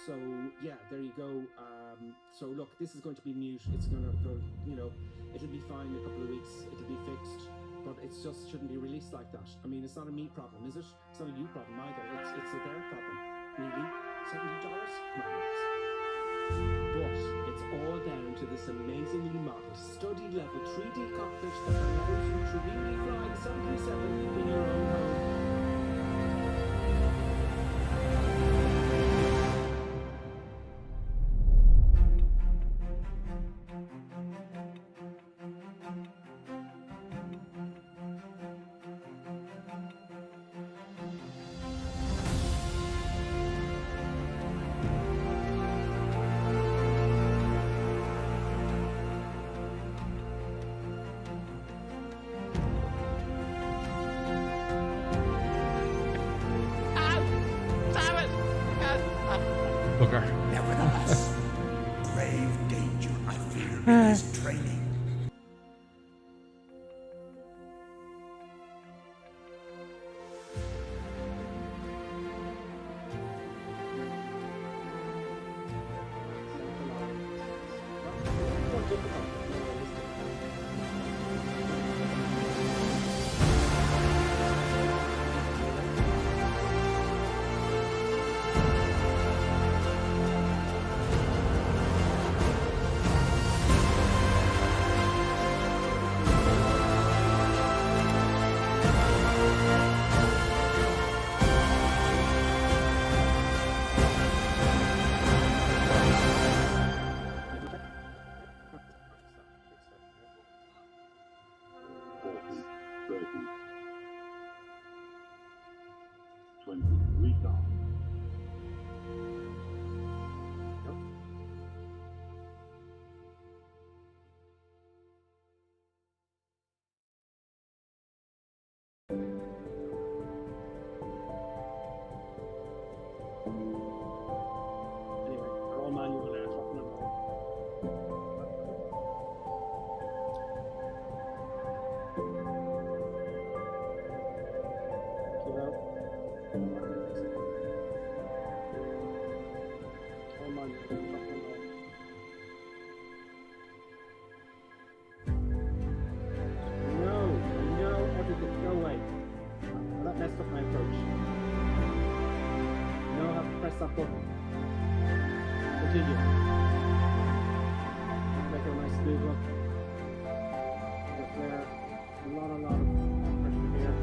So yeah, there you go. So look, this is going to be mute. It's going to go, you know, it'll be fine in a couple of weeks. It'll be fixed, but it just shouldn't be released like that. I mean, it's not a me problem, is it? It's not a you problem either. It's a their problem. Really? $70? But it's all down to this amazingly modeled, study level 3D cockpit that allows you to really fly the 737 in your own home. Nevertheless, grave danger, I fear, in his training. That button. Continue. Make it a nice smooth look. There. A lot of pressure here.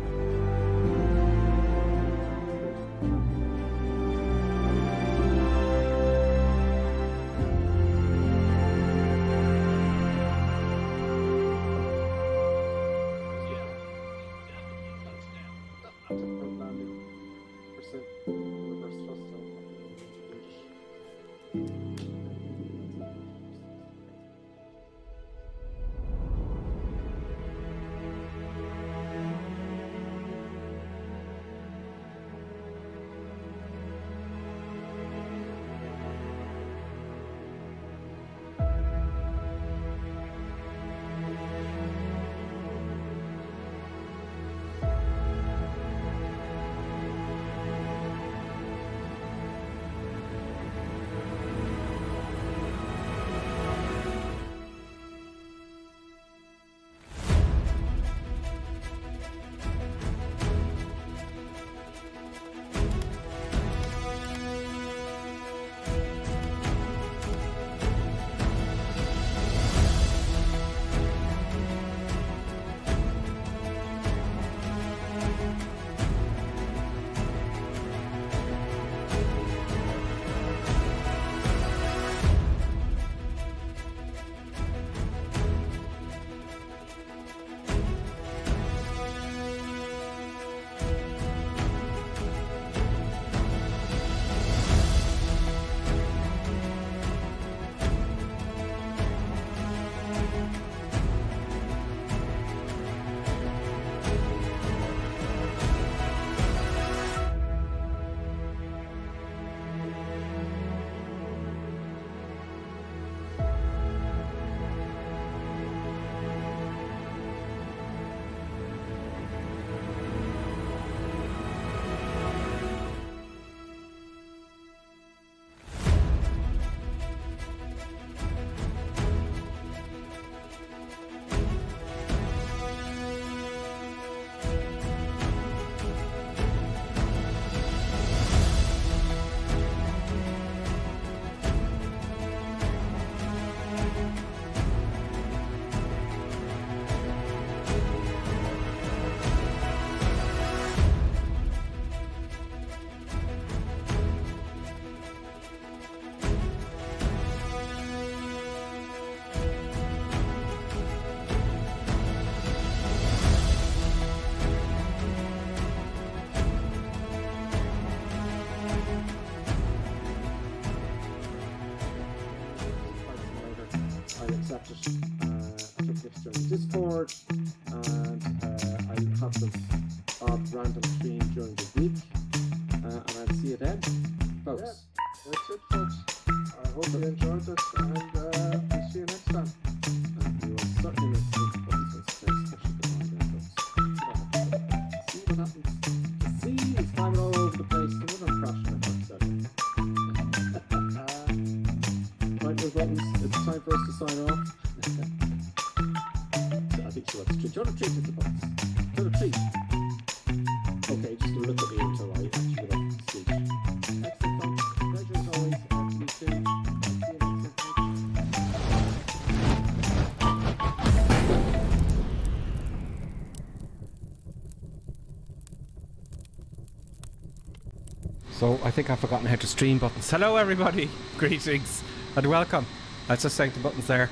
accepted. I took this during Discord, and I'll have some odd random stream during the week, and I'll see you then, folks. Yeah, that's it, folks. I hope you enjoyed this, and we'll see you next time. And we will certainly make the buttons with space special there, folks. See what happens. See, it's climbing all over the place. Another crash in right, those buttons. It's time for us to sign off. I think she wants a treat. Do you want a treat with the buttons? Do you want a treat? Okay, just look at me until I actually get off the stage. Excellent, folks. Pleasure as always. To meet you. See you next time. So I think I've forgotten how to stream buttons. Hello everybody, greetings and welcome. I was just saying the buttons there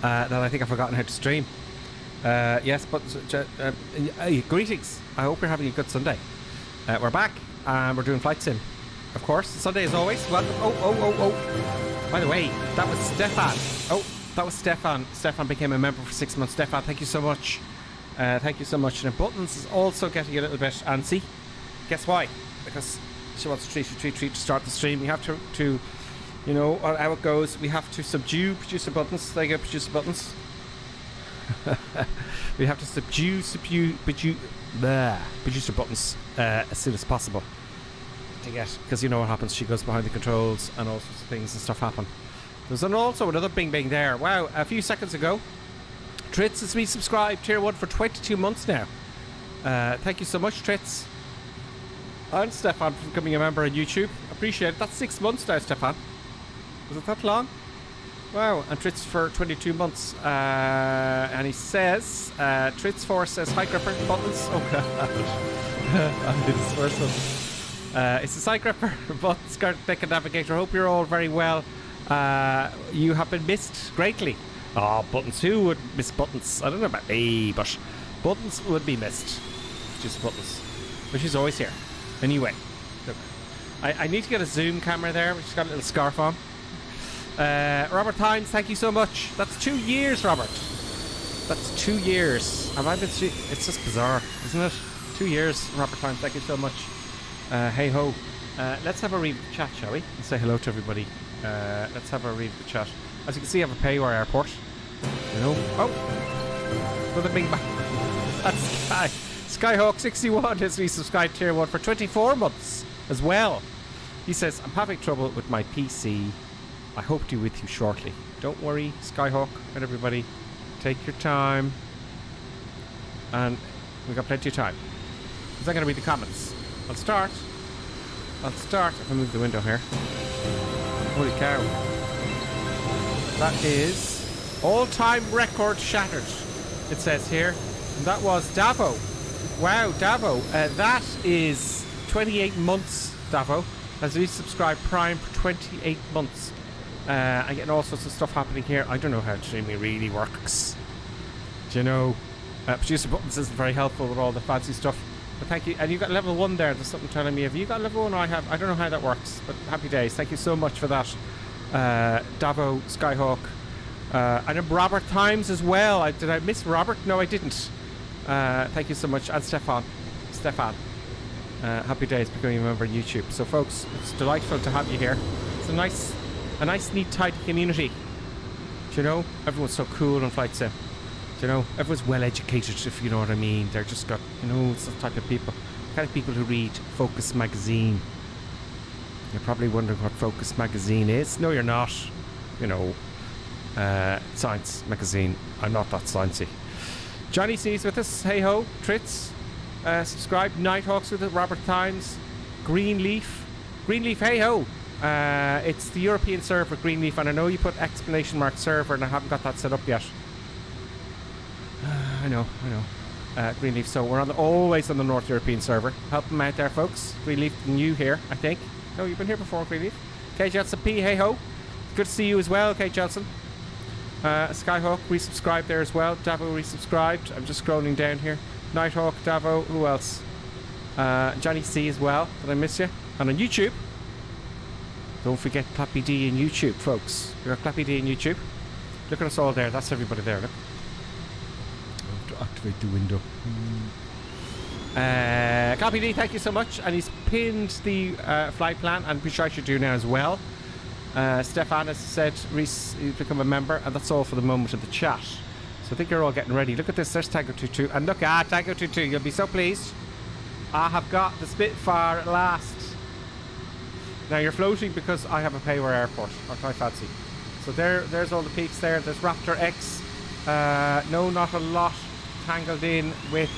that I think I've forgotten how to stream. Yes, buttons. Greetings. I hope you're having a good Sunday. We're back and we're doing Flight Sim. Of course, Sunday as always. Welcome. Oh. By the way, that was Stefan. Oh, that was Stefan. Stefan became a member for 6 months. Stefan, thank you so much. Thank you so much. And Buttons is also getting a little bit antsy. Guess why? Because she wants to treat to start the stream. We have to you know how it goes. We have to subdue producer Buttons. There you go, producer Buttons. We have to subdue producer Buttons as soon as possible to get, because you know what happens. She goes behind the controls and all sorts of things and stuff happen. There's also another bing there. Wow, a few seconds ago, Tritz has resubscribed tier 1 for 22 months now. Thank you so much, Tritz. And Stefan for becoming a member on YouTube. Appreciate it. That's 6 months now, Stefan. Was it that long? Wow. And Tritz for 22 months. And he says, Tritz4 says, hi Gripper, Buttons. Oh god. This first one. It's a side Gripper, Buttons, Pick and Navigator. Hope you're all very well. You have been missed greatly. Oh, Buttons. Who would miss Buttons? I don't know about me, but Buttons would be missed. Just Buttons. But she's always here. Anyway, look, I need to get a zoom camera there. She's got a little scarf on. Robert Hines, thank you so much. That's 2 years, Robert. That's 2 years. Have I been? It's just bizarre, isn't it? 2 years, Robert Hines. Thank you so much. Hey ho. Let's have a read of the chat, shall we? And say hello to everybody. Let's have a read of the chat. As you can see, I have a Paywire airport. You know. Oh, another big bang. That's Sky. Skyhawk61 has resubscribed tier 1 for 24 months as well. He says, I'm having trouble with my PC. I hope to be with you shortly. Don't worry, Skyhawk and everybody. Take your time. And we've got plenty of time. I'm going to read the comments. I'll start if I move the window here. Holy cow. That is all-time record shattered, it says here. And that was Davo. Wow, Davo. That is 28 months, Davo. Has resubscribed Prime for 28 months. I'm getting all sorts of stuff happening here. I don't know how streaming really works. Do you know? Producer Buttons isn't very helpful with all the fancy stuff. But thank you. And you got level 1 there. There's something telling me. Have you got level 1? I have. I don't know how that works. But happy days. Thank you so much for that. Davo, Skyhawk. And then Robert Times as well. Did I miss Robert? No, I didn't. Thank you so much. And Stefan. Happy days becoming a member on YouTube. So folks, it's delightful to have you here. It's a nice neat tidy community. Do you know? Everyone's so cool on Flight Sim. Do you know? Everyone's well educated, if you know what I mean. They're just got, you know, it's the type of people. The kind of people who read Focus magazine. You're probably wondering what Focus magazine is. No, you're not. You know, Science magazine. I'm not that sciencey. Johnny C's with us. Hey ho, Tritz. Subscribe. Nighthawks with it. Robert Times. Greenleaf. Hey ho. It's the European server, Greenleaf, and I know you put exclamation mark server, and I haven't got that set up yet. I know. Greenleaf. So we're always on the North European server. Help them out there, folks. Greenleaf, new here, I think. No, you've been here before, Greenleaf. K. Jelson P. Hey ho. Good to see you as well, K. Jelson. Skyhawk resubscribed there as well. Davo resubscribed. I'm just scrolling down here. Nighthawk, Davo, who else? Johnny C as well. Did I miss you? And on YouTube, don't forget Clappy D in YouTube, folks. You got Clappy D in YouTube. Look at us all there. That's everybody there. Look. I have to activate the window. Copy D, thank you so much. And he's pinned the flight plan, and which I should do now as well. Stefan has said Reese, you've become a member, and that's all for the moment of the chat. So I think you're all getting ready. Look at this. There's Tango 22, and look at Tango 22. You'll be so pleased. I have got the Spitfire at last. Now you're floating because I have a Payware airport, aren't I fancy? So there's all the peaks there. There's Raptor X. No, not a lot. Tangled in with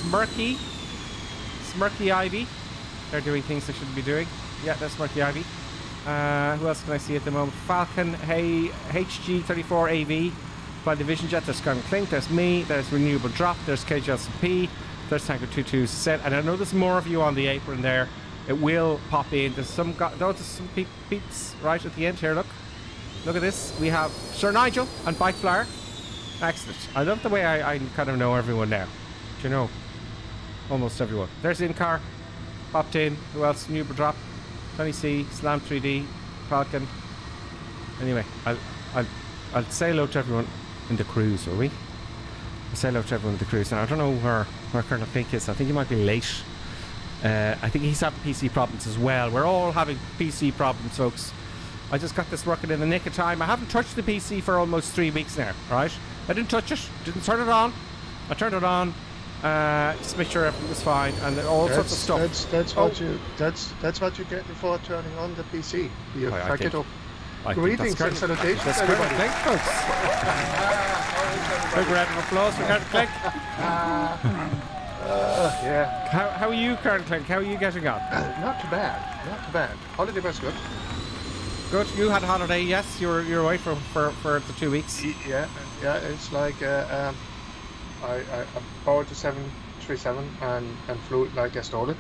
Smirky Ivy. They're doing things they shouldn't be doing. Yeah, there's Smirky Ivy. Who else can I see at the moment? Falcon, hey, HG34AV. By Division Jet, there's Scarlet Clink, there's me, there's Renewable Drop, there's KJLCP, there's Tango 22 set, and I know there's more of you on the apron there. It will pop in. There's some peeps right at the end here. Look at this. We have Sir Nigel and Bike Flyer. Excellent. I love the way I kind of know everyone now. Do you know? Almost everyone. There's In-Car. Popped in. Who else? Renewable Drop. Tony C. Slam 3D. Falcon. Anyway, I'll say hello to everyone in the cruise, will we? I'll say hello to everyone in the cruise. Now, I don't know where Colonel Pink is. I think he might be late. I think he's having PC problems as well. We're all having PC problems, folks. I just got this working in the nick of time. I haven't touched the PC for almost 3 weeks now, right? I didn't touch it. Didn't turn it on. I turned it on. Just to make sure everything was fine, and all sorts of stuff. That's what you get before turning on the PC. You fuck it up. Greetings and salutations, everybody. Thanks, folks. Big round of applause for Colonel Clink. Yeah. How are you, Colonel Clink? How are you getting on? Not too bad. Not too bad. Holiday was good. Good. You had a holiday, yes. You're away for the 2 weeks. Yeah. It's like I bought the 737 and flew it like I stole it.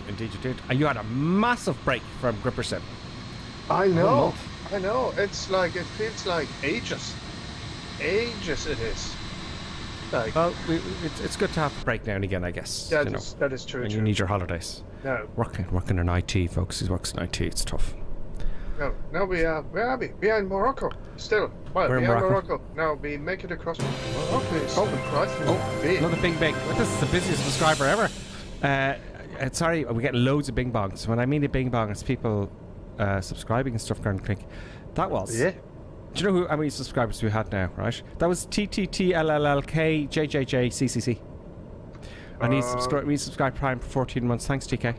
Indeed, you did. And you had a massive break from Gripper Sim. I know. It's like, it feels like ages. Ages it is. Like, well, it's good to have a break now and again, I guess. That is true. And you need your holidays. No. Working in IT, folks. He works in IT. It's tough. No, where are we? We are in Morocco. Still. Well, we're in Morocco. Now we make it across Morocco. Another Bing Bang. This is the busiest subscriber ever. Sorry, we get loads of Bing Bongs. When I mean a Bing Bong, it's people subscribing and stuff, Colonel Clink. That was. Yeah. Do you know how many subscribers we had now, right? That was TTTLLLK JJJCCC. And he resubscribed Prime for 14 months. Thanks, TK.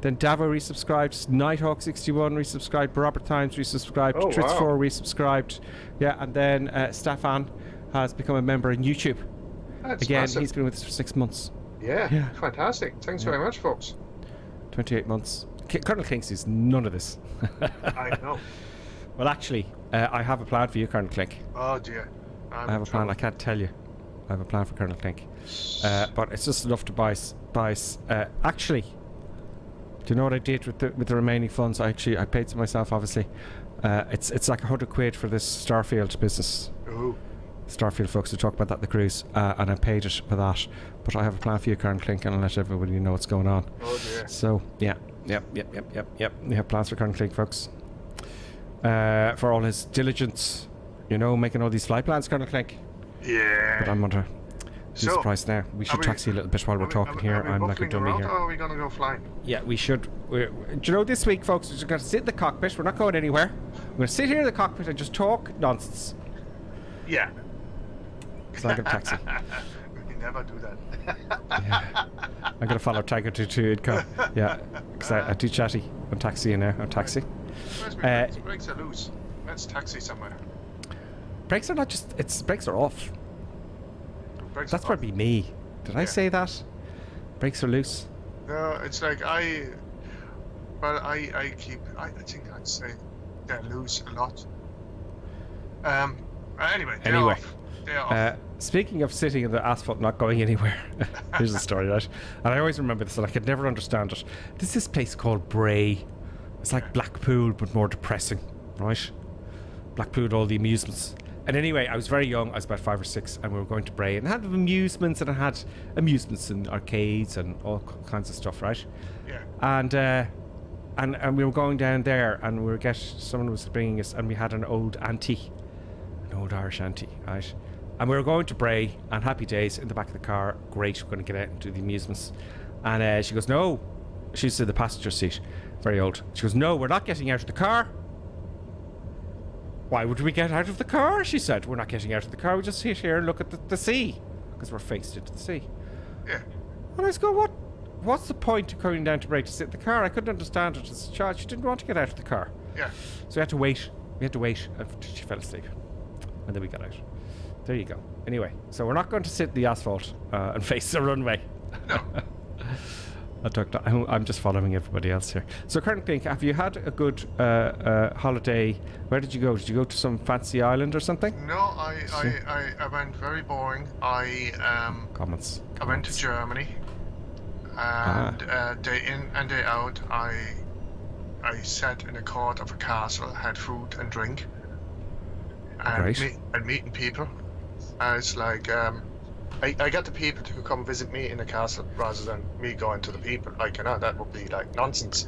Then Davo resubscribed. Nighthawk61 resubscribed. Robert Times resubscribed. Tritz4 resubscribed. Yeah, and then Stefan has become a member in YouTube. That's Again, massive. He's been with us for 6 months. Yeah. Fantastic. Thanks very much, folks. 28 months. Colonel Clink sees none of this. I know. Well, actually, I have a plan for you, Colonel Clink. Oh dear. I have a plan. I can't tell you. I have a plan for Colonel Clink. But it's just enough to buy. Actually, do you know what I did with the remaining funds? I paid to myself, obviously. It's like £100 for this Starfield business. Ooh. Starfield folks, we talk about that in the cruise, and I paid it for that. But I have a plan for you, Colonel Clink, and I'll let everybody know what's going on. Oh dear. So Yep. We have plans for Colonel Clink, folks. For all his diligence, making all these flight plans, Colonel Clink. Yeah. But I'm under this price now. We should taxi a little bit while we're talking here. I'm like a dummy here. Or are we going to go flying? Yeah, we should. Do you know, this week, folks, we're just going to sit in the cockpit. We're not going anywhere. We're going to sit here in the cockpit and just talk nonsense. Yeah. Because I'm going to taxi. We never do that. Yeah. I'm going to follow Tiger 22 Idco. Yeah, because I do chatty. I'm taxiing now. I'm taxi. Where's my brakes? Brakes are loose. Let's taxi somewhere. Brakes are not just... Brakes are off. Brakes That's are probably me. Did I say that? Brakes are loose. No, it's like I think I'd say they're loose a lot. Anyway, they're off. They're off. Speaking of sitting in the asphalt not going anywhere, here's the story, right? And I always remember this, and I could never understand it. There's this place called Bray. It's like Blackpool, but more depressing, right? Blackpool, all the amusements. And anyway, I was very young. I was about 5 or 6, and we were going to Bray, and it had amusements, and it had amusements and arcades and all kinds of stuff, right? Yeah. And we were going down there, and someone was bringing us, and we had an old auntie old Irish auntie, right? And we were going to Bray, and happy days in the back of the car. Great, we're going to get out and do the amusements. And she goes, no. She's in the passenger seat, very old. She goes, no, we're not getting out of the car. Why would we get out of the car? She said, we're not getting out of the car. We just sit here and look at the sea, because we're faced into the sea. Yeah. And I was going, what's the point of coming down to Bray to sit in the car? I couldn't understand it as a child. She didn't want to get out of the car. Yeah. So we had to wait. We had to wait until she fell asleep. And then we got out. There you go. Anyway, so we're not going to sit in the asphalt and face the runway. No. I'm just following everybody else here. So, currently, have you had a good holiday? Where did you go? Did you go to some fancy island or something? No, I went very boring. Comments. I went to Germany, and day in and day out, I sat in a court of a castle, had food and drink, and meeting people. It's like I got the people to come visit me in the castle rather than me going to the people. Like, you know, that would be like nonsense.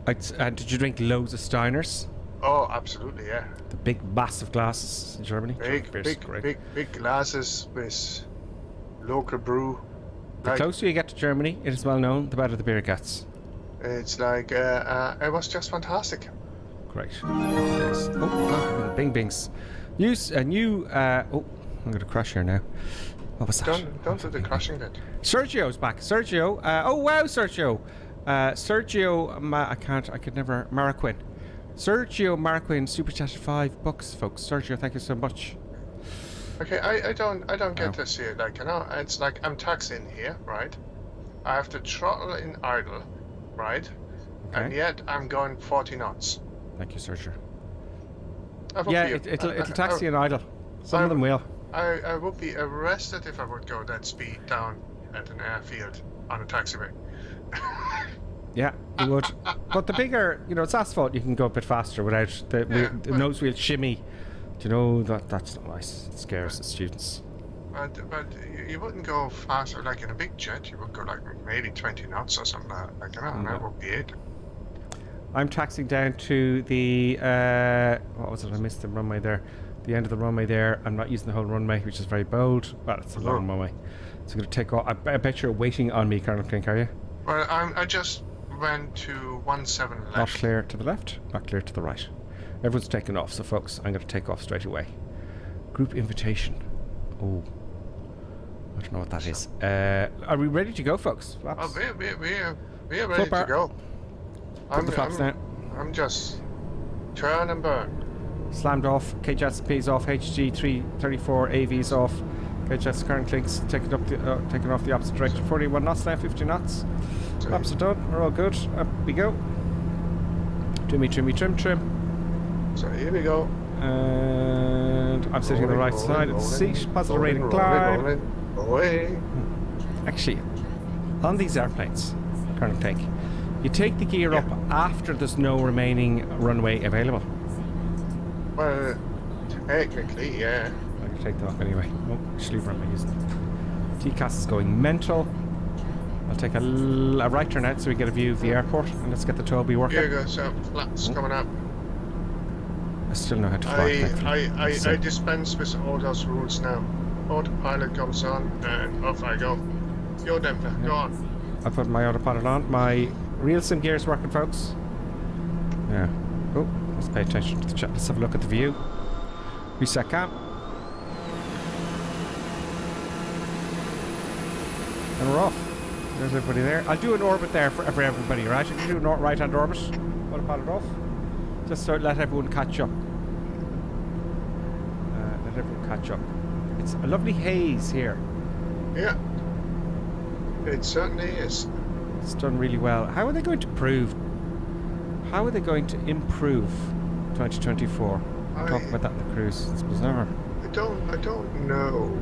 And did you drink loads of Steiners? Oh, absolutely, yeah. The big, massive glasses in Germany. Big glasses with local brew. The closer you get to Germany, it is well known, the better the beer gets. It's like it was just fantastic. Great. Oh, bing bings. I'm going to crash here now. What was that? Don't do the crashing bit. Sergio's back. Sergio. Oh wow, Sergio. Marquin. Sergio Marquin super chatted $5, folks. Sergio, thank you so much. Okay, I don't get this here. Like, you know, it's like I'm taxiing here, right? I have to throttle in idle, right? Okay. And yet I'm going 40 knots. Thank you, Sergio. Yeah, it'll taxi in idle. Some of them will. I would be arrested if I would go that speed down at an airfield on a taxiway. Yeah, you would. But the bigger, it's asphalt, you can go a bit faster without the nose wheel shimmy. Do you know that's not nice? It scares the students. But you wouldn't go faster like in a big jet. You would go like maybe 20 knots or something like that. That would be it. I'm taxiing down to the what was it? I missed the runway there. The end of the runway there. I'm not using the whole runway, which is very bold. Well, it's a long runway. So I'm going to take off. I bet you're waiting on me, Colonel Klink, are you? Well, I just went to 17 left. Not clear to the left, not clear to the right. Everyone's taking off, so folks, I'm going to take off straight away. Group invitation. Oh, I don't know what that is. Are we ready to go, folks? Flaps? Oh, we're ready to go. Put the flaps down. I'm just turn and burn. Slammed off. KJets P's off. HG 334 AV's off. KJets current links taking off the opposite direction. 41 knots now. 50 knots. Flaps are done. We're all good. Up we go. Trim. So here we go. And I'm sitting on the right side of the seat. Positive rate of climb. Away. Actually, on these airplanes, Colonel Klink, you take the gear up after there's no remaining runway available. Well, technically, yeah. I can take that off anyway. Oh, actually, where am I using it? TCAS is going mental. I'll take a right turn out so we get a view of the airport, and let's get the Toby working. Here you go, so flaps coming up. I still know how to fly. I dispense with all those rules now. Autopilot comes on, and off I go. Go then, go on. I put my autopilot on. My real sim gear is working, folks. Yeah. Oh, let's pay attention to the chat. Let's have a look at the view. Reset cam. And we're off. There's everybody there. I'll do an orbit there for everybody, right? I can do a right-hand orbit. Autopilot off. Just so let everyone catch up. Let everyone catch up. It's a lovely haze here. Yeah. It certainly is. It's done really well. How are they going to improve 2024? We'll talk about that in the cruise. It's bizarre. I don't know.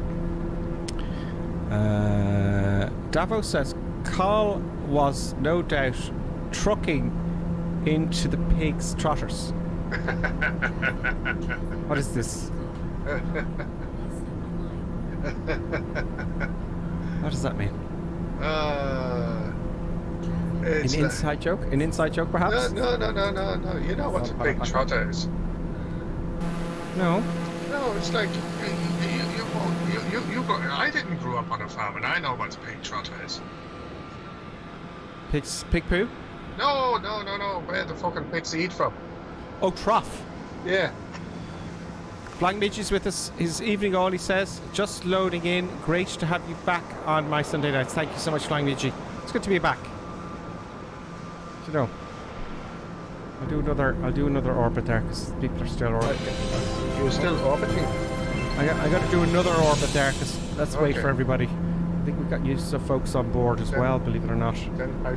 Davos says Carl was no doubt trucking into the pig's trotters. What is this? What does that mean? An inside joke? An inside joke, perhaps? No. You know what a big trotter is? No. No, No, it's like I didn't grow up on a farm, and I know what a pig trotter is. Pig poo? No. Where the fucking pigs eat from? Oh, trough. Yeah. Flying Midgey's with us. His evening all, he says. Just loading in. Great to have you back on my Sunday nights. Thank you so much, Flying Midgey. It's good to be back. You know, I'll do another orbit there because people are still orbiting. You're still orbiting? I got to do another orbit there because let's wait Okay. for everybody. I think we've got used to folks on board as well, believe it or not. Then I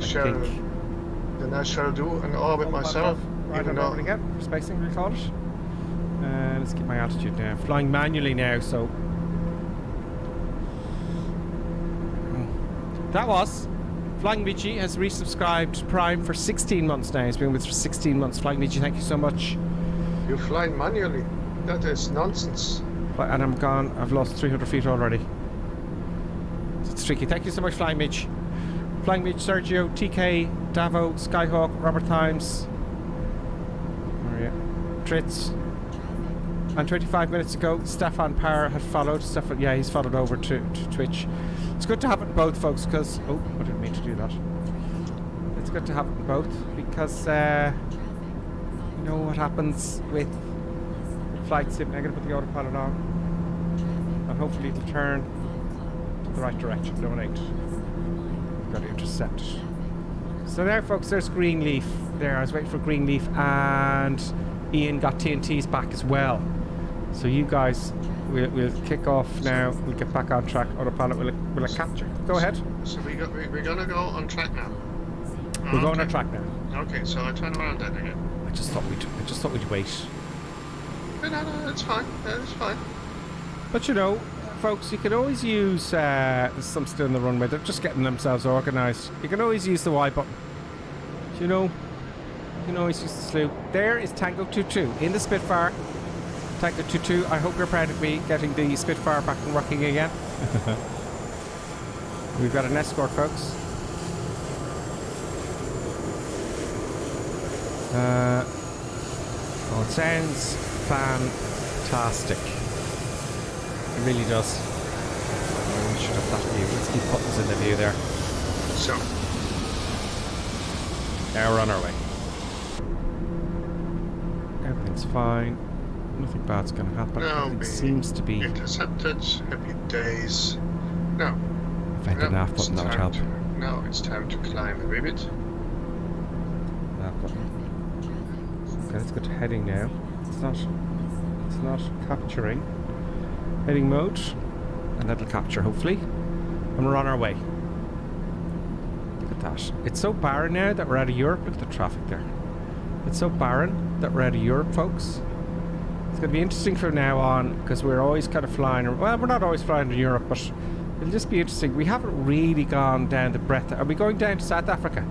shall do an orbit myself. Right even on though orbit again. Spacing, we call it. Let's keep my altitude now. Flying manually now, so that was Flying Midgey has resubscribed Prime for 16 months now. He's been with us for 16 months. Flying Midgey, thank you so much. you're flying manually. That is nonsense. And I'm gone. I've lost 300 feet already. It's tricky. Thank you so much, Flying Midge. Flying Midge, Sergio, TK, Davo, Skyhawk, Robert Times. Where are you? Tritz. And 25 minutes ago, Stefan Parr had followed. Yeah, he's followed over to Twitch. It's good to have it in both, folks, because... Oh, I didn't mean to do that. It's good to have it in both, because, you know what happens with flight sim. I'm going to put the autopilot on. And hopefully it'll turn to the right direction. Donate. Got to intercept it. So there, folks, there's Greenleaf. There, I was waiting for Greenleaf, and Ian got TNTs back as well. So you guys, we'll kick off now. We'll get back on track. Autopilot, will it capture? Go ahead. So we're gonna go on track now. We're going on track now. Okay, so I turn around then again. I just thought we'd wait. No, that's fine. That's fine. But you know, folks, you can always use. There's some still in the runway. They're just getting themselves organised. You can always use the Y button. Do you know? You can always use the slew. There is Tango 22 in the Spitfire. Tango 22. I hope you're proud of me getting the Spitfire back and working again. We've got an escort, folks. Oh, it sounds fantastic. It really does. Oh, we should have that view. Let's keep buttons in the view there. So Now we're on our way. Everything's fine. Nothing bad's going to happen. now Everything seems to be... intercepted. Happy days. No. If I hit the nav it's button, that would time help. Now it's time to climb a bit. Nav button. Okay, let's go to heading now. It's not capturing. Heading mode. And that'll capture, hopefully. And we're on our way. Look at that. It's so barren now that we're out of Europe. Look at the traffic there. It's so barren that we're out of Europe, folks. It's going to be interesting from now on, because we're always kind of flying... Well, we're not always flying in Europe, but it'll just be interesting. We haven't really gone down the breadth... Are we going down to South Africa?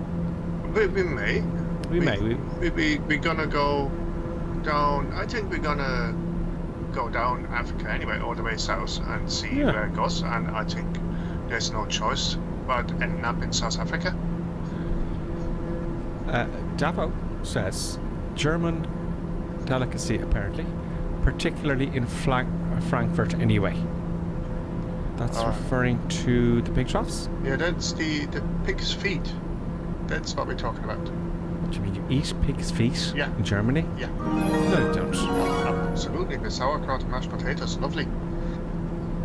We may. We're gonna go down. I think we're gonna go down Africa anyway, all the way south, and see where it goes. And I think there's no choice but ending up in South Africa. Davo says German delicacy, apparently, particularly in Frankfurt anyway. That's referring to the pig troughs? Yeah, that's the pig's feet. That's what we're talking about. What do you mean, you eat pig's feet in Germany? Yeah. No, you don't. Absolutely, the sauerkraut and mashed potatoes, lovely.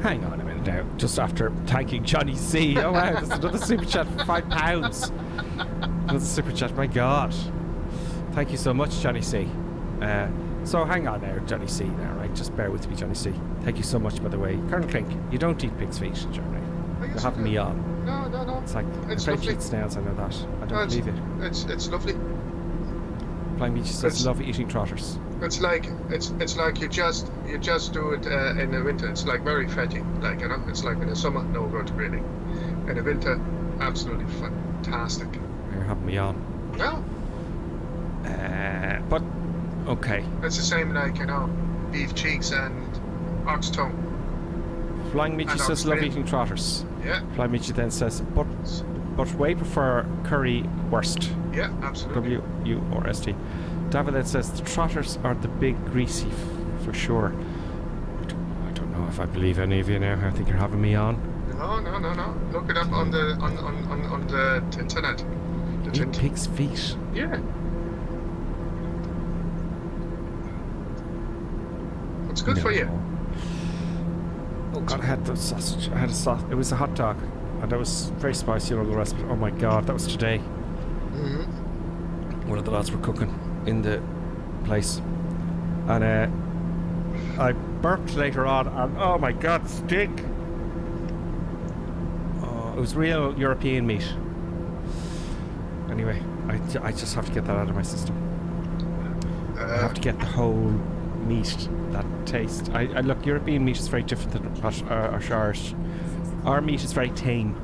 Hang on a minute now. Just after thanking Johnny C. Oh wow, there's another super chat for £5. Another super chat, my God. Thank you so much, Johnny C. So hang on now, Johnny C. Now, right? Just bear with me, Johnny C. Thank you so much, by the way. Colonel Klink, you don't eat pig's feet in Germany. You're having me on. No. It's like, It's I'm afraid lovely. eat snails, I know that. I don't believe it. It's lovely. Flying Beach says, love eating trotters. It's like you just do it in the winter. It's like very fatty, like, you know. It's like in the summer, no good really. In the winter, absolutely fantastic. You're having me on. No, But okay. it's the same like, you know, beef cheeks and ox tongue. Flying Michi And says, ox love tail. eating trotters. Yeah, Flying Michi then says, but way prefer curry worst. yeah, absolutely. W-U-R-S-T. David then says, the trotters are the big greasy for sure. if I believe any of you now. I think you're having me on. No. Look it up on the internet. 8 pig's feet. Yeah. It's good for you. Oh God, I had the sausage. I had a sausage. It was a hot dog, and that was very spicy and all the rest of it. Oh my God, that was today. One of the lads were cooking in the place, and I burped later on, and oh my God, stink. Oh, it was real European meat. Anyway, I just have to get that out of my system. I have to get the whole meat, that taste. I look, European meat is very different than ours. Our meat is very tame.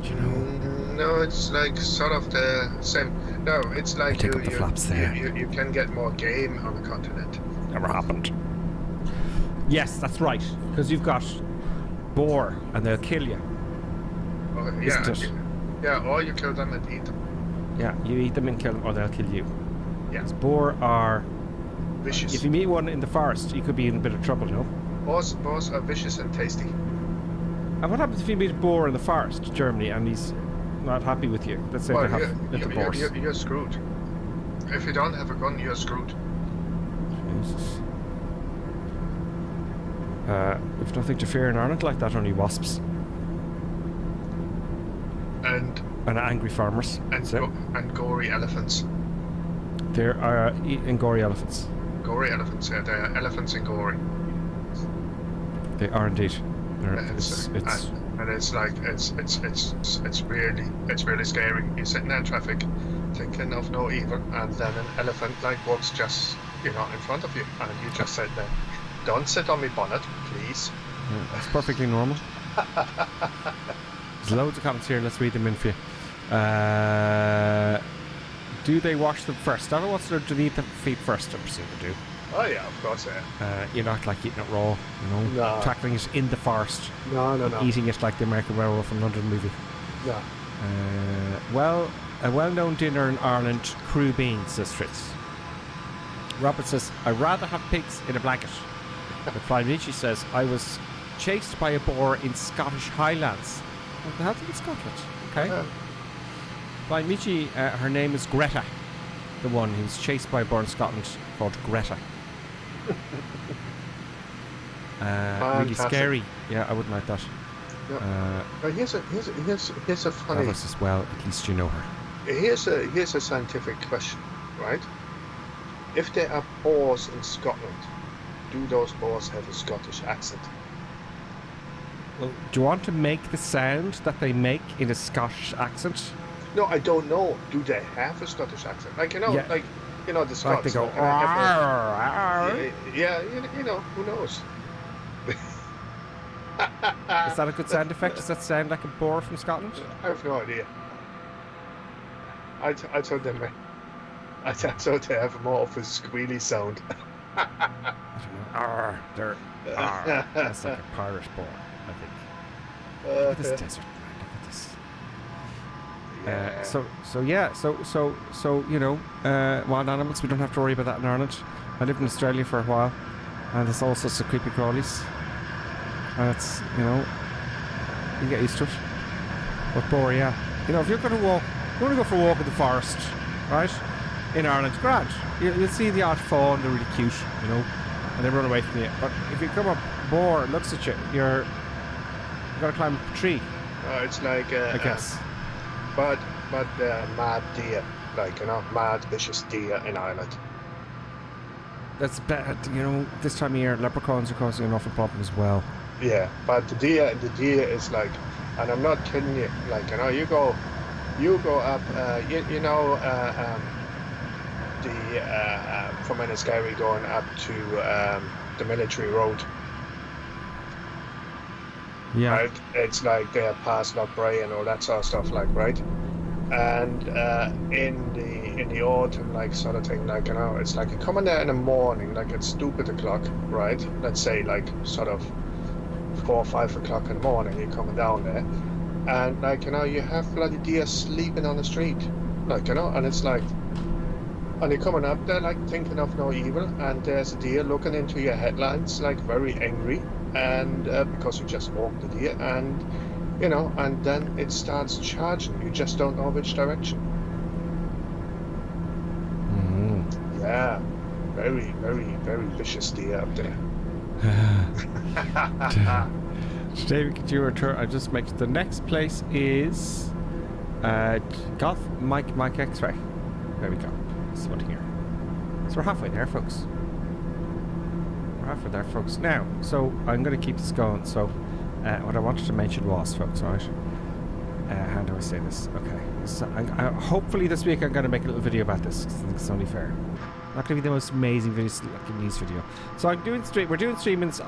Do you know? No, it's like sort of the same. No, it's like you can get more game on the continent. Never happened. Yes, that's right. Because you've got boar and they'll kill you. Yeah, yeah, or you kill them and eat them. Yeah, you eat them and kill them, or they'll kill you. Yeah. Because boar are vicious. If you meet one in the forest, you could be in a bit of trouble, no? Boars are vicious and tasty. And what happens if you meet a boar in the forest, Germany, and he's not happy with you? Let's say they have little boars. You're screwed. If you don't have a gun, you're screwed. Jesus. We've nothing to fear in Ireland like that, only wasps. And angry farmers. And gory elephants. There are gory elephants. Gory elephants, yeah, they are elephants and gory. They are indeed. It's really scary. You're sitting there in traffic, thinking of no evil, and then an elephant walks just in front of you, and you just said, "Don't sit on my bonnet, please." Yeah, that's perfectly normal. There's loads of comments here. Let's read them in for you. Do they wash them first? I don't know what's there. Do they eat the feet first? I presume they do. Oh yeah, of course, yeah. You're not like eating it raw, No. tackling it in the forest. No. Eating it like the American Werewolf in London movie. No. A well-known dinner in Ireland, crew beans, says Fritz. Robert says, I'd rather have pigs in a blanket. But Flymichi says, I was chased by a boar in Scottish Highlands. What the hell in Scotland? Okay. Flymichi, her name is Greta. The one who's chased by a boar in Scotland called Greta. Really scary. Yeah, I wouldn't like that. Yeah. Here's a funny. Alice as well. At least you know her. Here's a scientific question, right? If there are boars in Scotland, do those boars have a Scottish accent? Well, do you want to make the sound that they make in a Scottish accent? No, I don't know. Do they have a Scottish accent? The Scots. Like they go, yeah, who knows? Is that a good sound effect? Does that sound like a boar from Scotland? I have no idea. I thought they may. I thought they have more of a squealy sound. I don't know. That's like a Irish boar, I think. Look at this desert, man. Look at this. Wild animals, we don't have to worry about that in Ireland. I lived in Australia for a while, and there's all sorts of creepy crawlies. And it's, you get used to it. But boar, yeah. If you're going to walk, you want to go for a walk in the forest, right? In Ireland, grand. You'll see the odd fawn, they're really cute, and they run away from you. But if you come up, boar looks at you, you've got to climb a tree. It's like I guess. But mad deer, mad vicious deer in Ireland. That's bad, this time of year, leprechauns are causing an awful problem as well. Yeah, but the deer is and I'm not kidding you, you go up, from Enniskerry going up to the military road. Yeah. Right? It's like they're past Lochbray and all that sort of stuff, right? And in the autumn, sort of thing, it's like you come in there in the morning, it's stupid o'clock, right? Let's say sort of 4 or 5 o'clock in the morning, you're coming down there, and you have bloody deer sleeping on the street, and it's and you're coming up there thinking of no evil, and there's a deer looking into your headlights very angry, and because you just walked it here, and you know, and then it starts charging. You just don't know which direction. Yeah, very, very, very vicious deer up there. Today we can do our tour. I just make the next place is Golf Mike X-ray. There we go. This one here. So we're halfway there, folks. We're halfway there, folks. Now, so I'm going to keep this going. So what I wanted to mention was, folks, right? How do I say this? Okay. So hopefully this week I'm going to make a little video about this, because I think it's only fair. Not going to be the most amazing videos like in these video. So I'm doing we're doing streams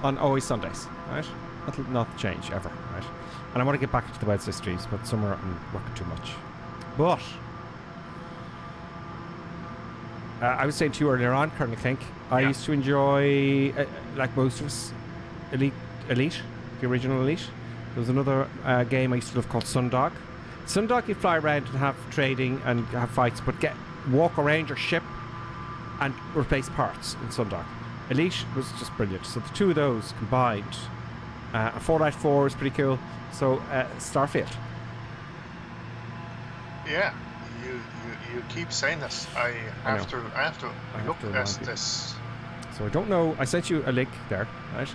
on always Sundays, right? That'll not change ever, right? And I want to get back into the Wednesday streams, but somewhere I'm working too much. But I was saying to you earlier on, Colonel Clink, I used to enjoy, like most of us, Elite, the original Elite. There was another game I used to love called Sundog. Sundog, you fly around and have trading and have fights, but walk around your ship and replace parts in Sundog. Elite was just brilliant. So the two of those combined, a 4x4 is pretty cool. So Starfield. Yeah, you keep saying this. I have to look at this. So I don't know. I sent you a link there, right?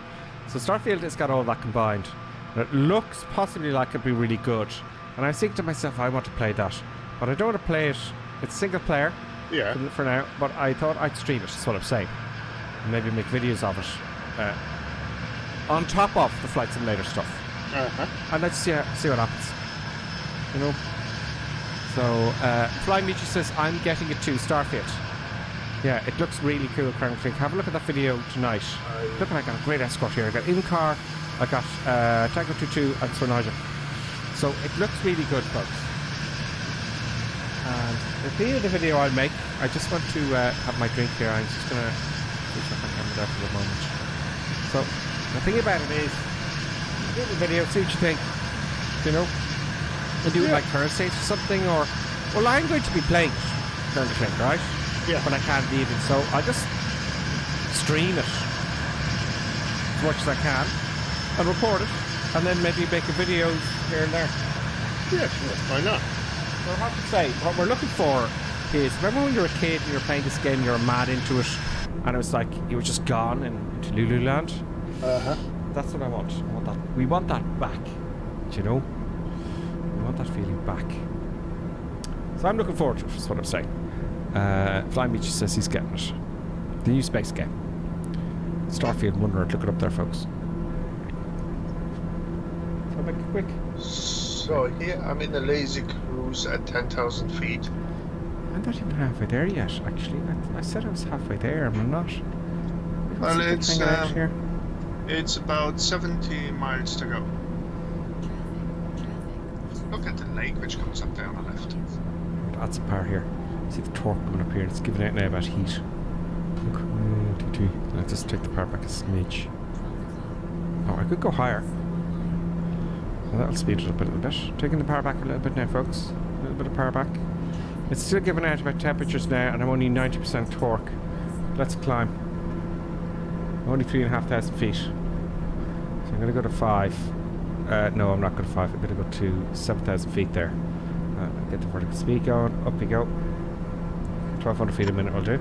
So Starfield has got all that combined. It looks possibly like it'd be really good. And I think to myself, I want to play that, but I don't want to play it. It's single player. Yeah. For now, but I thought I'd stream it. That's what I'm saying. And maybe make videos of it on top of the Flight Simulator stuff. And let's see what happens. You know. So Fly Michi says I'm getting it too. Starfield. Yeah, it looks really cool. Have a look at that video tonight. Look, I got a great escort here. I got in-car, I got Tango 22 and Sornaja. So it looks really good, folks. And at the end of the video I'll make, I just want to have my drink here. I'm just going to switch off my camera there for the moment. So the thing about it is, do the video, see what you think. You know? And do it like Thursdays or something, or... Well, I'm going to be playing Thursday, right? Yeah. When I can't leave it, so I'll just stream it as much as I can and record it, and then maybe make a video here and there. Yeah, sure. Why not? So I have to say, what we're looking for is, remember when you were a kid and you were playing this game, you were mad into it, and it was like you were just gone into Lululand? That's what I want. We want that back. Do you know? We want that feeling back. So I'm looking forward to it, is what I'm saying. Flying Beach says he's getting it. The new space game. Starfield Wanderer. Look it up there, folks. So I'll make it quick. So here I'm in a lazy cruise at 10,000 feet. I'm not even halfway there yet, actually. I said I was halfway there, and I'm not. Well, it's about 70 miles to go. Look at the lake which comes up there on the left. Add some power here. See the torque coming up here. It's giving out now about heat. I'll just take the power back a smidge. Oh, I could go higher. Well, that'll speed it up a little bit. Taking the power back a little bit now, folks. A little bit of power back. It's still giving out about temperatures now, and I'm only 90% torque. Let's climb. Only 3,500 feet. So I'm going to go to 5. No, I'm not going to 5. I'm going to go to 7,000 feet there. Get the vertical speed going. Up we go. 1,200 feet a minute will do.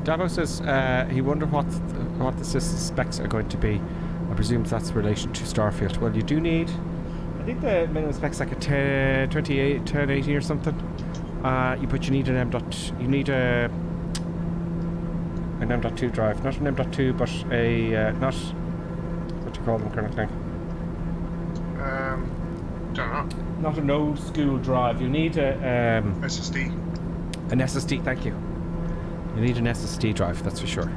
Davo says he wondered what the system specs are going to be. I presume that's in relation to Starfield. Well, you do need, I think the minimum specs like a 1080 or something. But you need an you need an M.2 drive, not an M.2, but a not what do you call them, Colonel Clink? Don't know. Not an old school drive. You need a SSD. An SSD. Thank you. You need an SSD drive, that's for sure.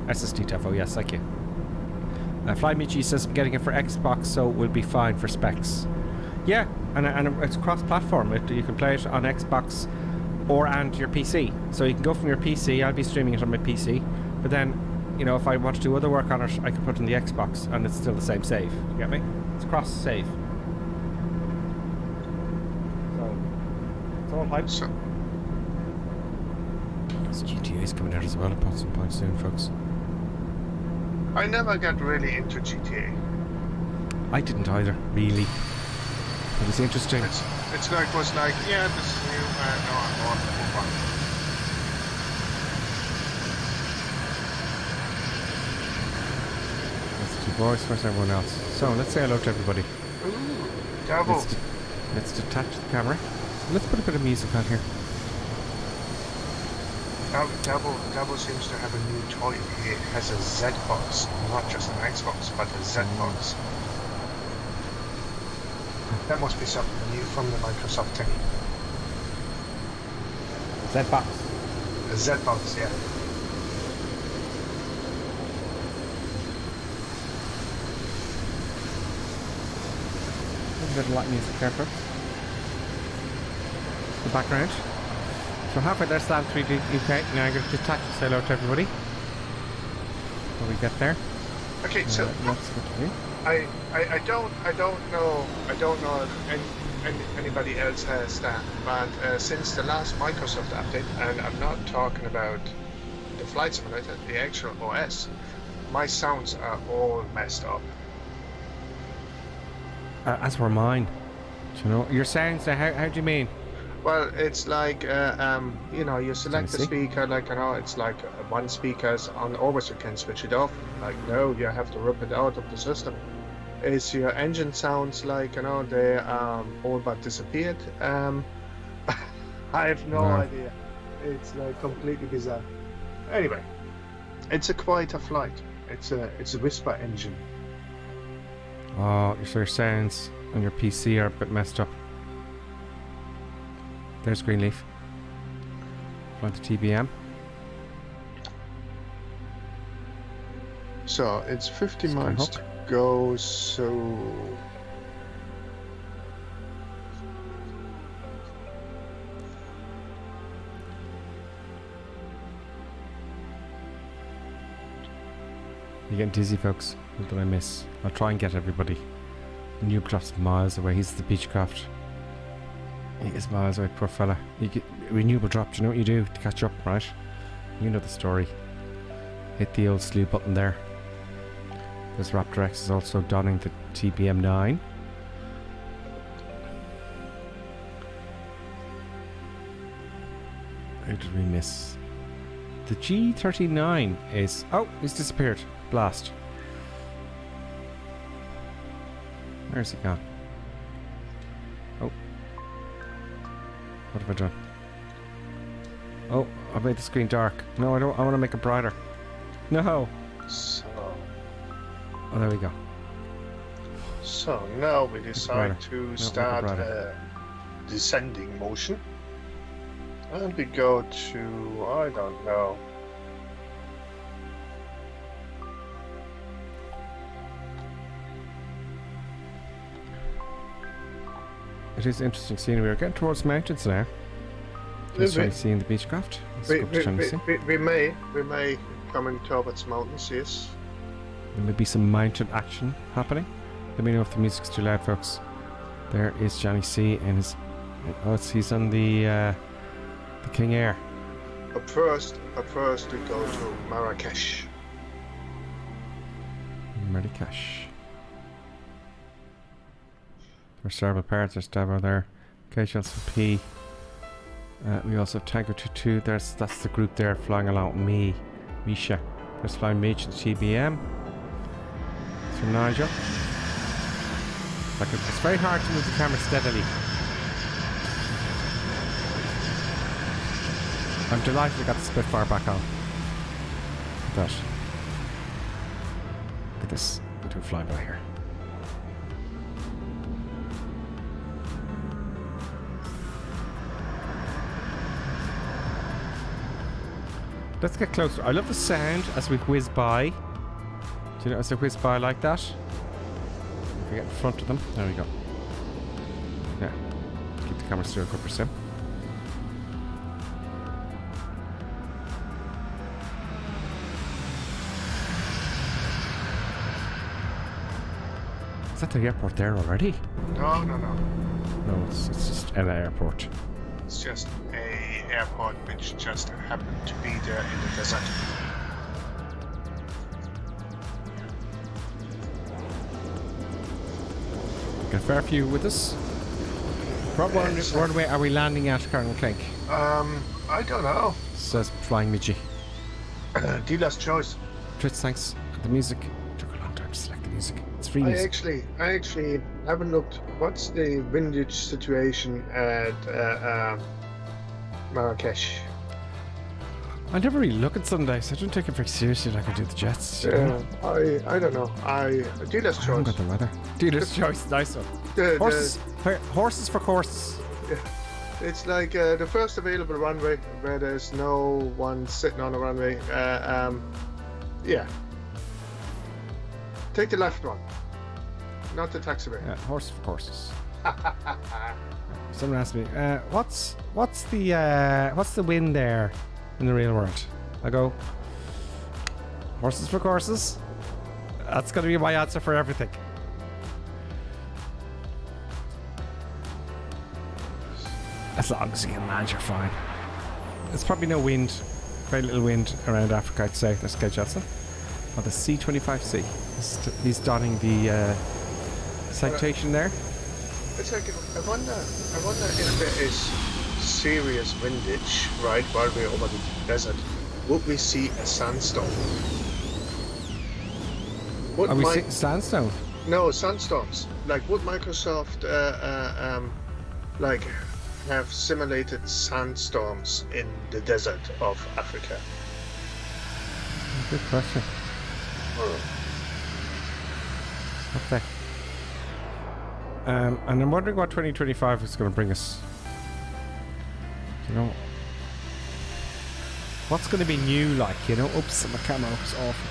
SSD Devo, yes, thank you. Fly Michi says I'm getting it for Xbox, so we'll be fine for specs. Yeah, and it's cross-platform. You can play it on Xbox and your PC. So you can go from your PC. I'll be streaming it on my PC, but then, you know, if I want to do other work on it, I can put it in the Xbox, and it's still the same save. You get me? It's cross safe. So it's all hype. So, This GTA's coming out as well at some point soon, folks. I never got really into GTA. I didn't either, really. It was interesting. It's like was like, yeah, this is new. No, I'm not. Move on. That's two boys. Where's everyone else? So let's say hello to everybody. Ooh, double. Let's detach the camera. Let's put a bit of music on here. Double seems to have a new toy. It has a Z box, not just an Xbox, but a Z box. That must be something new from the Microsoft thing. Z-Box. A Z box, yeah. A bit of light music there, folks. The background. So halfway there, Slam 3D UK. Now I'm going to detach and say hello to everybody. When we get there. Okay, so Let's go to me. I don't know if anybody else has that, but since the last Microsoft update, and I'm not talking about the flight simulator, the actual OS, my sounds are all messed up. As were mine. Do you know your sounds? How do you mean? Well, it's like you select the speaker, like it's like one speaker's on, always you can switch it off. Like no, you have to rip it out of the system. Is your engine sounds like they all but disappeared. I have no idea. It's like completely bizarre. Anyway, it's quite a flight. It's a whisper engine. Oh, so your sounds on your PC are a bit messed up. There's Greenleaf. Flying to TBM. So it's 50 miles to go, so... You're getting dizzy, folks. What did I miss? I'll try and get everybody. Renewable's miles away. He's the Beechcraft. He is miles away, poor fella. You get renewable drop. Do you know what you do to catch up, right? You know the story. Hit the old slew button there. This Raptor X is also donning the TBM 9. How did we miss? The G39 is... Oh, he's disappeared. Blast. Where's he gone? Oh. What have I done? Oh, I made the screen dark. No, I don't. I want to make it brighter. No. So... Oh, there we go. So now we decide brighter. to No, start make it brighter. descending motion. And we go to... I don't know. It is interesting seeing we're getting towards mountains now. Just trying to see in the Beechcraft. We may come in towards mountains, yes. There may be some mountain action happening. Let me know if the music's too loud, folks. There is Johnny C and his... Oh, he's on the King Air. But first we go to Marrakesh. Marrakesh. There's several parts. There's Davo there. KHLCP. We also have Tango 22. That's the group there flying along with me. Misha. There's flying Mitch and TBM. It's from Nigel. It's very hard to move the camera steadily. I'm delighted I got the Spitfire back on. Look at that. Look at this. We'll do a flyby here. Let's get closer. I love the sound as we whiz by. Do you know as they whiz by like that? If we get in front of them. There we go. Yeah. Keep the camera still a couple sim. Is that the airport there already? No. No, it's just an airport. It's just a airport which just happened to be there in the desert. Got Fairview with us. What runway are we landing at, Colonel Clink? I don't know. Says Flying Midgie. Dealer's choice. Tritz, thanks. The music took a long time to select the music. It's free music. I actually haven't looked. What's the windage situation at Marrakesh? I never really look at Sundays. I don't take it very seriously like I do the Jets. You know? I don't know. Dealer's I haven't choice. got the weather. Dealer's choice, nice one. Horses for courses. It's like the first available runway where there's no one sitting on the runway. Yeah. Take the left one, not the taxiway. Yeah, horses for courses. Someone asked me, what's the wind there in the real world? I go, horses for courses. That's going to be my answer for everything. As long as you can land, you're fine. There's probably no wind, very little wind around Africa, I'd say. There's Gay Jetson. Oh, the C-25C. He's donning the citation there. It's like, I wonder if there is serious windage, right, while we're over the desert. Would we see a sandstorm? Are we seeing sandstorm? No, sandstorms. Like, would Microsoft, have simulated sandstorms in the desert of Africa? Good question. Okay. And I'm wondering what 2025 is going to bring us. You know, what's going to be new, like, you know? Oops, my camera was awful.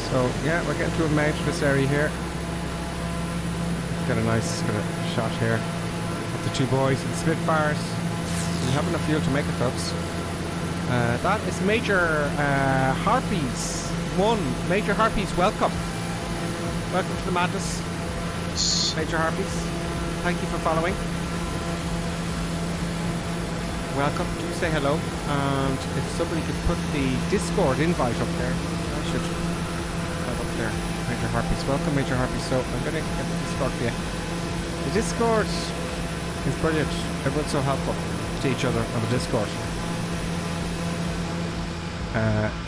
So yeah, we're getting to a mountainous area here. Got a nice shot here of the two boys in Spitfires. We have enough fuel to make it, folks. That is Major Harpies 1. Major Harpies, welcome. Welcome to the madness, Major Harpies. Thank you for following. Welcome. Do say hello. And if somebody could put the Discord invite up there, I should. Up there, Major Harpies. Welcome, Major Harpies. So I'm going to get the Discord for you. The Discord is brilliant. Everyone's so helpful to each other on the Discord.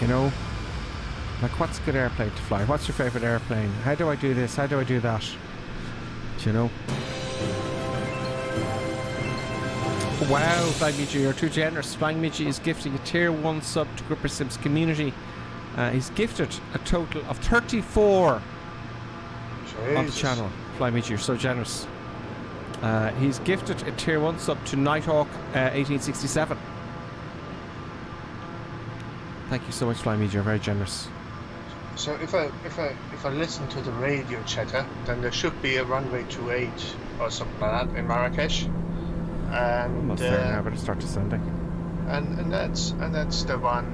You know, like, what's a good airplane to fly? What's your favourite airplane? How do I do this? How do I do that? Do you know? Wow, Flying Midgie, you're too generous. Flying Midgie is gifting a tier 1 sub to Gripper Sims community. He's gifted a total of 34 on the channel. Flying Midgie, you're so generous. He's gifted a tier 1 sub to Nighthawk 1867. Thank you so much, Flying Midgie, you're very generous. So if I listen to the radio chatter, then there should be a runway 28 or something like that in Marrakesh. And almost there now, better start descending. And that's the one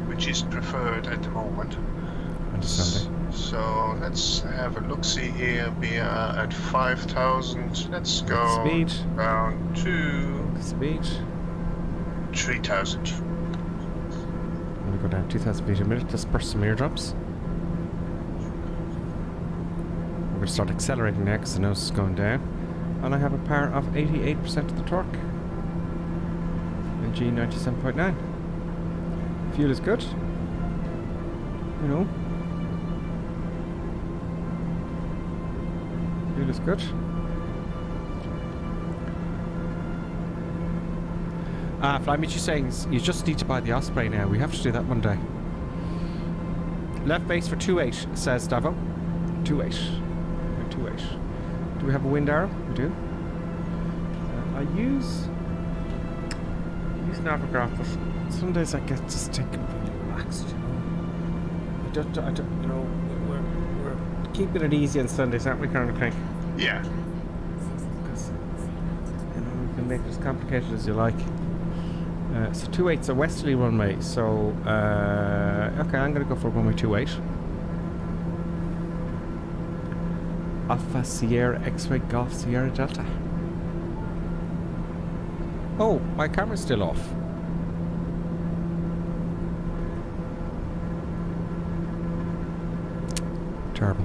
which is preferred at the moment. And descending. So let's have a look-see here. We are at 5,000. Let's go speed down to speed 3,000. I'm going to go down 2,000 feet a minute. Disperse some eardrops. We're going to start accelerating now because the nose is going down. And I have a power of 88% of the torque. And G 97.9. Fuel is good. You know. Fuel is good. Flying Midgie saying you just need to buy the Osprey now. We have to do that one day. Left base for 2.8, says Davo. 2.8. 2.8. Do we have a wind arrow? We do. I use Navigraph, but some days I get just take completely relaxed. You know, I don't. You know, we're keeping it easy on Sundays, aren't we, Colonel Crank? Yeah. Because you know, you can make it as complicated as you like. So 28's a westerly runway. So okay, I'm gonna go for runway 28. Alpha Sierra X-ray Golf Sierra Delta. Oh, my camera's still off. Terrible.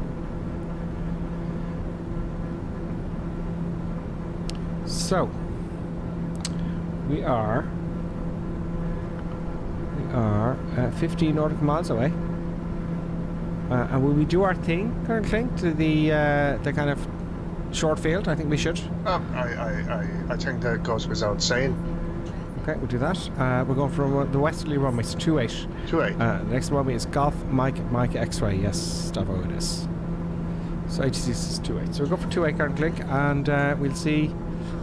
So we are 15 nautical miles away. And will we do our thing currently to the kind of short field? I think we should. I think that goes without saying. Okay, we'll do that. We're going from the westerly runway, so 28. 28. The next runway is Golf Mike X-ray. Yes, Stavo it is. So HC is 28. So we'll go for 28 currently, and we'll see.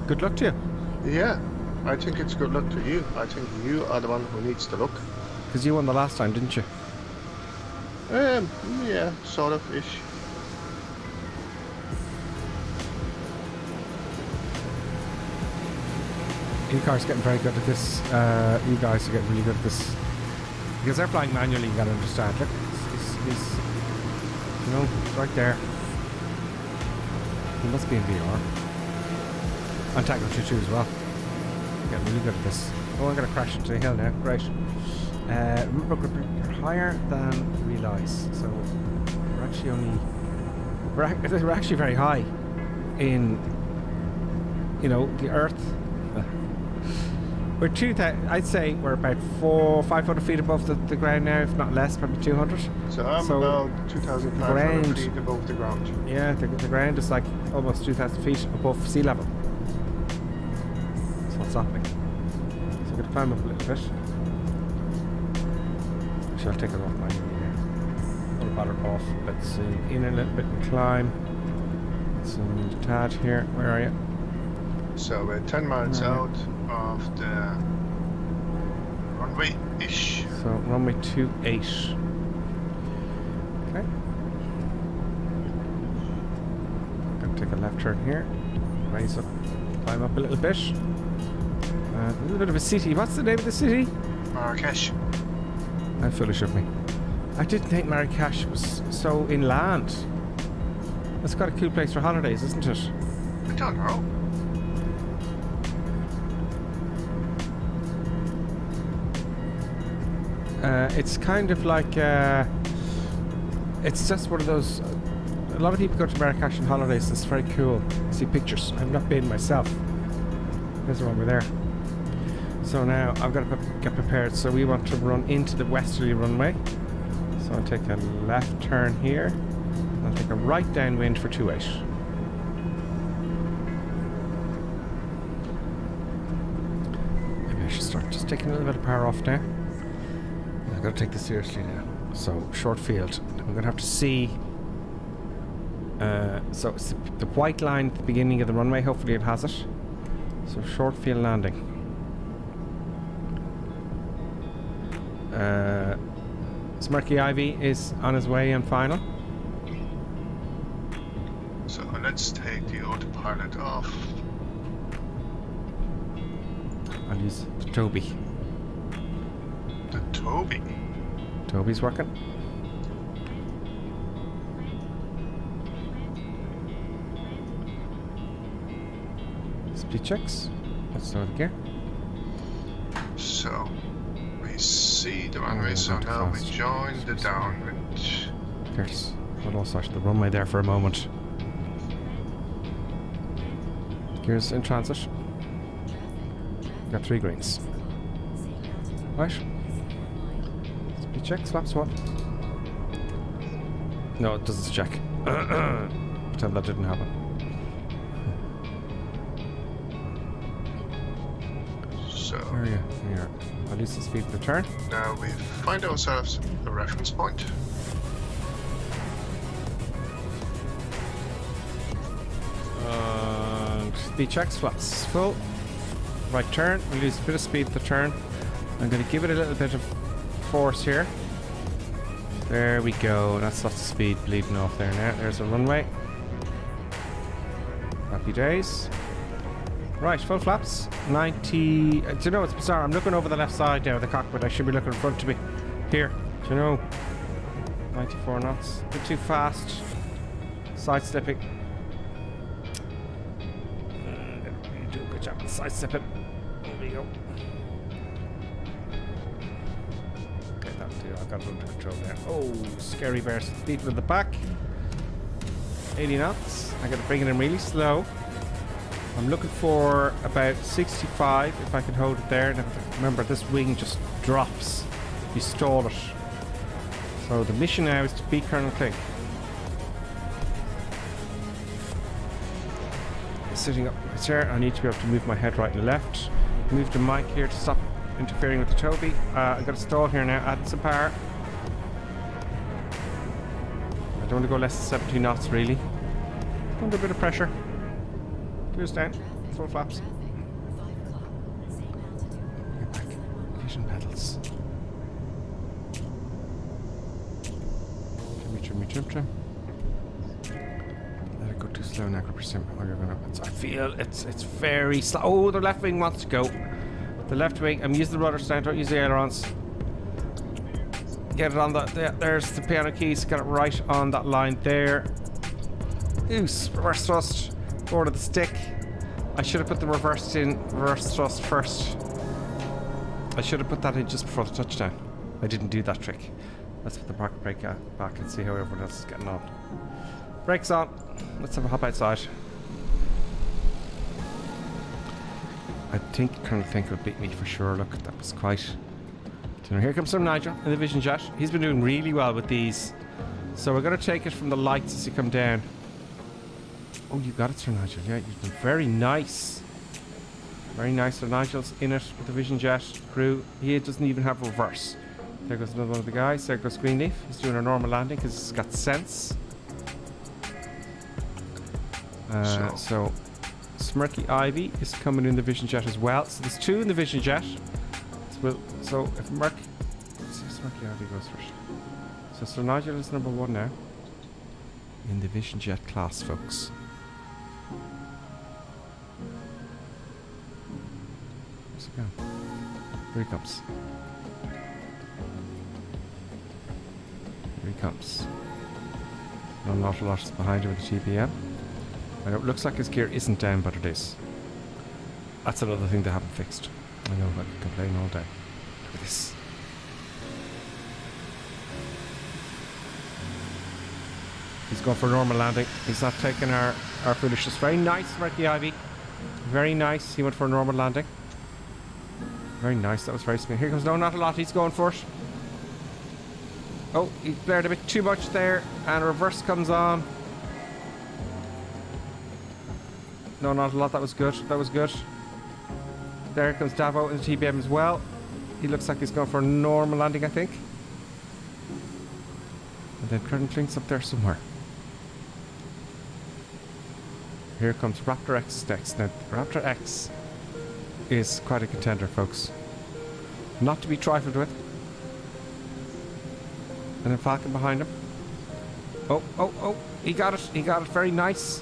Good luck to you. Yeah, I think it's good luck to you. I think you are the one who needs to look. Because you won the last time, didn't you? Yeah, sort of ish. You guys are getting very good at this. You guys are getting really good at this. Because they're flying manually, you gotta understand. Look, he's you know, it's right there. He must be in VR. I'm tackle 2-2 as well. Getting really good at this. Oh, I'm gonna crash into the hill now. Great. Remember, you're higher than you realise. So we're actually only we're actually very high in, you know, the Earth. We're 2,000. I'd say we're about 500 feet above the ground now, if not less, probably 200. So I'm about 2,500 feet above the ground. Yeah, the ground is like almost 2,000 feet above sea level. That's what's happening. So we're going to climb up a little bit. Actually, I'll take it off manually now. Put the battery off. Let's zoom in a little bit and climb. Zoom in a tad here. Where are you? So we're 10 miles out of the runway-ish. So runway 28. Okay. Gonna take a left turn here. Raise up, climb up a little bit. A little bit of a city. What's the name of the city? Marrakesh. How foolish of me. I didn't think Marrakesh was so inland. It's got a cool place for holidays, isn't it? I don't know. It's kind of like it's just one of those. A lot of people go to Marrakesh on holidays. It's very cool. I see pictures. I've not been myself. There's the one we're there. So now I've got to get prepared. So we want to run into the westerly runway. So I'll take a left turn here. I'll take a right downwind for 28. Maybe I should start just taking a little bit of power off now. I've got to take this seriously now. So short field. I'm going to have to see. So it's the white line at the beginning of the runway. Hopefully it has it. So short field landing. Smirky Ivy is on his way and final. So let's take the autopilot off. I'll use Toby. The Toby. Toby's working. Speed checks. Let's start the gear. So we see the runway, so now we join the downwind. There's I lost actually the runway there for a moment. Gears in transit. Got 3 greens. Right. Speed check, slap swap. No, it doesn't check. Pretend that didn't happen. So Where are you? Here. I'll use the speed of the turn. now we find ourselves a reference point. And speed checks, flaps full. Right turn, we'll use a bit of speed at the turn. I'm going to give it a little bit of force here. There we go, that's lots of speed bleeding off there now. There's a runway. Happy days. Right, full flaps. 90. Do you know what's bizarre? I'm looking over the left side now of the cockpit. I should be looking in front of me. Here. Do you know? 94 knots. A bit too fast. Side slipping. You do a good job of side slipping. There we go. Okay, that'll do. I've got it under control there. Oh, scary bears. Speed with the back. 80 knots. I got to bring it in really slow. I'm looking for about 65 if I can hold it there. Now, remember, this wing just drops. You stall it. So the mission now is to beat Colonel Clink. Sitting up in my chair, I need to be able to move my head right and left. Move the mic here to stop interfering with the Toby. I've got a stall here now, adding some power. I don't want to go less than 70 knots really. Under a bit of pressure. Cruise down, full flaps. Get back. Vision pedals. Trim. Let it go too slow now, percent. Oh, you're gonna. I feel it's very slow. Oh, the left wing wants to go. The left wing. I'm using the rudders now. Don't use the ailerons. Get it on the. There's the piano keys. Get it right on that line there. Oops. Reverse thrust. Forward of the stick. I should have put the reverse thrust first. I should have put that in just before the touchdown. I didn't do that trick. Let's put the park brake back and see how everyone else is getting on. Brakes on. Let's have a hop outside. I think Colonel Clink would beat me for sure. Look, that was quite... Here comes Sir Nigel in the Vision Jet. He's been doing really well with these. So we're going to take it from the lights as you come down. Oh, you got it, Sir Nigel. Yeah, you've been very nice. Very nice. Sir Nigel's in it with the Vision Jet crew. He doesn't even have reverse. There goes another one of the guys. There goes Greenleaf. He's doing a normal landing because he's got sense. So Smirky Ivy is coming in the Vision Jet as well. So there's two in the Vision Jet. So if Smirky Ivy goes first. So Sir Nigel is number one now in the Vision Jet class, folks. Where's he going? Here he comes. Here he comes. Not an awful lot is behind him with the TBM. I know it looks like his gear isn't down, but it is. That's another thing they haven't fixed. I know, I can complain all day. Look at this. He's going for a normal landing. He's not taking our foolishness. Very nice, Smirky Ivy. Very nice. He went for a normal landing. Very nice. That was very smooth. Here comes no, not a lot. He's going for it. Oh, he blared a bit too much there, and reverse comes on. No, not a lot. That was good. That was good. There comes Davo in the TBM as well. He looks like he's going for a normal landing, I think. And then Colonel Clink's up there somewhere. Here comes Raptor X next. Now, Raptor X is quite a contender, folks. Not to be trifled with. And then Falcon behind him. Oh, he got it. He got it. Very nice.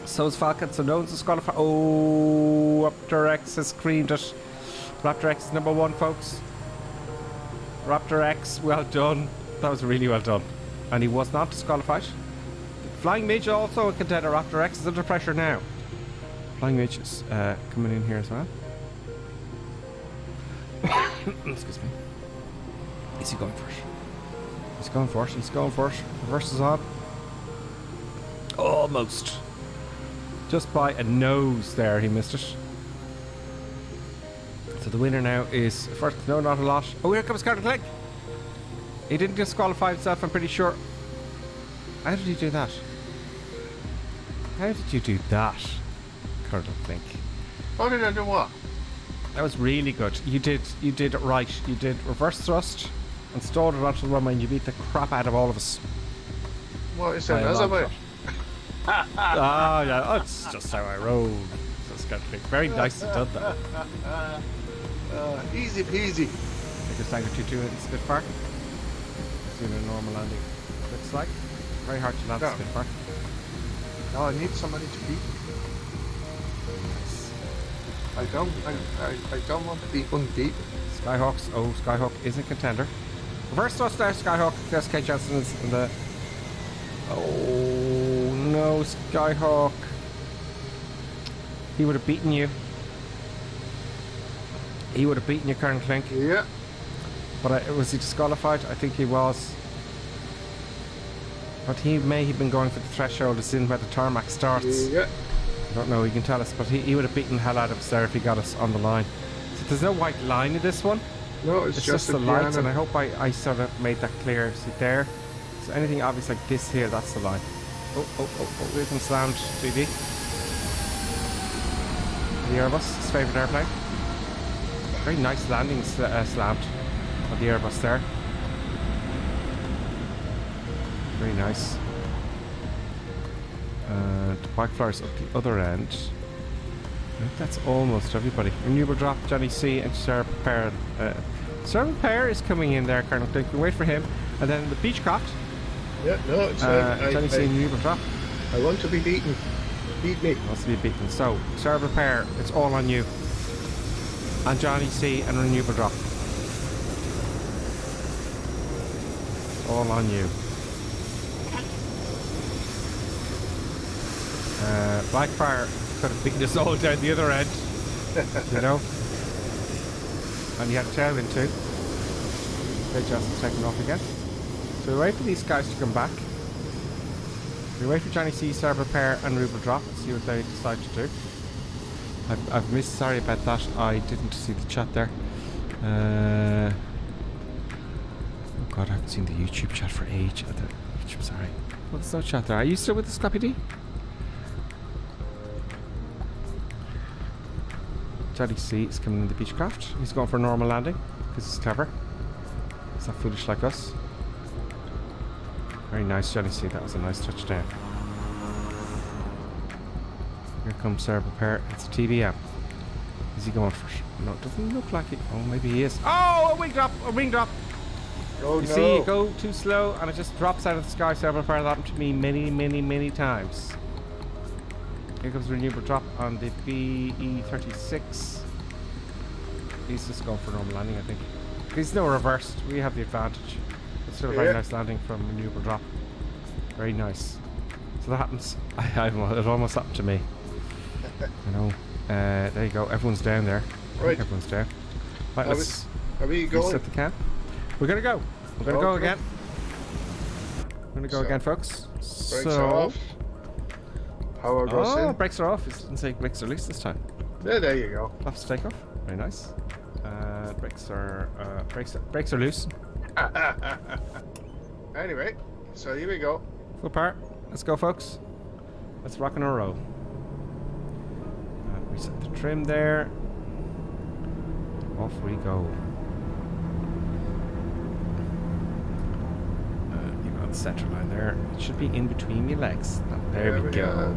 So is Falcon. So no one's disqualified. Oh, Raptor X has screamed it. Raptor X is number one, folks. Raptor X, well done. That was really well done. And he was not disqualified. Flying Midge also a contender. Raptor X is under pressure now. Flying Midge is coming in here as well. Excuse me. Is he going for it? He's going for it. He's going for it. Reverse is on. Almost. Just by a nose there, he missed it. So the winner now is first. No, not a lot. Oh, here comes Colonel Clink. He didn't disqualify himself, I'm pretty sure. How did he do that? How did you do that, Colonel Clink? How did I do what? That was really good. You did it right. You did reverse thrust and stalled it onto the runway, and you beat the crap out of all of us. What is that? That's about. Ah, yeah. Oh, it's just how I roll. That's Colonel Clink. Very nicely done that. Easy peasy. Take a Stanger 2-2 in Spitfire. Doing a normal landing. Looks like very hard to land Spitfire. No, I need somebody to beat. Nice. I don't want to be unbeaten. Skyhawks. Oh, Skyhawk is a contender. Reverse thrust there, Skyhawk. There's Kate Johnson's in the... Oh, no, Skyhawk. He would have beaten you. He would have beaten you, Karen Klink. Yeah. But was he disqualified? I think he was. But he may have been going for the threshold. It's in where the tarmac starts. Yeah. I don't know, he can tell us. But he would have beaten the hell out of us there if he got us on the line. So there's no white line in this one. No, it's just the lights, and I hope I sort of made that clear. See there? So anything obvious like this here, that's the line. Oh, we've been slammed, DD. The Airbus, his favourite airplane. Very nice landing slammed on the Airbus there. Very nice. The bike flyers up the other end. I think that's almost everybody. Renewable drop, Johnny C and Sarah Pair. Sarah Pair is coming in there, Colonel Klink. We wait for him. And then the Beechcraft. Yeah, no, it's Johnny C and Renewable drop. I want to be beaten. Beat me. Wants to be beaten. So, Sarah Pair, it's all on you. And Johnny C and Renewable drop. All on you. Blackfire could have beaten us all down the other end, you know. And you had a tailwind too. They just taken off again. So we wait for these guys to come back. We wait for Johnny C, Sarah Pair and Ruble Drop and see what they decide to do. I've missed, sorry about that. I didn't see the chat there. Oh god, I haven't seen the YouTube chat for age. YouTube, sorry. Well, there's no chat there. Are you still with the Scrappy D? Johnny C is coming in the Beechcraft. He's going for a normal landing because he's clever. He's not foolish like us. Very nice, Johnny C. That was a nice touchdown. Here comes Sarah Pair. It's a TBM. Is he going for it? No, it doesn't look like it. Oh, maybe he is. Oh, a wing drop! A wing drop! Oh, you no. see, it go too slow and it just drops out of the sky. Sarah Pair. That happened to me many times. Here comes a renewable drop on the BE-36. He's just going for a normal landing, I think. He's no reversed. We have the advantage. It's still a very nice landing from renewable drop. Very nice. So that happens. It almost happened to me. You know. There you go. Everyone's down there. Right. Everyone's down. Right, let's are we going? reset the cam. We're gonna go. We're gonna go again. We're gonna go again, folks. Brakes are off. Power goes in. Brakes are off. It didn't say brakes are loose this time. Yeah, there you go. Flaps to take off. Very nice. Brakes are loose. Anyway, so here we go. Full part. Let's go, folks. Let's rock and roll. Reset the trim there. Off we go. You're on the center line there. It should be in between your legs. There we go.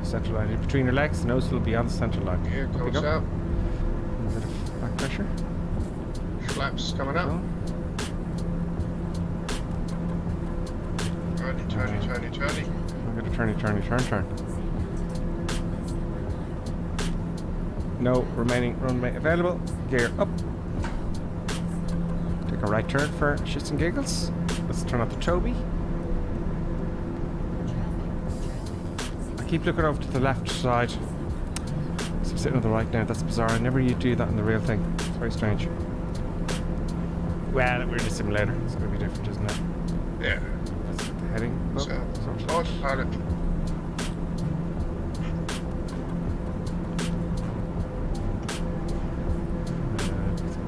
Center line in between your legs. The nose will be on the center line. Here goes out. A bit of back pressure. Flaps coming up. Turny. We're gonna turn. No remaining runway available. Gear up. Take a right turn for shits and giggles. Let's turn off the Toby. I keep looking over to the left side. So I'm sitting on the right now. That's bizarre. I never do that in the real thing. It's very strange. Well, we're in a simulator. It's going to be different, isn't it? Yeah. That's the heading. Autopilot.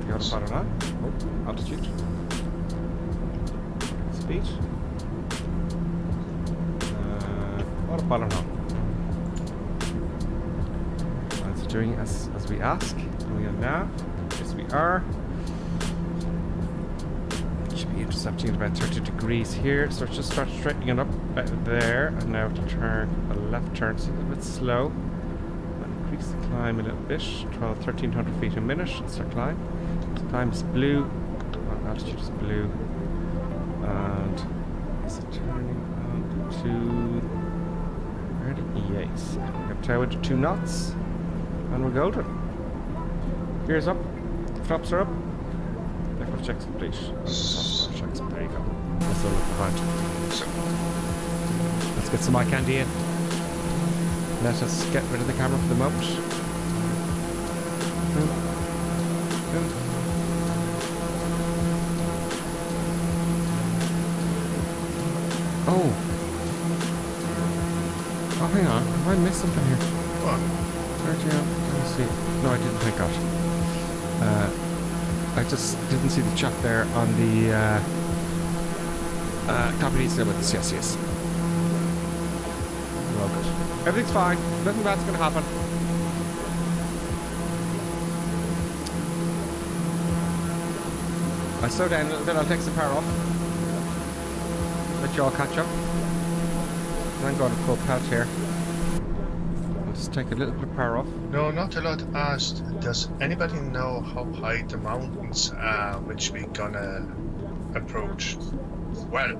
The autopilot on. Oh, altitude. Speed. Autopilot on. It's doing as we ask. We are now. Yes, we are. Should be intercepting at about 30 degrees here. So just start straightening it up there. And now to turn a left turn. It's a little bit slow. Increase the climb a little bit. 1,300 feet a minute. Start climb. So climb is blue. Altitude is blue. And is it turning on to 38? We're going to tail into 2 knots. And we're golden. Gears up. Flaps are up. Liquid checks complete. Checks. There you go. That's all behind. Let's get some eye candy in. Let us get rid of the camera for the moment. Oh, hang on. Have I missed something here? What? Let me see. No, I didn't, thank God. I just didn't see the chat there on the copy needs to with the yes. Well, good. Everything's fine. Nothing bad's going to happen. I slow down a little bit. I'll take some power off. Let you all catch up. I'm going to pull pelt here. I'll just take a little bit of power off. No, not a lot asked. Does anybody know how high the mountains are which we're gonna approach? Well,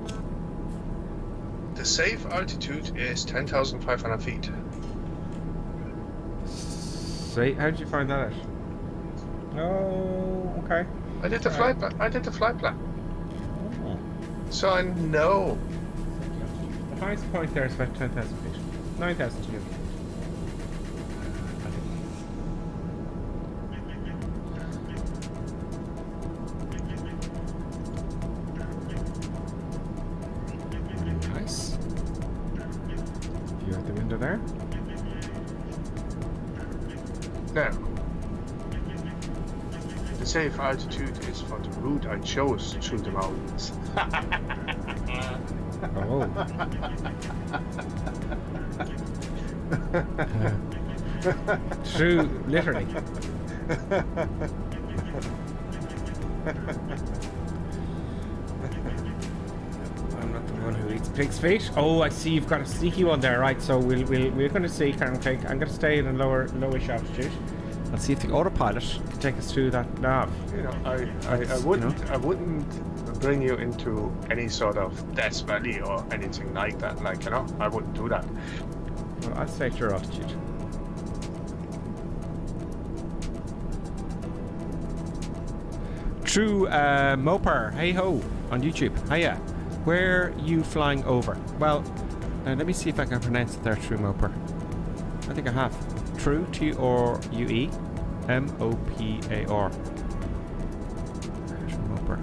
the safe altitude is 10,500 feet. See, how did you find that out? Oh, okay. I did the flight plan. Oh. So I know. The highest point there is about 10,000 feet. 9,200 feet. Nice. View out the window there. Now, the safe altitude is for the route I chose through the mountains. Oh. True, literally. I'm not the one who eats pig's feet. Oh, I see you've got a sneaky one there, right? So we're going to see Karen Cake. I'm going to stay in a lowish altitude. Let's see if the autopilot can take us through that nav. You know, I wouldn't bring you into any sort of Death Valley or anything like that. Like, you know, I wouldn't do that. Well, I'll stay at your altitude. True Moper, hey ho, on YouTube. Hiya. Where are you flying over? Well, let me see if I can pronounce it there, True Moper. I think I have. True, T-R-U-E, M-O-P-A-R. True Moper.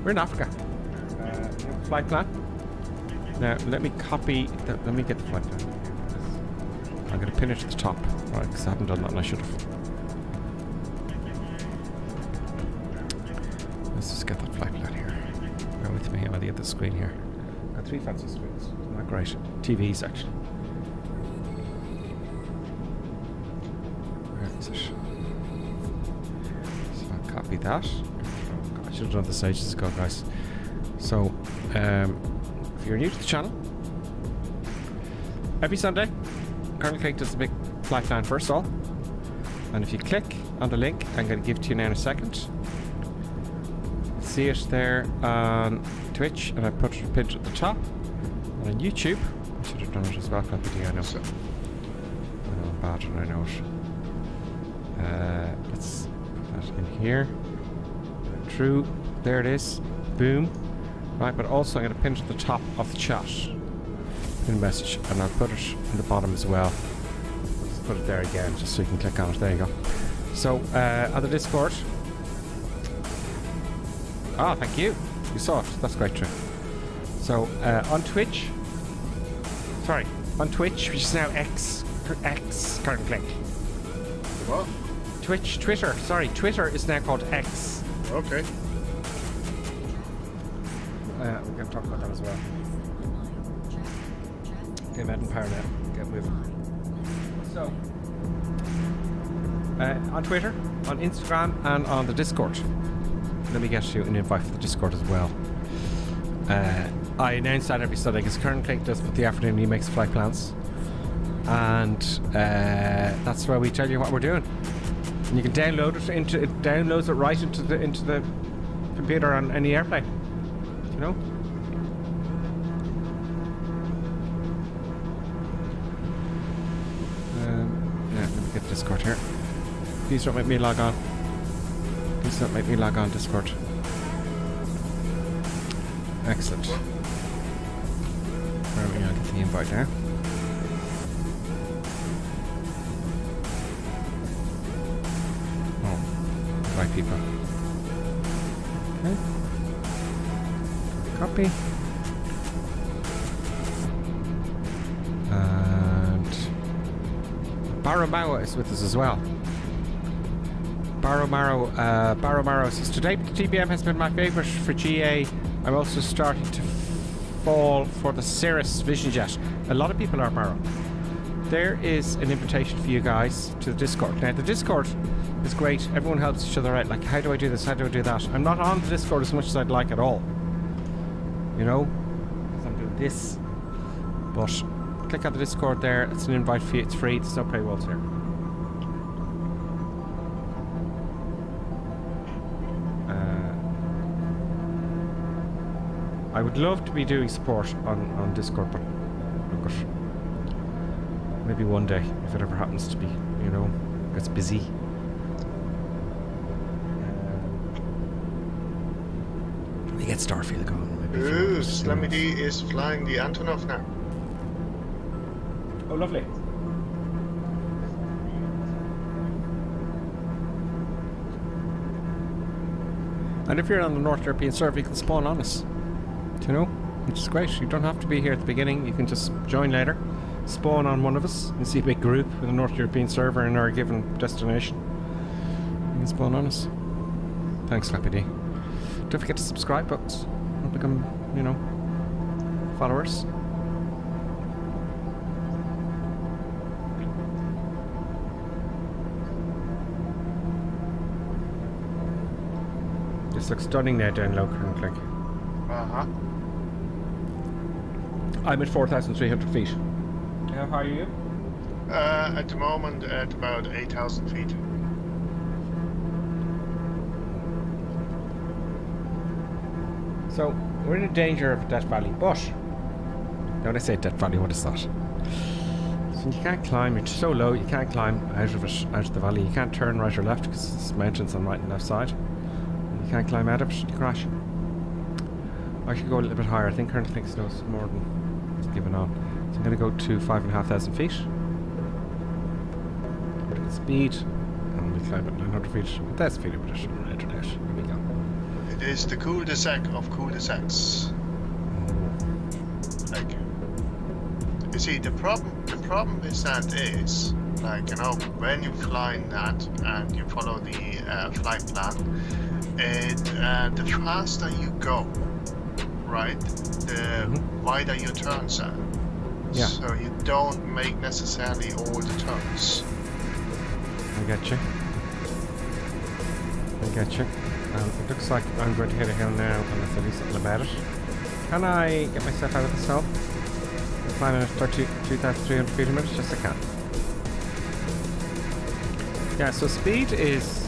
We're in Africa. Flight plan. Now, let me copy, let me get the flight plan. I'm going to pin it at the top, right, because I haven't done that and I should have. Let's just get that flight plan here. Bear with me on the other screen here. Got 3 fancy screens. Not great. TVs, actually. Where is it? So I'll copy that. Oh, God, I should have done this ages ago, guys. So, if you're new to the channel, every Sunday, Colonel Cake does a big flight plan first of all. And if you click on the link, I'm going to give it to you now in a second. See it there on Twitch, and I put it pinned at the top. And on YouTube, I should have done it as well. Copy the I know. So, I know I'm bad and I know it. Let's put that in here. True. There it is. Boom. Right, but also I'm going to pin it at the top of the chat. Pin message, and I'll put it in the bottom as well. Let's put it there again, just so you can click on it. There you go. So, on the Discord. Ah, thank you. You saw it. That's great, true. So, on Twitch. Sorry, on Twitch, which is now X Current Click. What? Twitter. Sorry, Twitter is now called X. Okay. We're going to talk about that as well. Okay, Med and Power now. Get moving. So, on Twitter, on Instagram, and on the Discord. Let me get you an invite for the Discord as well. I announce that every Sunday because Karen Cake does put the afternoon he makes flight plans. And that's where we tell you what we're doing. And you can download it downloads it right into the computer on any airplane. You know? Yeah, let me get Discord here. Please don't make me log on. Please don't make me log on Discord. Excellent. Where are we going to get the invite now? Oh, right people. Okay. Copy. And Barrow is with us as well. Barrow says, today the TBM has been my favourite for GA. I'm also starting to fall for the Cirrus Vision Jet. A lot of people are Barrow. There is an invitation for you guys to the Discord. Now the Discord is great. Everyone helps each other out. Like, how do I do this? How do I do that? I'm not on the Discord as much as I'd like at all. You know? Because I'm doing this. But click on the Discord there. It's an invite fee. It's free. There's no paywalls here. I would love to be doing support on Discord, but look, maybe one day, if it ever happens to be, you know, gets busy. We get Starfield going. Maybe. Ooh, Slammy D is flying the Antonov now. Oh, lovely. And if you're on the North European server, you can spawn on us. You know, which is great. You don't have to be here at the beginning. You can just join later, spawn on one of us. You see a big group with a North European server in our given destination. You can spawn on us. Thanks, Slappy D. Don't forget to subscribe, folks. Don't become, you know, followers. This looks stunning now down low currently. Uh-huh. I'm at 4,300 feet. How high are you? At the moment at about 8,000 feet. So, we're in danger of Death Valley, but... When I say Death Valley, what is that? So you can't climb, it's so low, you can't climb out of it, out of the valley. You can't turn right or left because there's mountains on right and left side. You can't climb out of it, you crash. I should go a little bit higher. I think currently thinks snow's more than it's given on. So I'm going to go to 5,500 feet. Look at the speed. And we climb at 900 feet. 1,000 feet with it on the internet. Here we go. It is the cul-de-sac of cul-de-sacs. Like, you see, the problem is that is, like, you know, when you fly that and you follow the flight plan, the faster you go, right, the wider your turns are. Yeah. So you don't make necessarily all the turns. I get you. It looks like I'm going to hit a hill now unless I do something about it. Can I get myself out of this hill? I'm climbing at 2,300 feet a minute? Yes, I can. Yeah, so speed is,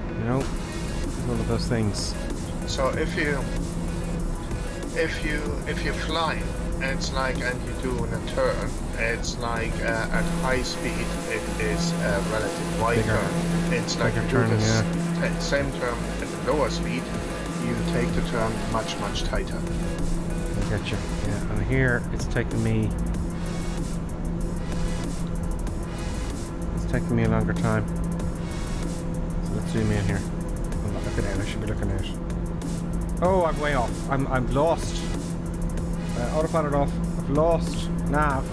you know, one of those things. So if you fly, it's like, and you do a turn, it's like at high speed it is a relative wide turn. It's like you do the same turn at a lower speed, you take the turn much tighter. I get you. Yeah, and here it's taking me a longer time. So let's zoom in here. I'm not looking out, I should be looking out. Oh, I'm way off. I'm lost. Autopilot off. I've lost nav.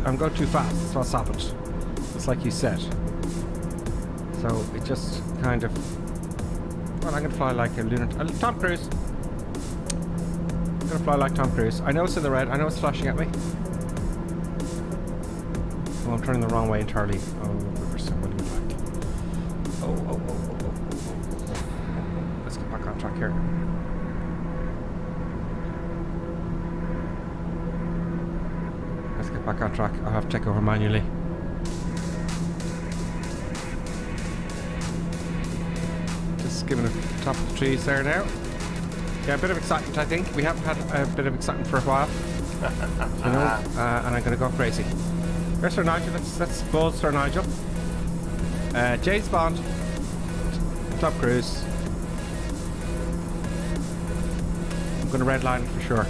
I'm going too fast. That's what's happened. It's like you said. So it just kind of. Well, I'm gonna fly like a lunatic. Tom Cruise. I'm gonna fly like Tom Cruise. I know it's in the red. I know it's flashing at me. Oh, I'm turning the wrong way entirely. Oh, reverse. What do you like? Oh. Let's get back on track here. Let's get back on track. I'll have to take over manually. Just giving it top of the trees there now. Yeah, a bit of excitement, I think. We haven't had a bit of excitement for a while. You know, and I'm going to go crazy. There's Sir Nigel. Let's buzz Sir Nigel. James Bond. Top cruise. I'm going to redline it for sure.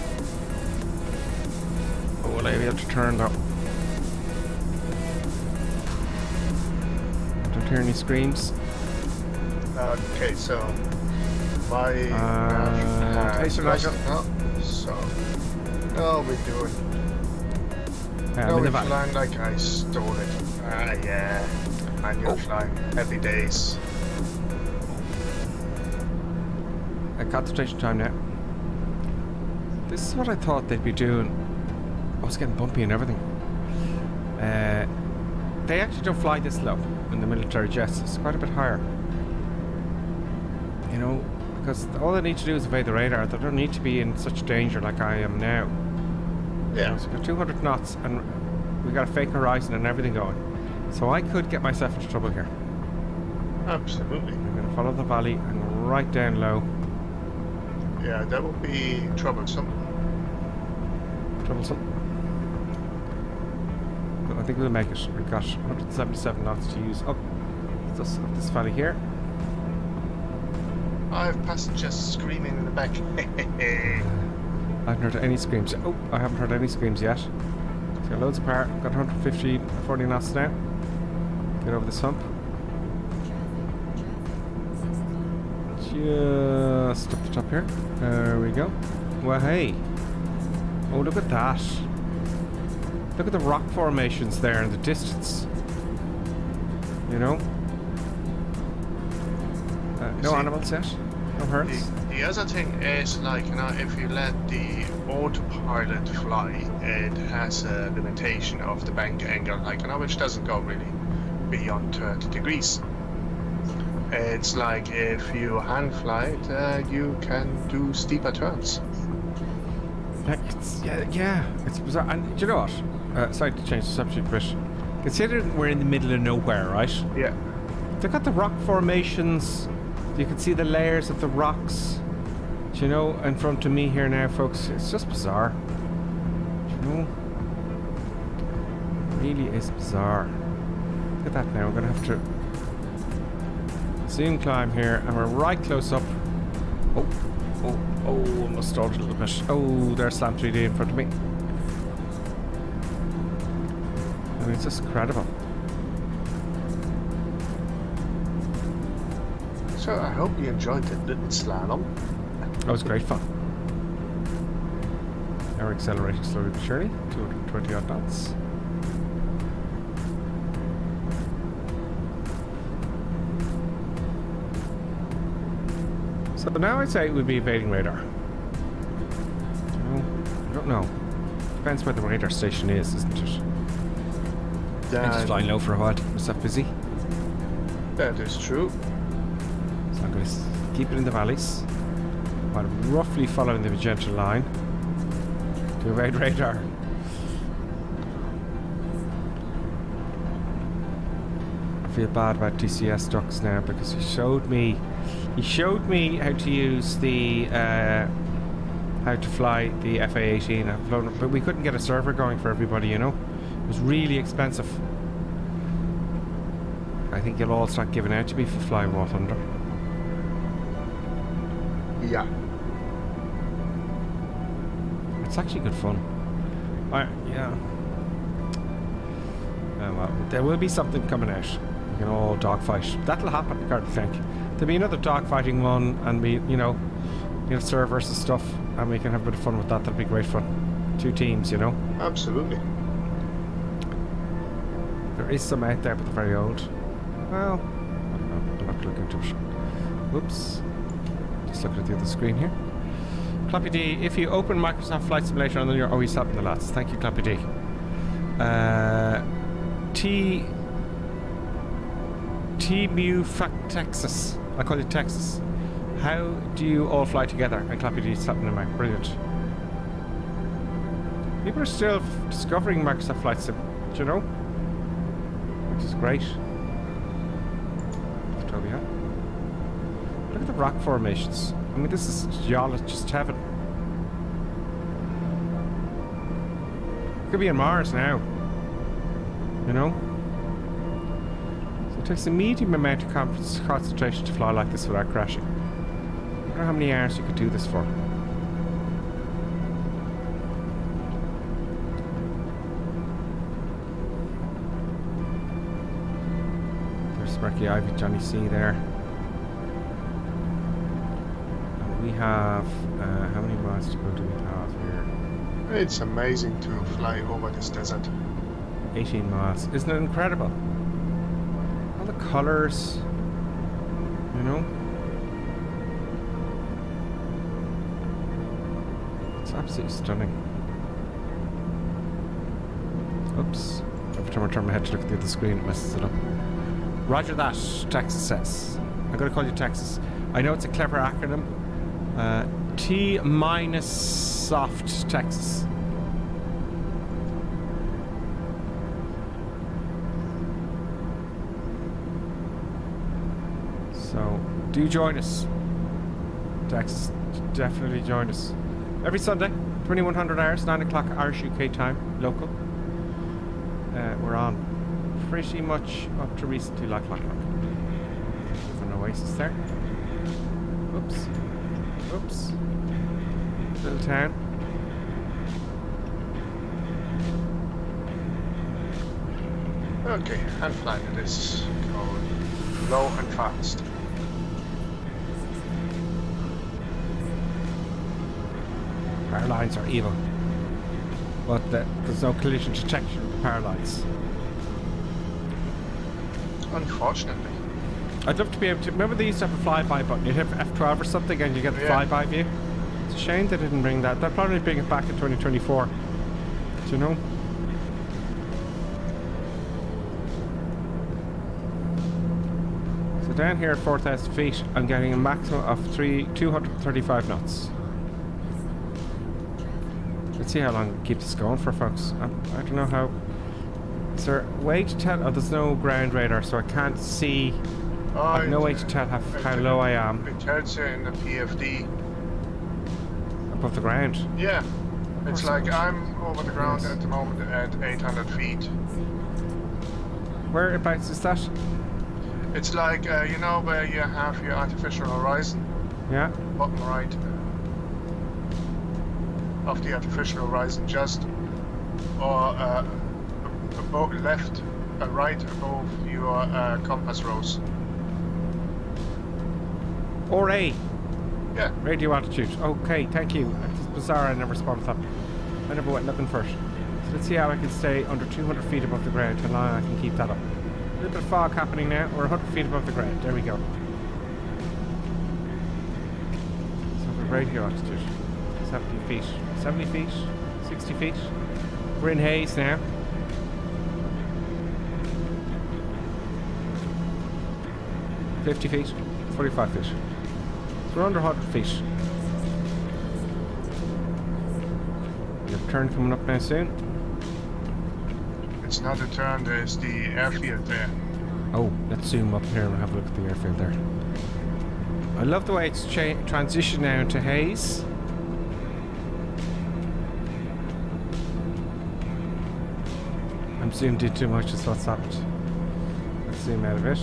Oh, will I be able to turn though? Don't hear any screams. Okay, so my Taser Nigel. So no, we're doing. Yeah, No, I'm in the we're valley. flying like I stole it. Yeah. And you're flying every days. Concentration time now. This is what I thought they'd be doing. I was getting bumpy and everything. They actually don't fly this low in the military jets. It's quite a bit higher. You know, because all they need to do is evade the radar. They don't need to be in such danger like I am now. Yeah. So we've got 200 knots and we got a fake horizon and everything going. So I could get myself into trouble here. Absolutely. I'm going to follow the valley and right down low. Yeah, that would be troublesome. Troublesome. But I think we'll make it. We've got 177 knots to use up this valley here. I have passengers screaming in the back. I haven't heard any screams. Oh, I haven't heard any screams yet. So got loads apart. Got 40 knots now. Get over this hump. Just up the top here. There we go. Well, hey. Oh, look at that. Look at the rock formations there in the distance. You know? No animals yet. No hurts. The other thing is, like, you know, if you let the autopilot fly, it has a limitation of the bank angle, like, you know, which doesn't go really beyond 30 degrees. It's like if you hand fly it, you can do steeper turns. Yeah, it's bizarre. And do you know what? Sorry to change the subject, but considering we're in the middle of nowhere, right? Yeah. They've got the rock formations. You can see the layers of the rocks. Do you know, in front of me here now, folks. It's just bizarre. Do you know? It really is bizarre. Look at that now. We're going to have to zoom climb here, and we're right close up. Oh, almost stalled a little bit. Oh, there's Slam 3D in front of me. I mean, it's just incredible. So I hope you enjoyed the little slalom. That was great fun. Now we're accelerating slowly but surely, 220 odd knots. So now I'd say it would be evading radar. I don't know. Depends where the radar station is, isn't it? I'm just flying low for a while to keep myself busy. That is true. So I'm going to keep it in the valleys while roughly following the magenta line to evade radar. I feel bad about TCS ducks now because he showed me how to use the how to fly the FA-18. I've flown it, but we couldn't get a server going for everybody, you know. It was really expensive. I think you'll all start giving out to me for flying War Thunder. Yeah. It's actually good fun. Yeah. Well, there will be something coming out. We can all dogfight. That'll happen, I think. There'll be another dogfighting one, and servers and stuff, and we can have a bit of fun with that. That'll be great fun. 2 teams, you know. Absolutely. There is some out there, but they're very old. Well, I don't know. I'll have to look into it. Whoops. Just looking at the other screen here. Clappy D, if you open Microsoft Flight Simulator and then you're always helping the lads. Thank you, Clappy D. TBM Texas. I call it Texas. How do you all fly together? And Clappy D slapping in my brilliant. People are still discovering Microsoft Flight Sim, do you know? Which is great. Look at the rock formations. I mean, this is geologist heaven. Could be on Mars now. You know? So takes a medium amount of concentration to fly like this without crashing. I wonder how many hours you could do this for. There's Sparky Ivy, Johnny C there. And we have, how many miles to go do we have here? It's amazing to fly over this desert. 18 miles. Isn't it incredible? All the colours, you know? It's absolutely stunning. Oops. Every time I turn my head to look at the other screen, it messes it up. Roger that, Texas says. I'm going to call you Texas. I know it's a clever acronym. T-soft Texas. So, do join us. Texas, definitely join us. Every Sunday, 2100 hours, 9 o'clock Irish UK time, local. We're on pretty much up to recently, like. There's an oasis there. Oops. Oops. Little town. Okay, and flying it is going low and fast. Power lines are evil. But there's no collision detection with the power lines. Unfortunately. I'd love to be able to... Remember they used to have a flyby button? You'd hit F12 or something and you get the flyby view? It's a shame they didn't bring that. They'll probably bring it back in 2024. Do you know? So down here at 4,000 feet, I'm getting a maximum of 235 knots. Let's see how long we keep this going for, folks. I don't know how... Is there a way to tell? Oh, there's no ground radar, so I can't see... I have no way to tell how low I am. It tells you in the PFD. Above the ground? Yeah. It's like I'm over the ground at the moment at 800 feet. Whereabouts is that? It's like, you know where you have your artificial horizon? Yeah. Bottom right of the artificial horizon, just or above, left, right above your compass rose. Or A. Yeah. Radio altitude. Okay, thank you. It's bizarre, I never spotted that. I never went looking for it. So let's see how I can stay under 200 feet above the ground, how long I can keep that up. A little bit of fog happening now. We're 100 feet above the ground. There we go. So the radio altitude. 70 feet. 70 feet? 60 feet? We're in haze now. $50 feet. 45 feet. So we're under 100 feet. We have a turn coming up now soon. It's not a turn, there's the airfield there. Oh, let's zoom up here and have a look at the airfield there. I love the way it's transitioned now into haze. I'm zoomed in too much, is what's happened. Let's zoom out of it.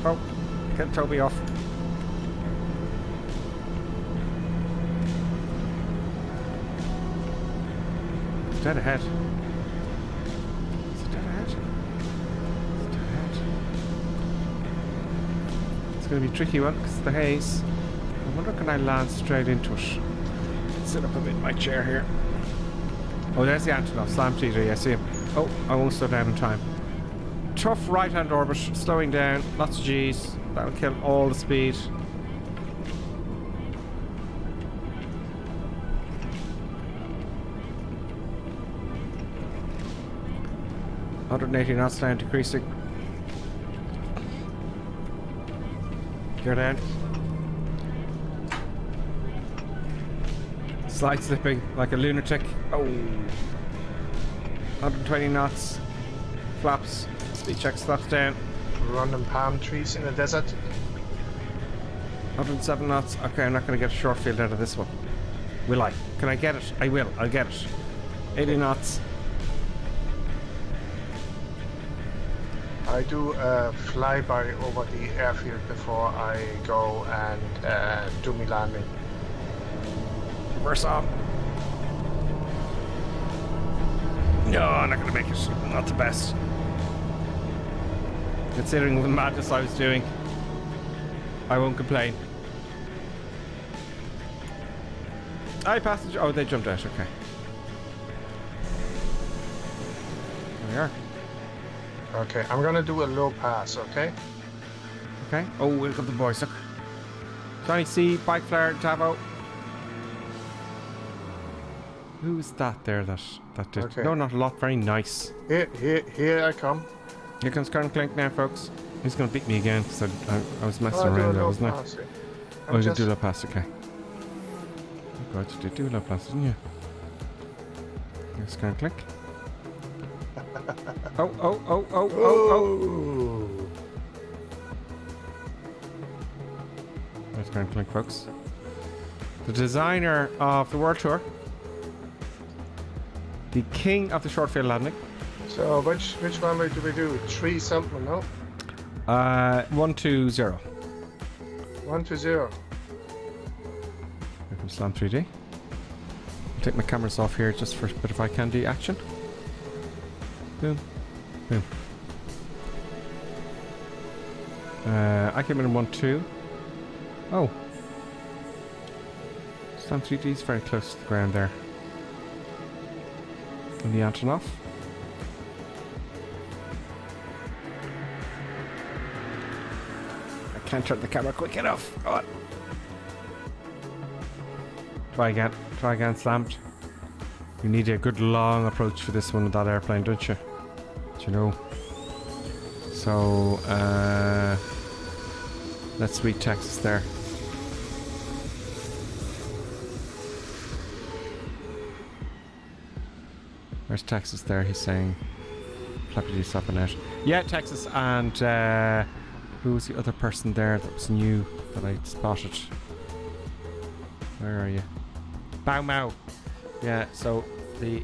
Oh, get Toby off. It's dead ahead. Is it dead ahead? It's dead ahead. It's going to be a tricky one because of the haze. I wonder can I land straight into it? Let's sit up a bit in my chair here. Oh, there's the Antonov. Slam TJ, I see him. Oh, I won't slow down in time. Tough right-hand orbit, slowing down, lots of G's. That'll kill all the speed. $180 knots down, decreasing. Go down. Side slipping like a lunatic. Oh. 120 knots. Flaps. Speed check flaps down. Running palm trees in the desert. 107 knots. Okay, I'm not going to get a short field out of this one. Will I? Can I get it? I will. I'll get it. 80 knots. I do a flyby over the airfield before I go and do my landing. Reverse on. No, I'm not going to make it. Not the best. Considering the madness I was doing, I won't complain. Hi, passenger. Oh, they jumped out. Okay. There we are. Okay, I'm gonna do a low pass, okay? Okay. Oh, we'll come the boys. Look. Johnny C, Bike Flare, Tavo. Who's that there that did? Okay. No, not a lot. Very nice. Here I come. Here comes Colonel Clink now, folks. He's going to beat me again because I was messing Oh, around there, wasn't I? pass, yeah. Oh, you did do a low pass, okay. Oh, God, you did do a low pass, didn't you? Here's Colonel Clink. Oh. There's Colonel Clink, folks. The designer of the World Tour. The king of the short field landing. So which one do we do? 3 something, no? 120. 120. Here comes Slam 3D. I'll take my cameras off here just for a bit of eye candy action. Boom. Boom. I came in 1-2. Oh. Slam 3D is very close to the ground there. And the Antonov. I can't turn the camera quick enough. Go on. Try again, slammed. You need a good long approach for this one with that airplane, don't you? Do you know? So, let's read Texas there. Where's Texas there? He's saying Flappy D stopping out. Yeah, Texas, and who was the other person there that was new that I spotted? Where are you? Bow Mao. Yeah, so the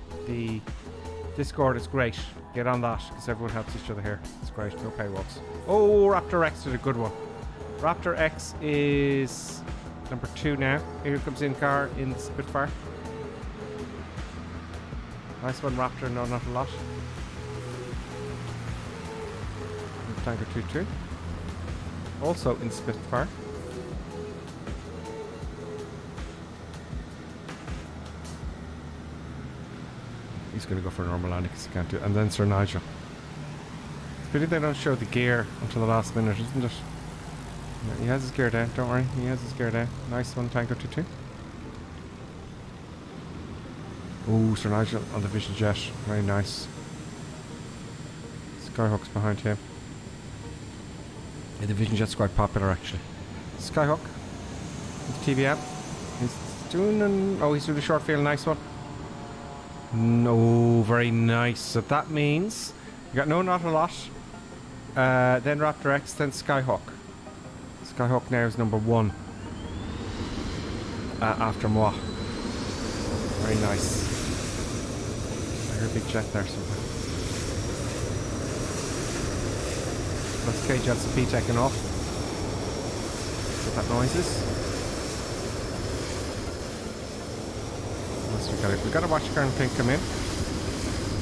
Discord is great. Get on that because everyone helps each other here. It's great. No paywalls. Oh, Raptor X did a good one. Raptor X is number 2 now. Here comes in car in Spitfire. Nice one, Raptor. No, not a lot. Tanker 2-2. Also in Spitfire. He's going to go for a normal landing because he can't do it. And then Sir Nigel. It's a pity they don't show the gear until the last minute, isn't it? Yeah, he has his gear down, don't worry. He has his gear down. Nice one, Tanker 2-2. Oh, Sir Nigel on the Vision Jet. Very nice. Skyhawk's behind him. Yeah, the Vision Jet's quite popular actually. Skyhawk with TBM. He's doing he's doing the short field, nice one. No, very nice. So that means you got no, not a lot. Then Raptor X, then Skyhawk. Skyhawk now is number 1 after moi. Very nice. I hear a big jet there somewhere. That's KJSP taking off. What that noise is. We gotta watch Karen Pink come in.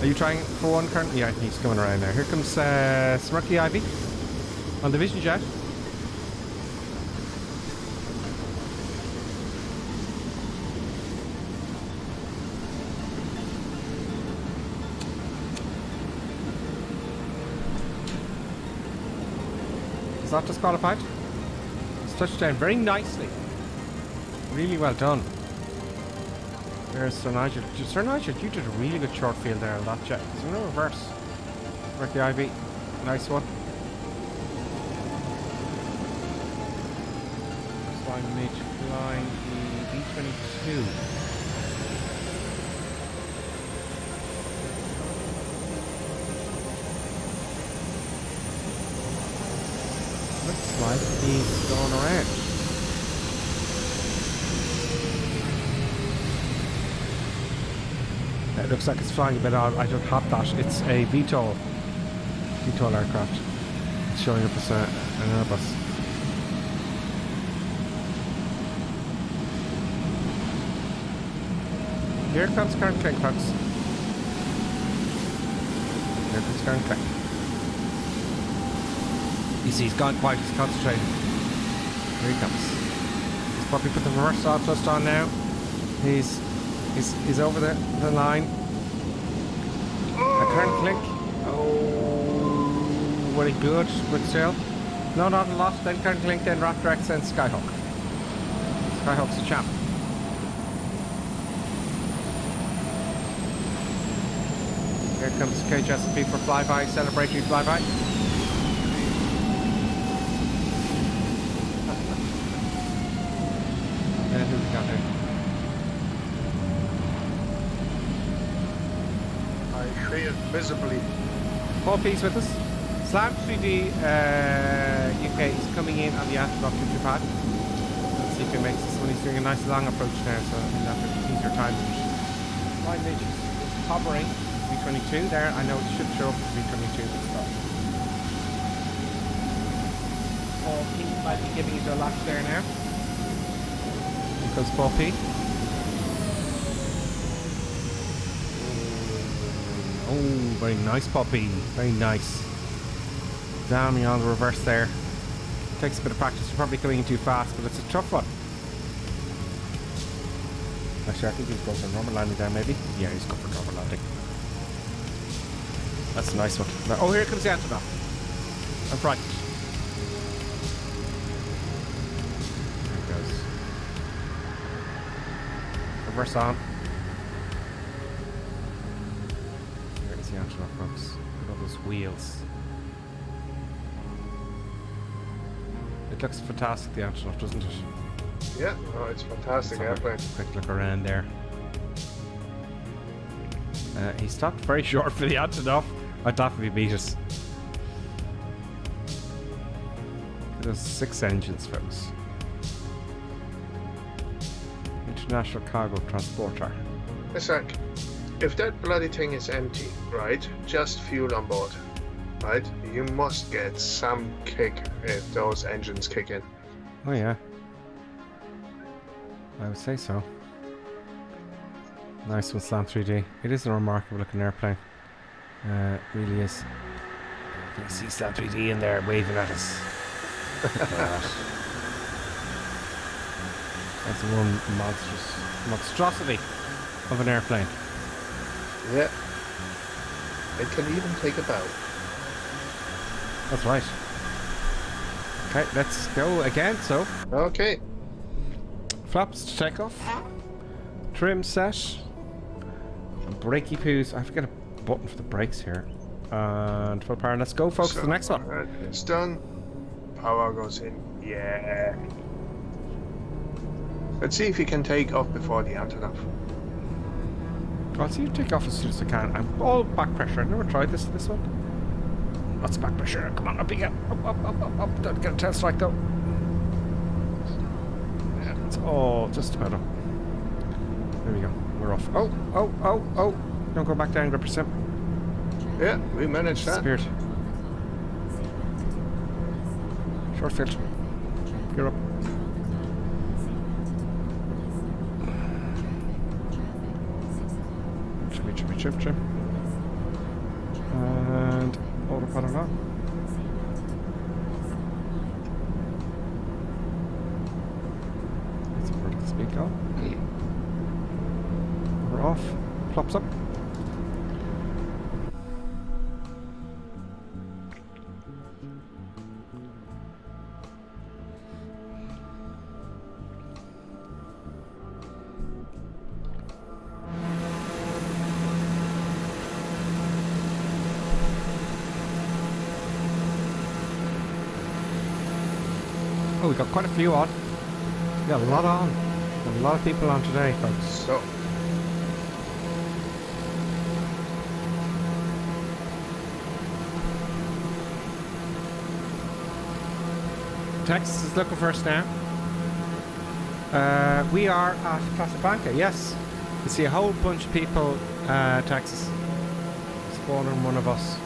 Are you trying for one, Karen? Yeah, he's coming around now. Here comes Smirky Ivy on the Vision Jet. Is that disqualified? It's touched down very nicely. Really well done. There's Sir Nigel. Sir Nigel, you did a really good short field there on that jet. So no reverse. Ricky Ivy. Nice one. Flying mid, flying the B-22. Looks like he's going around. It looks like it's flying a bit odd. I don't have that. It's a VTOL aircraft. It's showing up as an Airbus. Here comes Karen Clink, folks. Here comes Karen Clink. You see, he's gone quiet, he's concentrating. Here he comes. He's probably put the reverse sawdust on now. He's over the line. Karen Clink. Oh, very good, but still. No, not a lot. Then Karen Clink, then Raptor X, then Skyhawk. Skyhawk's the champ. Here comes KHSP for flyby, celebratory flyby. And who we got here? I failed visibly. Paul Pease with us. Slam 3D UK is coming in on the Antonov future pad. Let's see if he makes this one. He's doing a nice long approach now, so he'll have to ease your time. Flying Mitch is hovering. V22 there. I know it should show up as V22, but stop. Paul P might be giving it a lap there now. Here goes Paul P. Oh, very nice, Paul P. Very nice. Down on the reverse there. Takes a bit of practice. You're probably coming in too fast, but it's a tough one. Actually, I think he's going for a normal landing there, maybe. Yeah, he's going for a normal landing. That's a nice one. Now, oh, here comes the Antonov. I'm frightened. There it goes. Reverse on. There's the Antonov, folks. Look at those wheels. It looks fantastic, the Antonov, doesn't it? Yeah, oh, it's fantastic airplane. Quick look around there. He stopped very short for the Antonov. I thought he beat us. Those 6 engines, folks. International cargo transporter. Listen, if that bloody thing is empty, right? Just fuel on board, right? You must get some kick if those engines kick in. Oh yeah. I would say so. Nice one, Slam 3D. It is a remarkable looking airplane. Really is. You can see Slam 3D in there waving at us. That's one monstrosity of an airplane. Yeah. It can even take a bow. That's right. Okay, let's go again. So. Okay. Flaps to take off. Trim set. Brakey poos. I have to get a button for the brakes here. And full power. Let's go, folks, to the next one. It's done. Power goes in. Yeah. Let's see if you can take off before the Antonov. I'll see you take off as soon as I can. I'm all back pressure. I've never tried this one. Lots of back pressure. Come on, up you get. Up. Don't get a tail strike though. Yeah, it's all just about up. There we go. We're off. Oh. Don't go back down, grip your sim. Yeah, we managed that. Spirit. Short field. You're up. Trim. And autopilot on. Let's vertical speed go. We're off. Plops up. Oh, we got quite a few on. We got a lot on. Got a lot of people on today, folks. So. Texas is looking for us now. We are at Casablanca, yes. You see a whole bunch of people, Texas. Spawning one of us.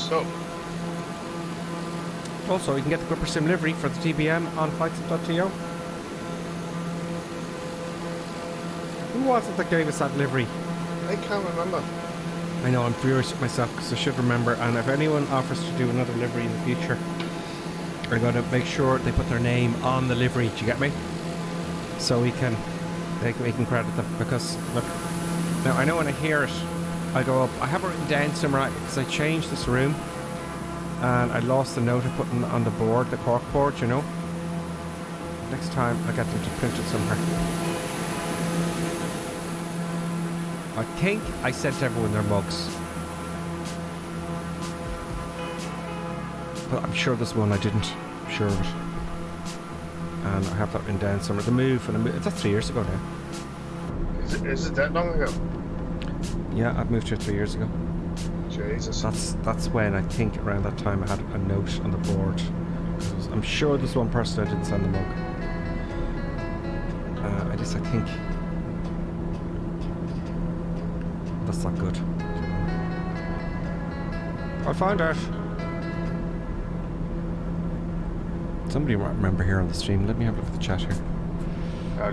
stuff. Also, you can get the Gripper Sim livery for the TBM on flightsim.to. Who was it that gave us that livery? I can't remember. I know, I'm furious with myself because I should remember. And if anyone offers to do another livery in the future, I'm going to make sure they put their name on the livery. Do you get me? So we can credit them. Because look, now I know when I hear it, I go up. I have it written down somewhere because I changed this room. And I lost the note I put on the board, the cork board, you know. Next time I get them to print it somewhere. I think I sent everyone their mugs. But I'm sure there's one I didn't. I'm sure of it. And I have that written down somewhere. The move, that's 3 years ago now. Is it that long ago? Yeah, I've moved here 3 years ago. Jesus. That's when I think around that time I had a note on the board. I'm sure there's one person I didn't send the mug. I think that's not good. I found out. Somebody might remember here on the stream. Let me have a look at the chat here.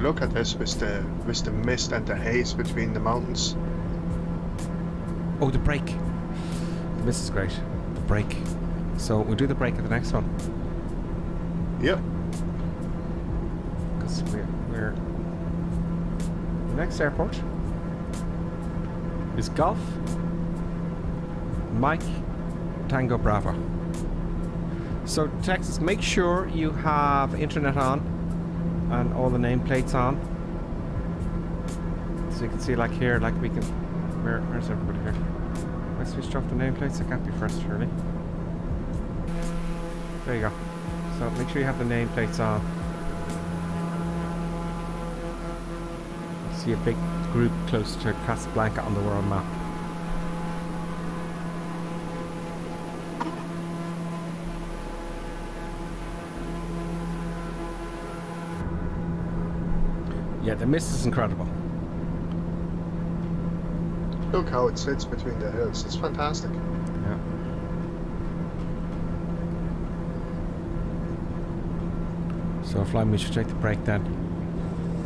Look at this with the mist and the haze between the mountains. Oh, the break. The mist is great. The break. So we'll do the break at the next one. Yep. Because we're the next airport is Golf Mike Tango Bravo. So Texas, make sure you have internet on and all the nameplates on, so you can see, like here, like we can. Where's everybody here? I switched off the nameplates. I can't be first, surely. There you go. So make sure you have the nameplates on. See a big group close to Casablanca on the world map. Yeah, the mist is incredible. Look how it sits between the hills. It's fantastic. Yeah. So flying, we should take the break then.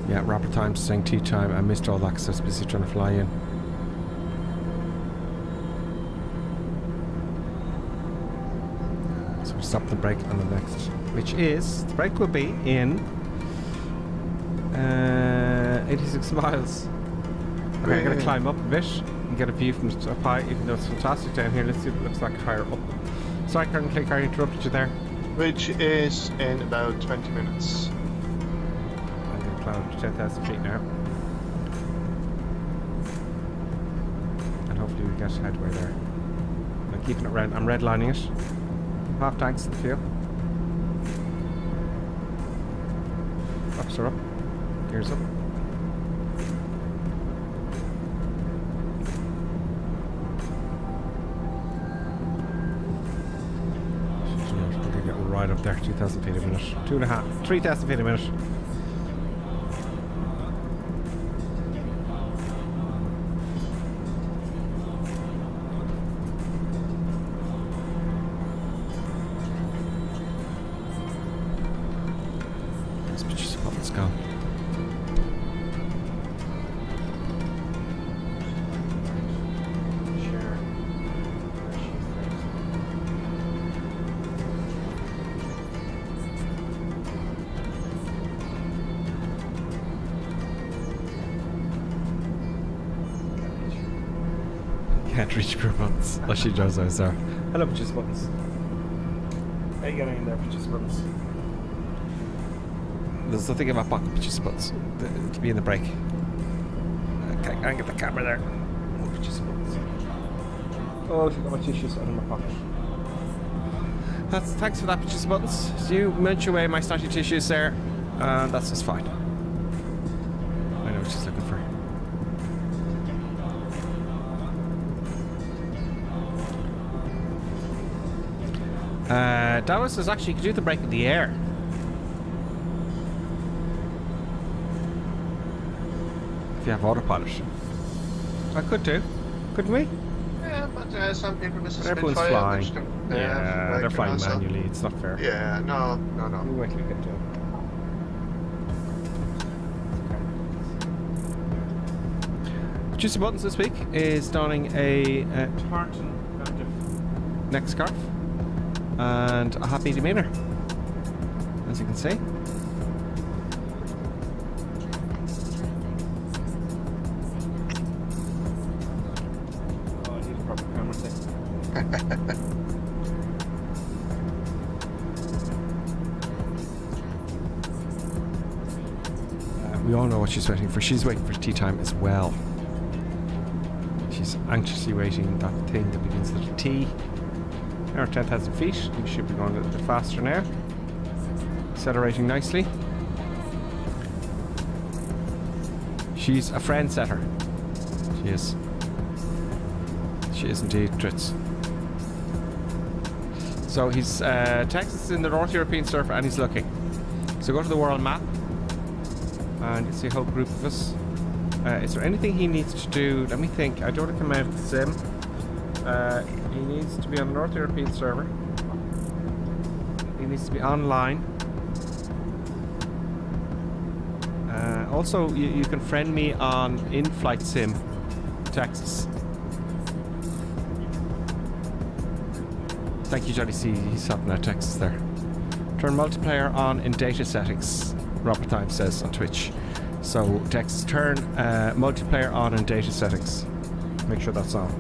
Yeah, Robert Times saying tea time. I missed all that because I was busy trying to fly in. So we'll stop the break on the next, which is, the break will be in 86 miles. Okay, I'm going to climb up a bit and get a view from up high, even though it's fantastic down here. Let's see what it looks like higher up. Sorry, I interrupted you there. Which is in about 20 minutes. I'm going to climb up to 10,000 feet now. And hopefully we get headway there. I'm keeping it round. I'm redlining it. Half tanks in the field. Flaps are up. Gears up. Right up there, 2,000 feet a minute. 2.5, 3,000 feet a minute. These pictures of what's gone. Can't reach pure buttons. Oh, she does those there. Hello, purchase buttons. How are you getting in there, purchase buttons? There's nothing about pocket purchase buttons. It'll be in the break. Okay, I can get the camera there. Oh, purchase buttons. Oh, she got my tissues out of my pocket. Thanks for that, purchase buttons. So you munch away my snotty tissues there, and that's just fine. I know what she's looking for. Dallas says actually you can do the break in the air. If you have autopilot. I could do. Couldn't we? Yeah, but some people with But everyone's Spitfire, flying. which don't Yeah, have, they're flying also- manually. It's not fair. Yeah, no. We wait till we get to it. Juicy Buttons this week is donning a tartan kind of neck scarf and a happy demeanour, as you can see. Oh, I need a proper camera thing. We all know what she's waiting for. She's waiting for tea time as well. She's anxiously waiting that thing that begins with a T. Now 10,000 feet. We should be going a little bit faster now. Accelerating nicely. She's a friend setter. She is. She is indeed, Tritz. So he's Texas in the North European surf and he's looking. So go to the world map and you see a whole group of us. Is there anything he needs to do? Let me think. I don't want to come out of the sim. He needs to be on the North European server. He needs to be online. Also, you can friend me on in-flight sim, Texas. Thank you, Johnny C. He's helping out Texas there. Turn multiplayer on in data settings, Robert Time says on Twitch. So, Texas, turn multiplayer on in data settings. Make sure that's on.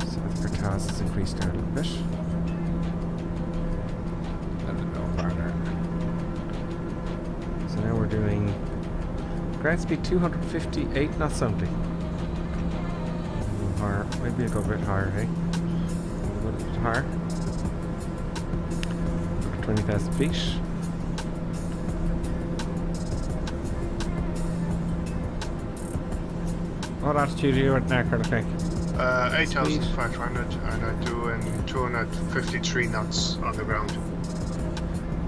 So, I think our TAS has increased there a little bit. I don't know, farther. So now we're doing ground speed 258 knots only. Higher. Maybe I'll go a bit higher, hey? A little bit higher. 20,000 feet. What altitude are you at now, Kurt, I think? 8,500 and I'm doing 253 knots on the ground.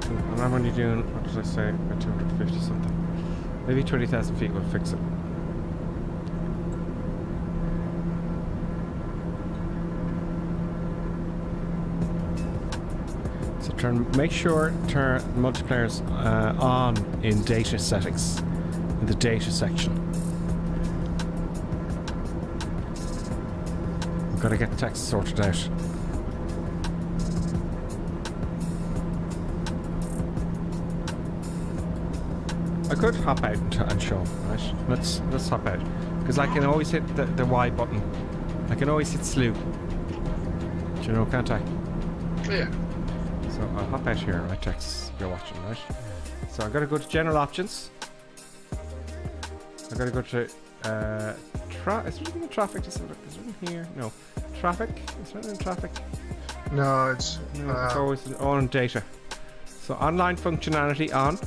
And I'm only doing, what did I say, about 250 something. Maybe 20,000 feet will fix it. So make sure turn multiplayers on in data settings, in the data section. We've got to get the text sorted out. I could hop out and show, right? Let's hop out, because I can always hit the Y button. I can always hit slew. Do you know, can't I? Yeah. So I'll hop out here, right, Texas, if you're watching, right? So I've got to go to general options. I've got to go to, is there anything in traffic? Is there anything here? No. Traffic? Is there anything in traffic? No, it's... No, it's always on data. So online functionality on.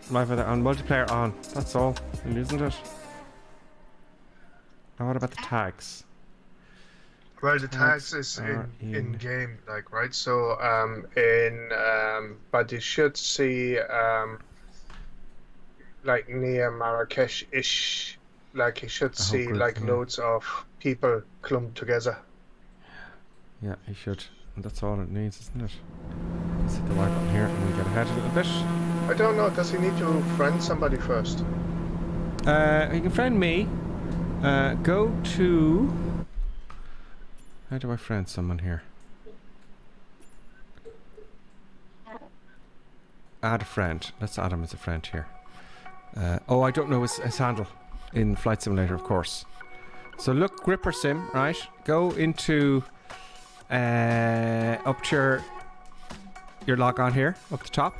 Live on multiplayer on. That's all, isn't it? Now what about the tags? Well, the tags is in game, like, right? So, but you should see, like, near Marrakesh-ish, like, you should see, like, loads of people clumped together. Yeah, you should. And that's all it needs, isn't it? Let's hit the Y button here and we get ahead a little bit. I don't know, does he need to friend somebody first? You can friend me. Go to... How do I friend someone here? Add a friend. Let's add him as a friend here. Oh, I don't know his handle in Flight Simulator, of course. So look, Gripper Sim, right? Go into up to your log on here, up the top,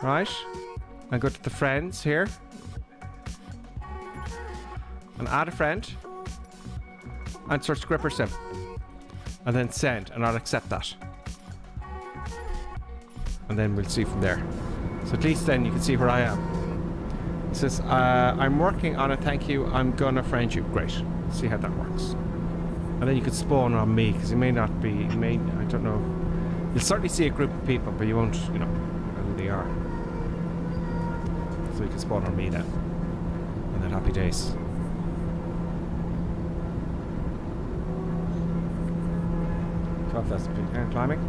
right? And go to the friends here. And add a friend. And search Gripper Sim. And then send, and I'll accept that. And then we'll see from there. So at least then you can see where I am. It says, I'm working on it, thank you, I'm gonna friend you. Great. See how that works. And then you could spawn on me, because you may not be, I don't know. You'll certainly see a group of people, but you won't, know who they are. So you can spawn on me then. And then happy days. That's climbing.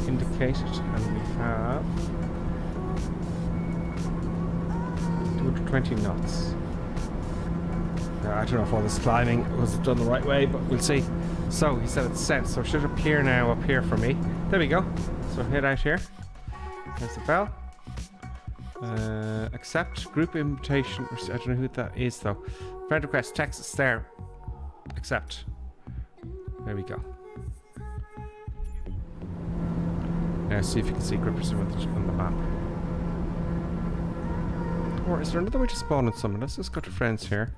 Indicated, and we have 220 knots. I don't know if all this climbing was done the right way, but we'll see. So he said it's sent, so it should appear now up here for me. There we go. So head out here. There's the bell. Accept group invitation. I don't know who that is though. Friend request, Texas there. Accept. There we go. Now see if you can see grippers on the map. Or is there another way to spawn on someone? Let's just go to friends here.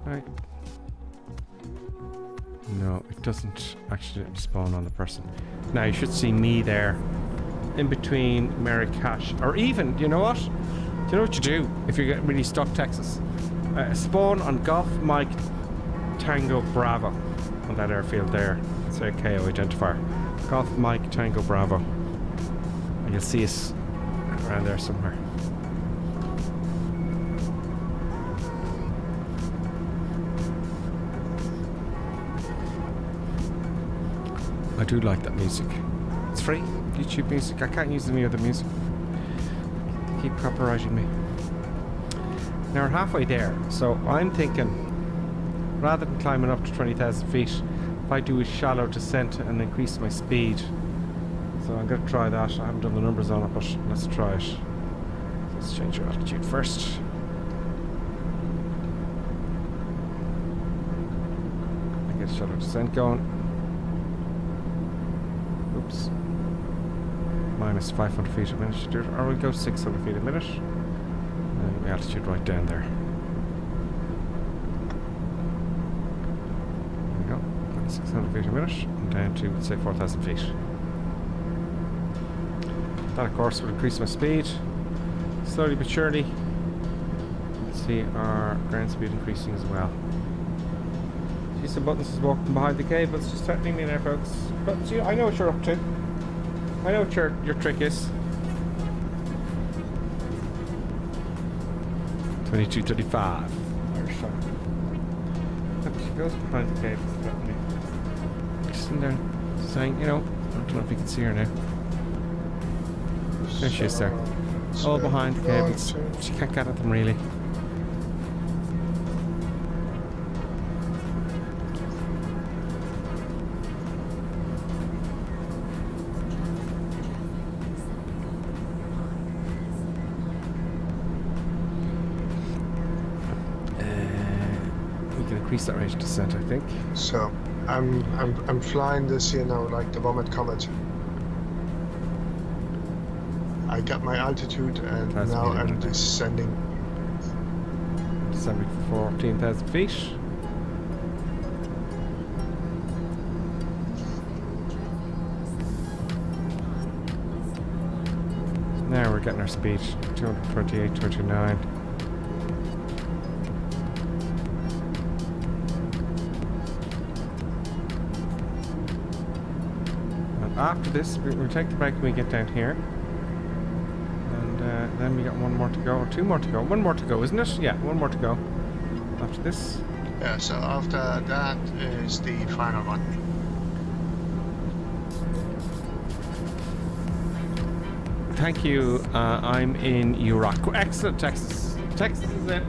Right. No, it doesn't actually spawn on the person. Now you should see me there in between Mary Cash. Or even, you know what? Do you know what you do if you get really stuck, Texas? Spawn on Golf Mike Tango Bravo on that airfield there. Say KO identifier. Golf Mike Tango Bravo. And you'll see us around there somewhere. I do like that music. It's free. YouTube music. I can't use any other music. They keep copyrighting me. Now we're halfway there, so I'm thinking rather than climbing up to 20,000 feet, if I do a shallow descent and increase my speed. So I'm going to try that. I haven't done the numbers on it, but let's try it. So let's change our altitude first. I get shallow descent going. Oops. Minus 500 feet a minute. Or we'll go 600 feet a minute. And the altitude right down there. There we go. 600 feet a minute. And down to, let's say, 4,000 feet. That, of course, will increase my speed. Slowly but surely. Let's see our ground speed increasing as well. See some buttons is walking behind the cable. It's just threatening me there, folks. But see, I know what you're up to. I know what your trick is. 2235. Irish shot. Look, she goes behind the cable. She's sitting there saying, you know, I don't know if you can see her now. There she is there. All behind the cables. She can't get at them really. We can increase that rate of descent, I think. So I'm flying this, you know, like the Vomit Comet. I got my altitude and That's now I'm beautiful. descending. Descending for 14,000 feet. Now we're getting our speed. 228, 29. And after this, we'll take the break when we get down here. Then we got one more to go, or two more to go. One more to go, isn't it? Yeah, one more to go. After this. Yeah, so after that is the final one. Thank you. I'm in Iraq. Excellent, Texas. Texas is a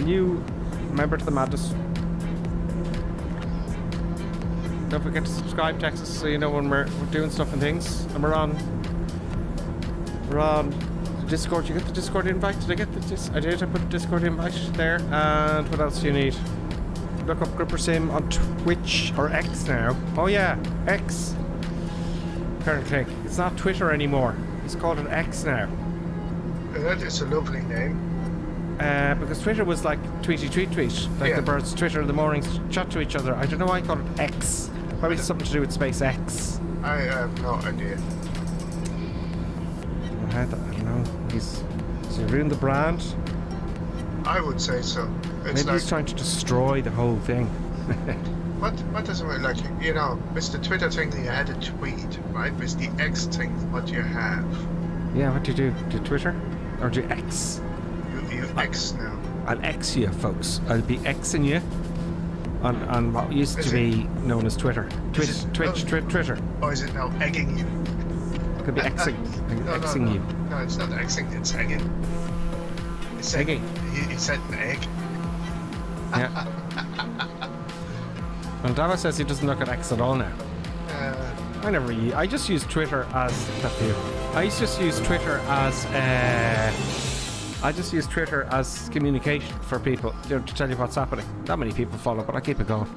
new member to the madness. Don't forget to subscribe, Texas, so you know when we're doing stuff and things. And we're on Discord. You get the Discord invite? Did I get the I did. I put the Discord invite there. And what else do you need? Look up Gripper Sim on Twitch or X now. Oh yeah, X. Currently, it's not Twitter anymore. He's called it X now. That is a lovely name. Because Twitter was like tweety tweet tweet, like Yeah. the birds Twitter in the mornings chat to each other. I don't know why I call it X. Probably something to do with SpaceX. I have no idea. I don't know. He's he ruined the brand? I would say so. It's Maybe he's trying to destroy the whole thing. What doesn't it like? You know, with the Twitter thing, you had a tweet, right? With the X thing, what you have? Yeah, what do you do? Do you Twitter? Or do you X? You X now. I'll X you, folks. I'll be Xing you on what used to be known as Twitter. Twitter. Or is it now egging you? It could be Xing. Xing no. you. No, it's not Xing, it's egging. It's Egging. He said an egg. Yeah. Well, Dava says he doesn't look at X at all now. I just use Twitter as I just use Twitter as communication for people, you know, to tell you what's happening. Not many people follow, but I keep it going.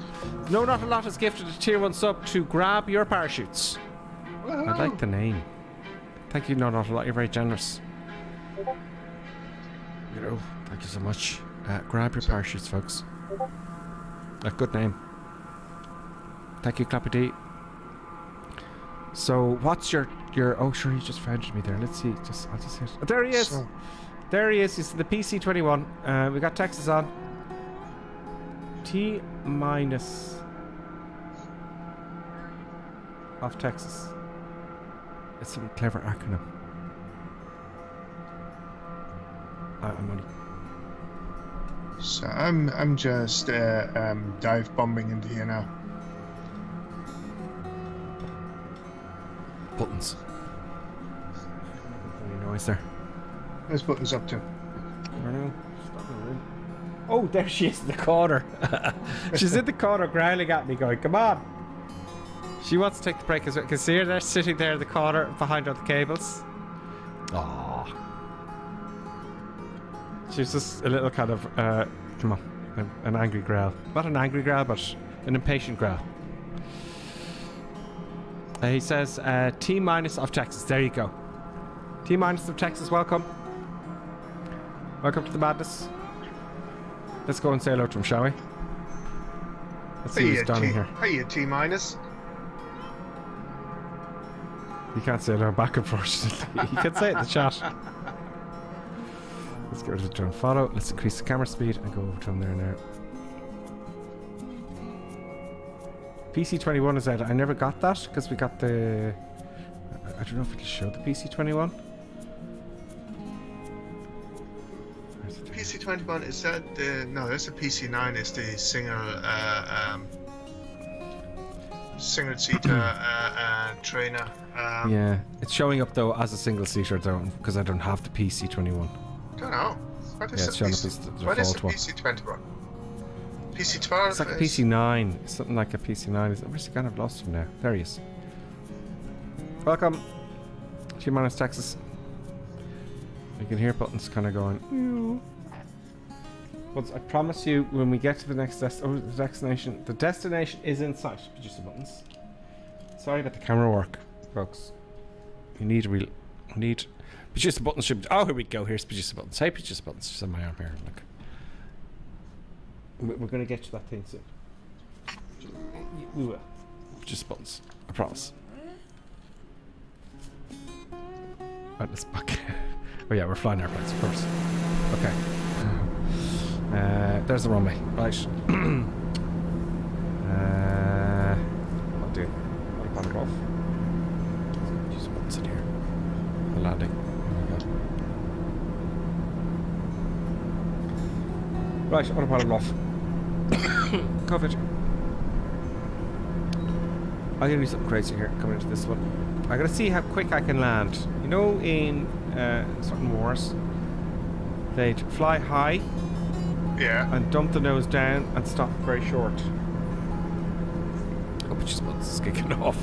No, Not a Lot is gifted a tier 1 sub to Grab Your Parachutes. Whoa. I like the name. Thank you, Not a Lot. You're very generous. You know, thank you so much. Grab Your Parachutes, folks. A good name. Thank you, Clappy D. So, what's your? Oh, sure, he just friended me there. Let's see. I'll just hit. Oh, there he is. There he is. He's the PC21. We got Texas on. T- of Texas. It's some clever acronym. I'm only. So I'm just dive bombing into here now. Buttons. Any noise there? Where's buttons up to? I don't know. Oh, there she is in the corner. She's in the corner growling at me going, come on. She wants to take the break as well. Can you see her there sitting there in the corner behind all the cables? Aww. She's just a little kind of, come on, an angry growl. Not an angry growl, but an impatient growl. He says, T- of Texas. There you go. T- of Texas, welcome. Welcome to the madness. Let's go and say hello to him, shall we? Let's see who's down here. Hiya, T-. You can't say hello back, unfortunately. You can say it in the chat. Let's get rid of the drone follow. Let's increase the camera speed and go over to him there now. PC21 is out. I never got that because we got the. I don't know if it'll show the PC21. PC21, is that the. No, that's the PC9, is the single seater trainer. Yeah, it's showing up though as a single seater though because I don't have the PC21. Don't know. What is it's showing up as the what is default the one. PC21? PC12? It's like a PC9. It's something like a PC9. Where's he gone? I've lost him now. There he is. Welcome. T- Texas. You can hear buttons kind of going. Ew. But I promise you, when we get to the next destination, the destination is in sight. Producer buttons. Sorry about the camera work, folks. You need producer buttons. Oh, here we go. Here's producer buttons. Hey, producer buttons. Just on my arm here. Look. We're going to get to that thing soon. We will. Just buttons. I promise. Right, let's back. Oh yeah, we're flying airplanes, of course. Okay. There's the runway. Right. I'll do. I'll pan it off. Just buttons in here. The landing. There we go. Right, I'm going to pan it off. COVID. I'm going to do something crazy here coming into this one. I'm going to see how quick I can land. You know, in certain wars, they'd fly high and dump the nose down and stop very short. Hope it just is kicking off.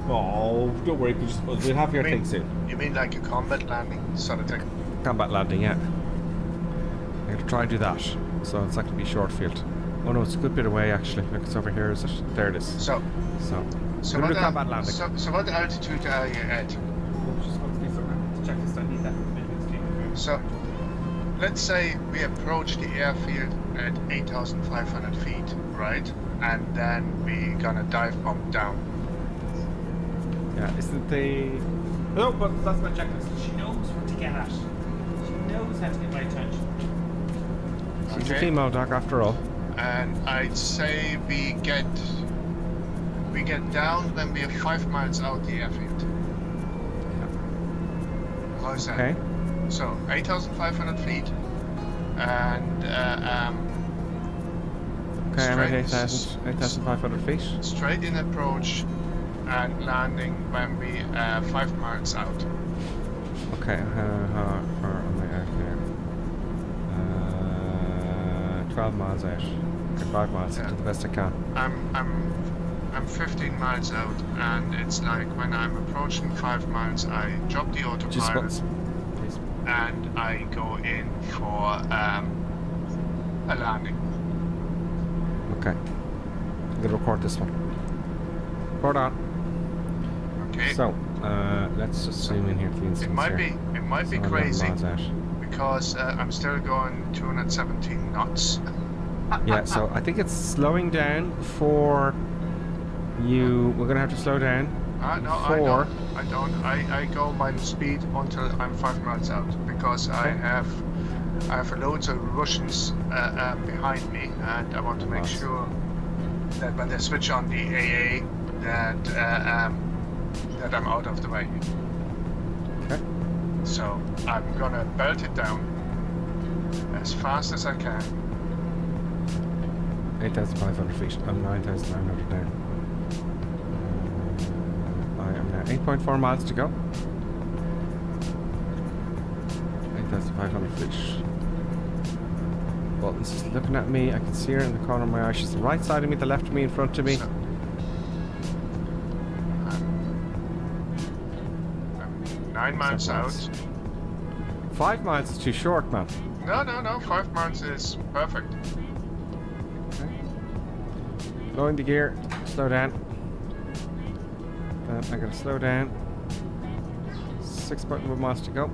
Oh, don't worry, we'll have your thing soon. You mean like a combat landing sort of thing? Combat landing, yeah. I'm going to try and do that. So it's not going to be short field. Oh no, it's a good bit away actually. Look, it's over here, is it? There it is. So what combat landing. So what altitude are you at? Just want to check this. I need that. So let's say we approach the airfield at 8,500 feet, right? And then we gonna dive bomb down. Yeah, isn't the... No, but that's my checklist. She knows what to get at. She knows how to get my attention. She's a female dog after all. And I'd say we get down when we are 5 miles out the airfield. How's that? Okay. So 8,500 feet, and okay, I'm at 8,500 feet. Straight in approach and landing when we 5 miles out. Okay, how far am I out here? 12 miles out. Okay, 5 miles to the best I can. I'm 15 miles out, and it's like when I'm approaching 5 miles, I drop the autopilot and I go in for a landing. Okay. I'm gonna record this one. Record on. Okay. So, let's just zoom in here to the instance. It might be crazy because I'm still going 217 knots. Yeah, so I think it's slowing down before you. We're gonna have to slow down. No, I don't. I go my speed until I'm 5 miles out because I have loads of Russians behind me, and I want to make sure that when they switch on the AA, that I'm out of the way. Okay. So I'm gonna belt it down as fast as I can. 8,500 feet. I'm 9,900 now. I am now 8.4 miles to go. 8,500 feet. Bolton's just looking at me. I can see her in the corner of my eye. She's the right side of me, the left of me, in front of me. So, I'm 9 miles out. 5 miles is too short, man. No. 5 miles is perfect. Lowering the gear, slow down. Then I gotta slow down. 6.1 miles to go.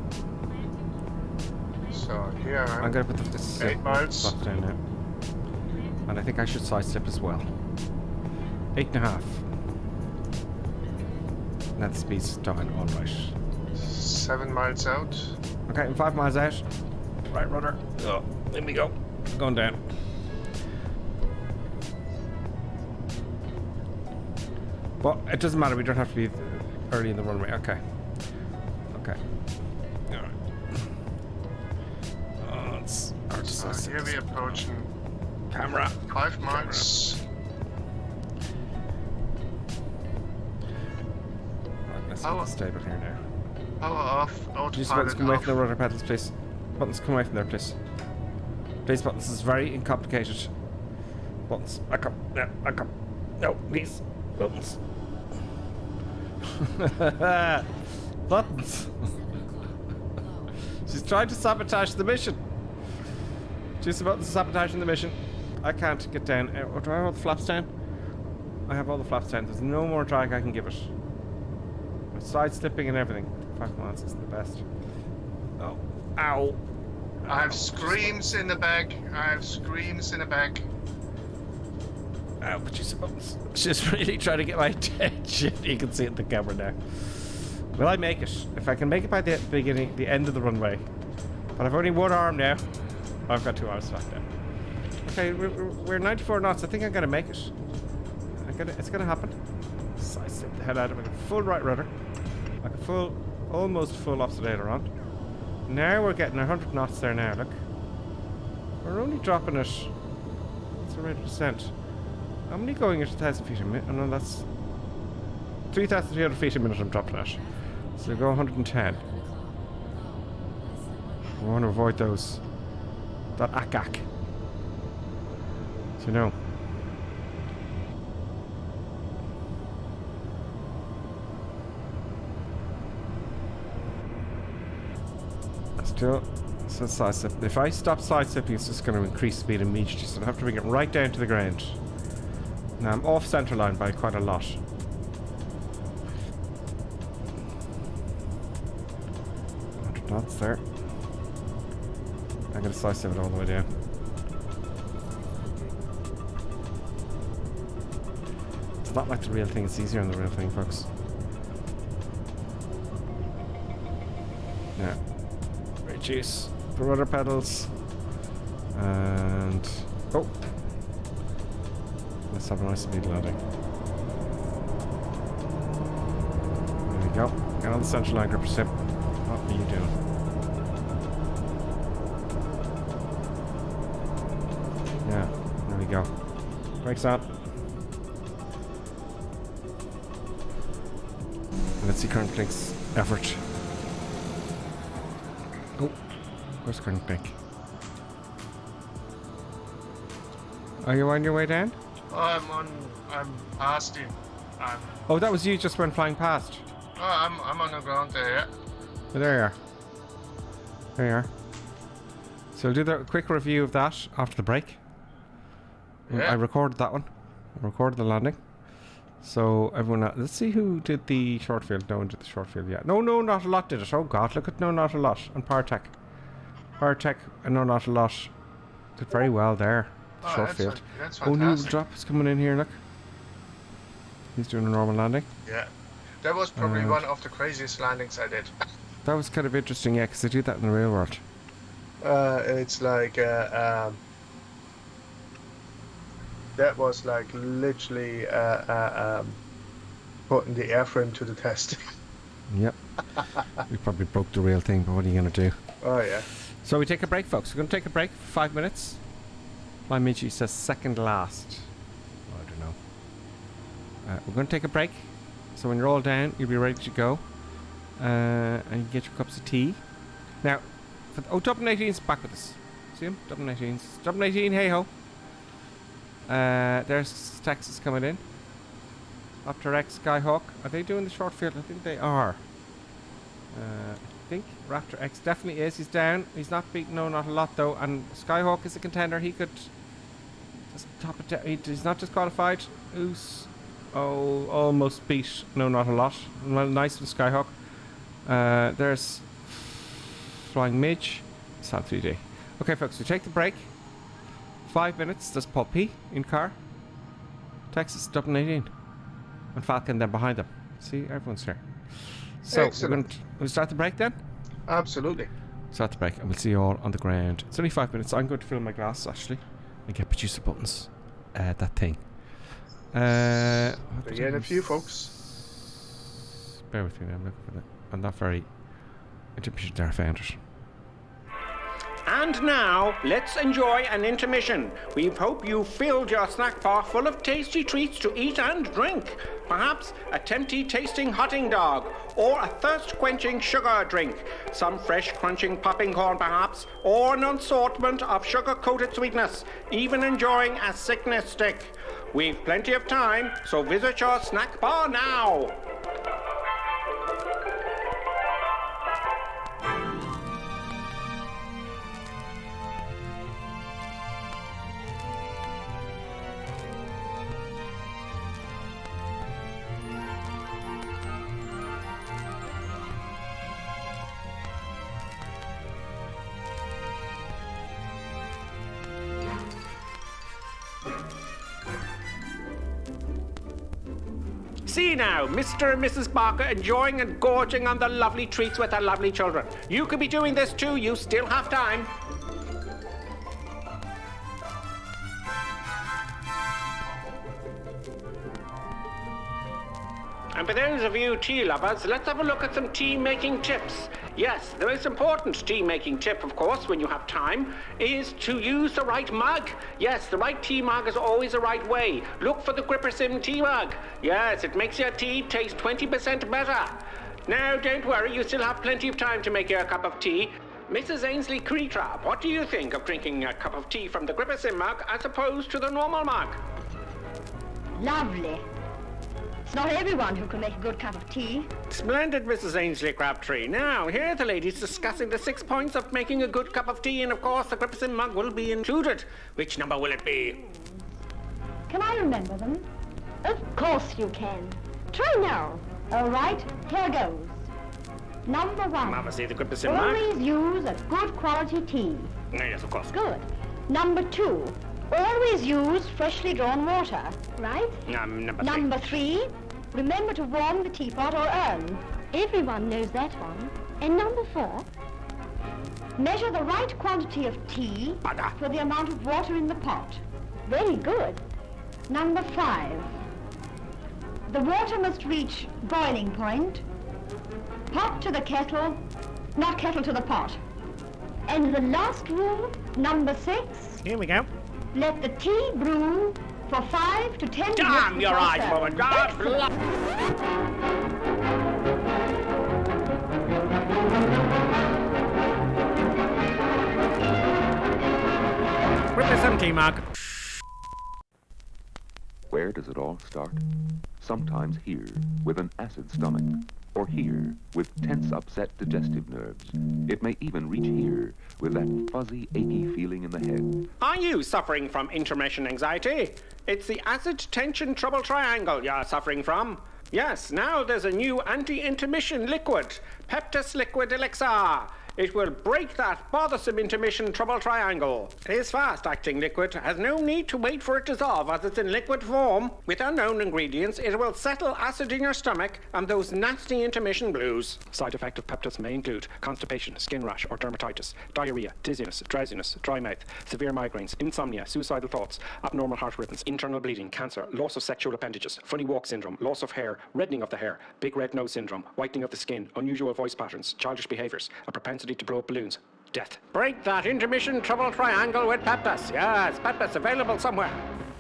So here I'm gonna put this 8 miles. Stop down now. And I think I should sidestep as well. 8.5. That speed's down, alright. 7 miles out. Okay, I'm 5 miles out. Right rudder. Oh, in we go. Going down. But it doesn't matter, we don't have to be early in the runway. Okay. Okay. Alright. Oh, it's hard to So here we're approaching camera. 5 miles. Right, let's get the stable here now. Power off, Just buttons autopilot come away off. from the rudder pedals, please. Buttons come away from there, please. Please, buttons. This is very complicated. Buttons. Back up. Yeah, back up. No, please. Buttons. Buttons. She's trying to sabotage the mission. She's about to sabotage the mission. I can't get down. Do I have all the flaps down? I have all the flaps down. There's no more drag I can give it. I'm side slipping and everything. 5 miles isn't the best. Oh. Ow. I have screams in the back. Ow, but she's really trying to get my attention. You can see it in the camera now. Will I make it? If I can make it by the the end of the runway. But I've only one arm now. I've got 2 arms left now. Okay, we're 94 knots. I think I'm gonna make it. It's gonna happen. So I slip the head out of it. Full right rudder. Like a almost full opposite aileron. Now we're getting 100 knots there now, look. We're only dropping it. It's a rate of descent. I'm only going at 1,000 feet a minute. Oh no, that's 3,300 feet a minute I'm dropping at. So we go 110. We want to avoid those. That ack. So you know. Still, so side step. If I stop side stepping, it's just going to increase speed immediately. So I have to bring it right down to the ground. Now I'm off center line by quite a lot. 100 knots there. I'm going going to slice it all the way down. It's not like the real thing, it's easier on the real thing, folks. Yeah. Reduce the rudder pedals. And... oh! Let's have a nice speed landing. There we go. Get on the central line gripper sim. What are you doing? Yeah, there we go. Brakes on. Let's see current blink's effort. Oh, where's current blink? Are you on your way down? I'm past him. Oh, that was you just went flying past. Oh, I'm on the ground there, yeah. Oh, there you are. There you are. So we'll do the quick review of that after the break. Yeah. I recorded that one. I recorded the landing. So everyone, let's see who did the short field. No one did the short field yet. No, not a lot did it. Oh God, look at no, not a lot. And Powertech, and no, not a lot. Did very well there. Oh, Short that's field. that's Oh, new fantastic. drop is coming in here. Look, he's doing a normal landing. Yeah. That was probably one of the craziest landings I did. That was kind of interesting, yeah, because they do that in the real world. It's like that was like literally putting the airframe to the test. Yep. We probably broke the real thing, but what are you going to do? Oh yeah. So we take a break, folks. We're going to take a break for 5 minutes. My Michi says second last. Oh, I don't know. We're going to take a break. So when you're all down, you'll be ready to go. And you get your cups of tea. Now, Dublin 18's back with us. See him? Dublin 18's. Dublin 18, hey ho. There's Texas coming in. Raptor X, Skyhawk. Are they doing the short field? I think they are. I think Raptor X definitely is. He's down. He's not beaten, no, not a lot though. And Skyhawk is a contender. He could just top it down. He's not disqualified. Who's almost beat, no, not a lot. Well, nice with Skyhawk. There's Flying Midge. Sad 3D. Okay, folks, we take the break. 5 minutes. There's Paul P in car. Texas, Dublin 18. And Falcon then behind them. See, everyone's here. So we'll start the break then? Absolutely. Start the break and we'll see you all on the ground. It's only 5 minutes. I'm going to fill my glass actually and get producer buttons. That thing. Again, a few folks. Bear with me now. I'm looking for it. I'm not very intermission there. I found it. And now, let's enjoy an intermission. We hope you filled your snack bar full of tasty treats to eat and drink. Perhaps a tempting tasting hotting dog, or a thirst-quenching sugar drink. Some fresh crunching popping corn perhaps, or an assortment of sugar-coated sweetness. Even enjoying a sickness stick. We've plenty of time, so visit your snack bar now. See now, Mr. and Mrs. Barker enjoying and gorging on the lovely treats with their lovely children. You could be doing this too, you still have time. And for those of you tea lovers, let's have a look at some tea-making tips. Yes, the most important tea-making tip, of course, when you have time, is to use the right mug. Yes, the right tea mug is always the right way. Look for the GripperSim tea mug. Yes, it makes your tea taste 20% better. Now, don't worry, you still have plenty of time to make your cup of tea. Mrs. Ainsley Creetrap, what do you think of drinking a cup of tea from the GripperSim mug as opposed to the normal mug? Lovely. It's not everyone who can make a good cup of tea. Splendid, Mrs. Ainsley Crabtree. Now, here are the ladies discussing the 6 points of making a good cup of tea, and of course, the GripperSim mug will be included. Which number will it be? Can I remember them? Of course you can. Try now. All right, here goes. Number 1. Mama, see the good percent mark? Always use a good quality tea. Yes, of course. Good. Number 2. Always use freshly drawn water. Right? Number 3. Remember to warm the teapot or urn. Everyone knows that one. And number 4. Measure the right quantity of tea for the amount of water in the pot. Very good. Number 5. The water must reach boiling point. Pot to the kettle, not kettle to the pot. And the last rule, number 6. Here we go. Let the tea brew for 5 to 10 minutes. Damn your before eyes, serving. woman. God Excellent. With the 17 mark. Where does it all start? Sometimes here, with an acid stomach, or here, with tense, upset digestive nerves. It may even reach here, with that fuzzy, achy feeling in the head. Are you suffering from intermission anxiety? It's the acid tension trouble triangle you're suffering from. Yes, now there's a new anti-intermission liquid, Peptus Liquid Elixir. It will break that bothersome intermission trouble triangle. This fast-acting liquid has no need to wait for it to dissolve as it's in liquid form. With unknown ingredients, it will settle acid in your stomach and those nasty intermission blues. Side effect of Peptus may include constipation, skin rash or dermatitis, diarrhea, dizziness, drowsiness, dry mouth, severe migraines, insomnia, suicidal thoughts, abnormal heart rhythms, internal bleeding, cancer, loss of sexual appendages, funny walk syndrome, loss of hair, reddening of the hair, big red nose syndrome, whitening of the skin, unusual voice patterns, childish behaviours, a propensity to blow up balloons, death. Break that intermission trouble triangle with Peptus. Yes, Peptus available somewhere.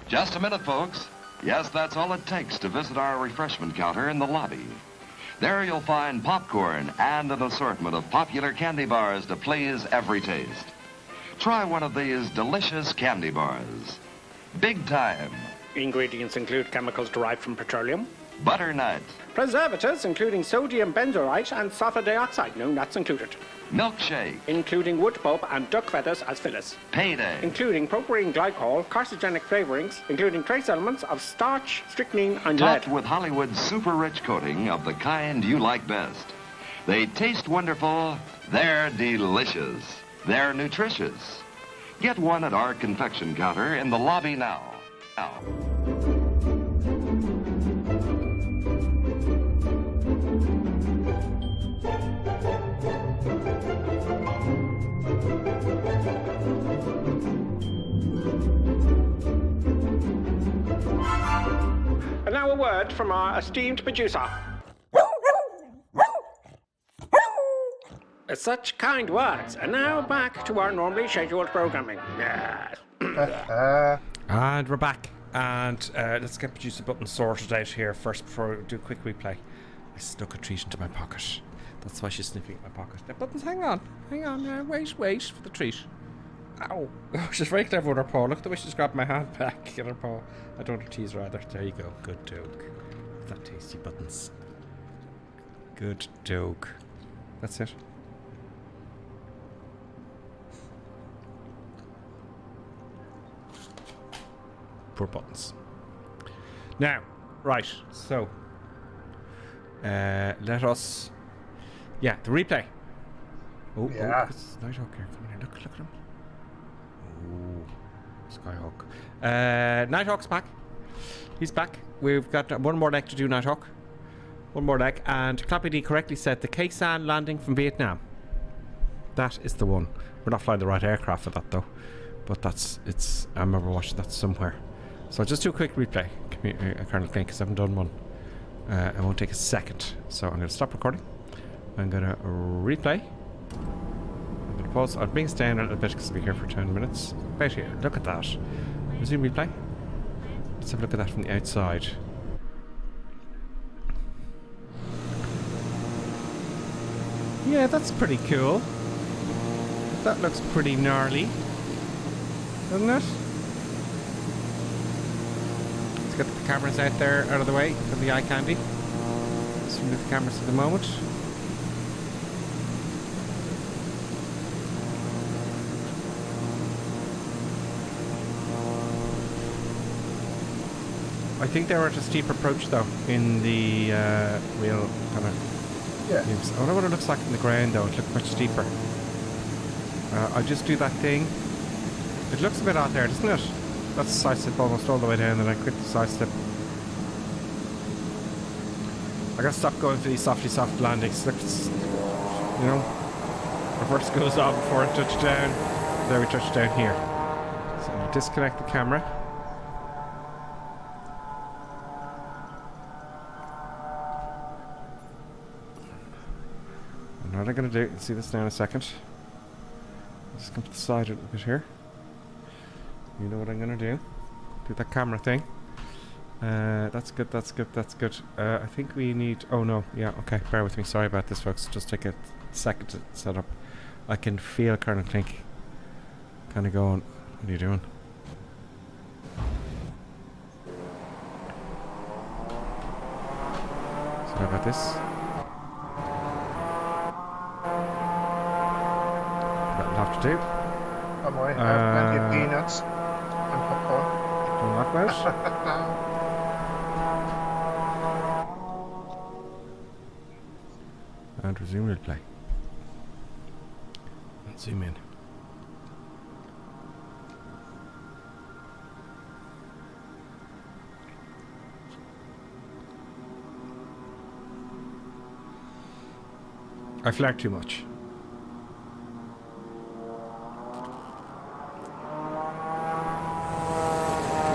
Just a minute, folks. Yes, that's all it takes to visit our refreshment counter in the lobby. There you'll find popcorn and an assortment of popular candy bars to please every taste. Try one of these delicious candy bars. Big time. Ingredients include chemicals derived from petroleum, Butternut, preservatives including sodium benzoate and sulfur dioxide, no nuts included, milkshake, including wood pulp and duck feathers as fillers, payday, including propylene glycol, carcinogenic flavorings, including trace elements of starch, strychnine and lead. topped with Hollywood's super rich coating of the kind you like best. They taste wonderful, they're delicious, they're nutritious. Get one at our confection counter in the lobby now. And now a word from our esteemed producer. Such kind words. And now back to our normally scheduled programming. Yes. And we're back. And let's get producer button sorted out here first before we do a quick replay. I stuck a treat into my pocket. That's why she's sniffing at my pocket. Now, buttons, hang on. Wait for the treat. Ow. She's very clever with her paw. Look at the way she's grabbed my hand back in her paw. I don't want to tease her either. There you go. Good joke. That tasty buttons. Good joke. That's it. Poor buttons. Now, right, so let us the replay. Oh, it's Nighthawk here. Come here, look at him. Oh, Skyhawk. Nighthawk's back. He's back. We've got one more leg to do, Nighthawk. One more leg, and Clappy D correctly said the Khe-Sanh landing from Vietnam. That is the one. We're not flying the right aircraft for that though, but I remember watching that somewhere. So I'll just do a quick replay, Colonel Klein, because I haven't done one. It won't take a second. So I'm going to stop recording. I'm going to replay. I'm going to pause. I'll bring us down a little bit because we'll be here for 10 minutes. About here. Look at that. Resume replay. Let's have a look at that from the outside. Yeah, that's pretty cool. That looks pretty gnarly. Doesn't it? Get the cameras out there, out of the way for the eye candy. Let's remove the cameras for the moment. I think they were at a steep approach though in the real kind of Yeah. I wonder what it looks like in the ground though. It looks much deeper. I'll just do that thing. It looks a bit out there, doesn't it? That's a side slip almost all the way down, and I quit the side slip. I gotta stop going for these soft landings. Look, you know, reverse goes on before it touches down. There we touch down here. So I'm gonna disconnect the camera. And what I'm gonna do, you can see this now in a second. I'll just come to the side a little bit here. You know what I'm gonna do? Do that camera thing. That's good. I think we need... Oh no, yeah, okay, bear with me. Sorry about this, folks. Just take a second to set up. I can feel Colonel Clink kind of going, what are you doing? Sorry about this. That'll have to do. Don't worry, I have plenty of peanuts and popcorn. Don't knock out. And resume replay. And zoom in. I flared too much.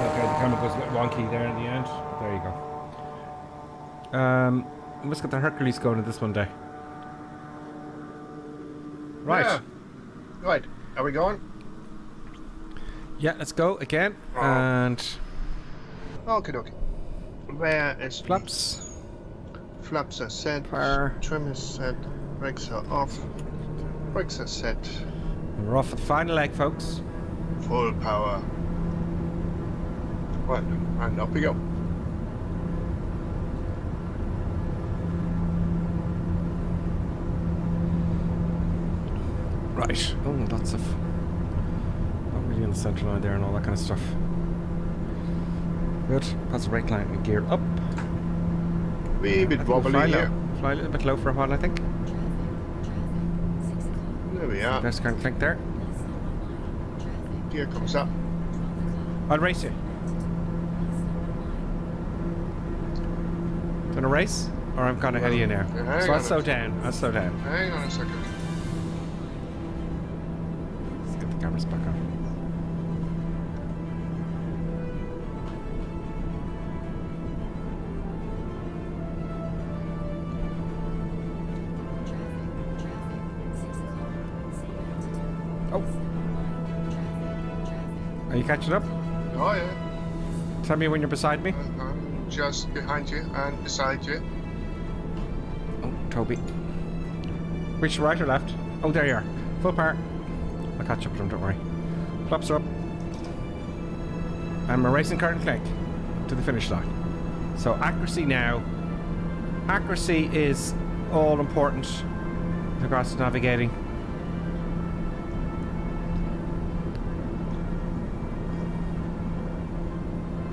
Okay, the camera goes a bit wonky there in the end. There you go. Let's get the Hercules going in this one day. Right. Yeah. Right. Are we going? Yeah, let's go again. Oh. And Okay. Where is flaps. Flaps are set. Fire. Trim is set. Brakes are off. Brakes are set. We're off at the final leg, folks. Full power. Right. And up we go. Right. Oh, lots of... Not really on the centre line there and all that kind of stuff. Good. That's the brake line and gear up. Wee bit wobbly here. Fly a little bit low for a while, I think. There we are. There's Colonel Clink there. Gear comes up. I'll race you. Gonna race? Or I'm kind of ahead of you now. Hang So on I'll slow down. Hang on a second. Let's get the cameras back on. Oh. Are you catching up? Oh yeah. Tell me when you're beside me. I'm just behind you and beside you. Oh, Toby. Which, right or left? Oh, there you are. Full power. I'll catch up with him, don't worry. Flaps are up. And we're racing Colonel Clink to the finish line. So accuracy now. Accuracy is all important with regards to navigating.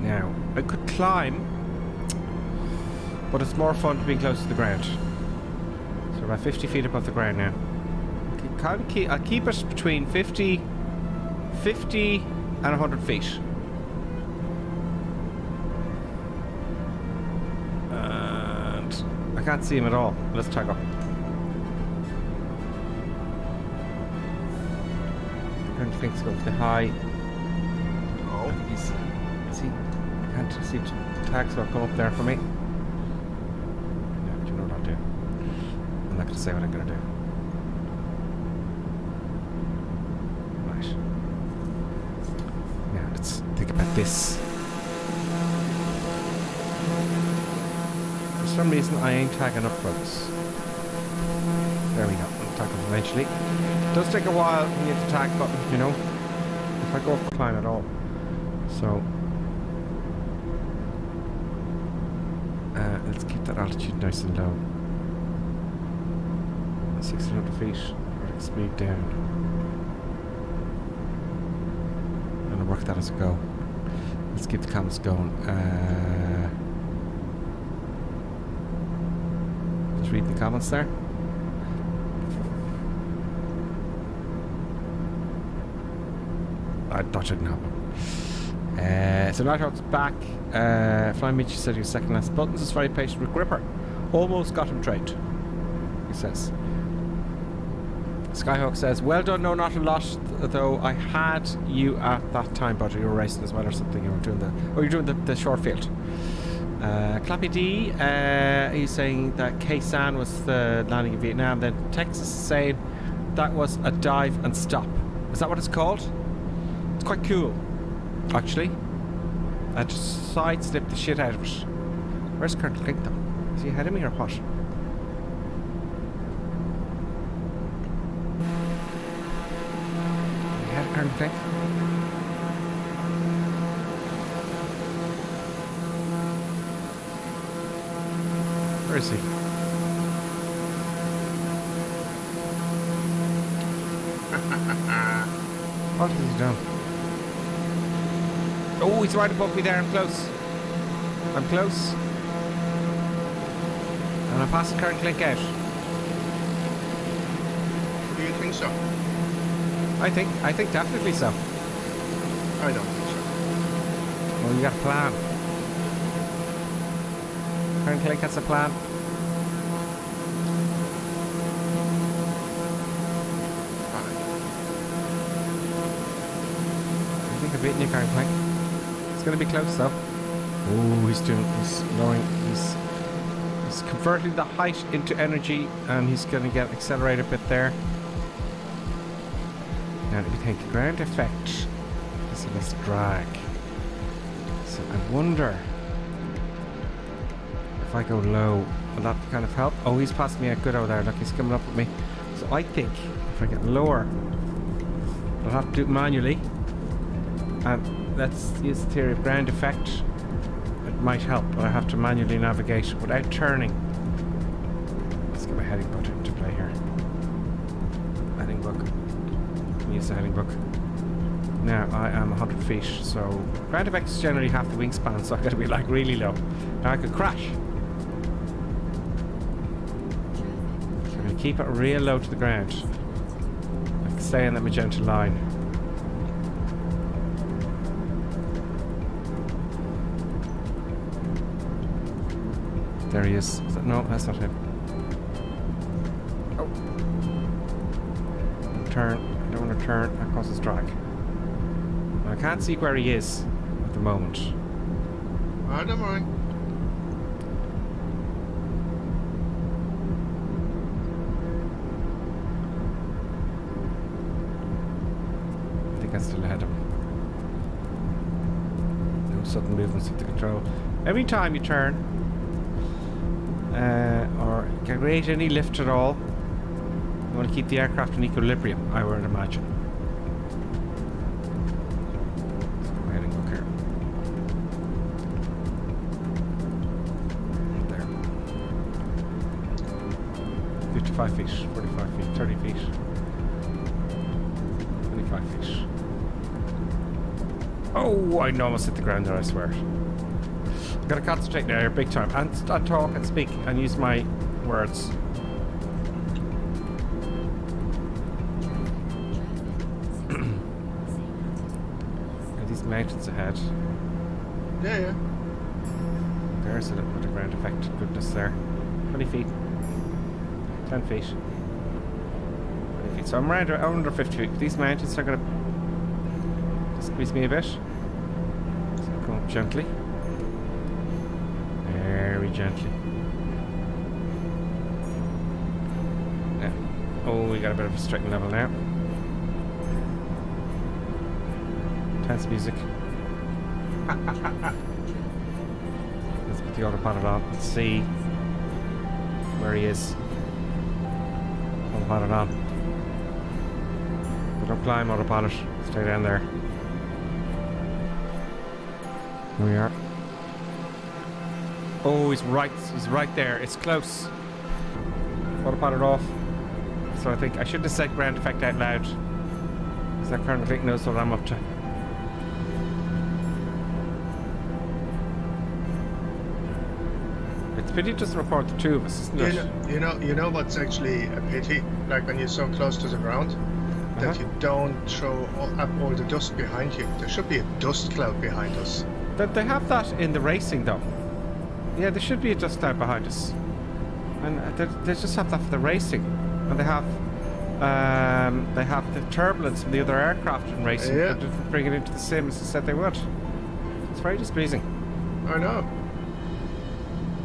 Now, I could climb, but it's more fun being close to the ground. So about 50 feet above the ground now. I'll keep it between 50 and 100 feet. And I can't see him at all. Let's tag up. Colonel Clink's going to the high. Oh. Is he? I can't see the tags will come up there for me. No, do you know what I'll do? I'm not going to say what I'm going to do. Right. Now let's think about this. For some reason I ain't tagging up, folks. There we go. I'll tag up eventually. It does take a while when you hit the tag button, you know. If I go up the climb at all. So let's keep that altitude nice and low. 1600 feet. Speed down. And I'll work that as I go. Let's keep the cameras going. Just read the comments there. That didn't happen. So Nighthawk's back. Flying Mitch said he was second last. Buttons is very patient with Gripper. Almost got him trained, he says. Skyhawk says, well done, no, not a lot, though I had you at that time, but you were racing as well or something. You were doing you're doing the short field. Clappy D, he's saying that K-San was the landing in Vietnam. Then Texas is saying that was a dive and stop. Is that what it's called? It's quite cool, actually. I just sidestepped the shit out of it. Where's Colonel Klink though? Is he ahead of me or what? Colonel Klink? Where is he? What has he done? Oh, he's right above me there. I'm close. I'm close. And I'm passing Colonel Klink out. Do you think so? I think definitely so. I don't think so. Well, you got a plan. Colonel Klink has a plan. I think I've beaten you, Colonel Klink. It's going to be close though. Oh, he's lowering, he's converting the height into energy, and he's going to get accelerated a bit there. Now, if you think ground effect is less drag, so I wonder if I go low, will that kind of help? Oh, he's passed me a good over there. Look, he's coming up with me. So I think if I get lower, I'll have to do it manually. And let's use the theory of ground effect. It might help, but I have to manually navigate without turning. Let's get my heading book into play here. Heading book. Use the heading book. Now I am 100 feet, so ground effect is generally half the wingspan, so I gotta be like really low. Now I could crash. So I'm gonna keep it real low to the ground. I can stay on that magenta line. There he is. No, that's not him. Oh. Turn. I don't want to turn. That causes drag. I can't see where he is at the moment. Oh, don't worry. I think I'm still ahead of him. No sudden movements with the control. Every time you turn, or create any lift at all, you want to keep the aircraft in equilibrium, I would imagine. Heading book here. There. 55 feet, 45 feet, 30 feet, 25 feet. Oh, I almost hit the ground there, I swear. I've got to concentrate now, big time, and talk and speak and use my words. Mountains ahead. Yeah. There's a little bit of ground effect. Goodness there. 20 feet. 10 feet. 20 feet. So I'm around under 50 feet. These mountains are going to squeeze me a bit. So I'll come up gently. Very gently. Yeah. Oh, we got a bit of a striking level now. Tense music. Let's put the autopilot on. Let's see where he is. Autopilot on. But don't climb, autopilot. Stay down there. Here we are. Oh, he's right there. It's close. Autopilot off. So I think I should have said ground effect out loud, because that Colonel Klink knows what I'm up to. Pity it doesn't report the two of us, isn't it? You know what's actually a pity? Like when you're so close to the ground, that you don't throw up all the dust behind you. There should be a dust cloud behind us. They have that in the racing, though. Yeah, there should be a dust cloud behind us. And they just have that for the racing. And they have the turbulence from the other aircraft in racing. Yeah. They didn't bring it into the sim as they said they would. It's very displeasing. I know.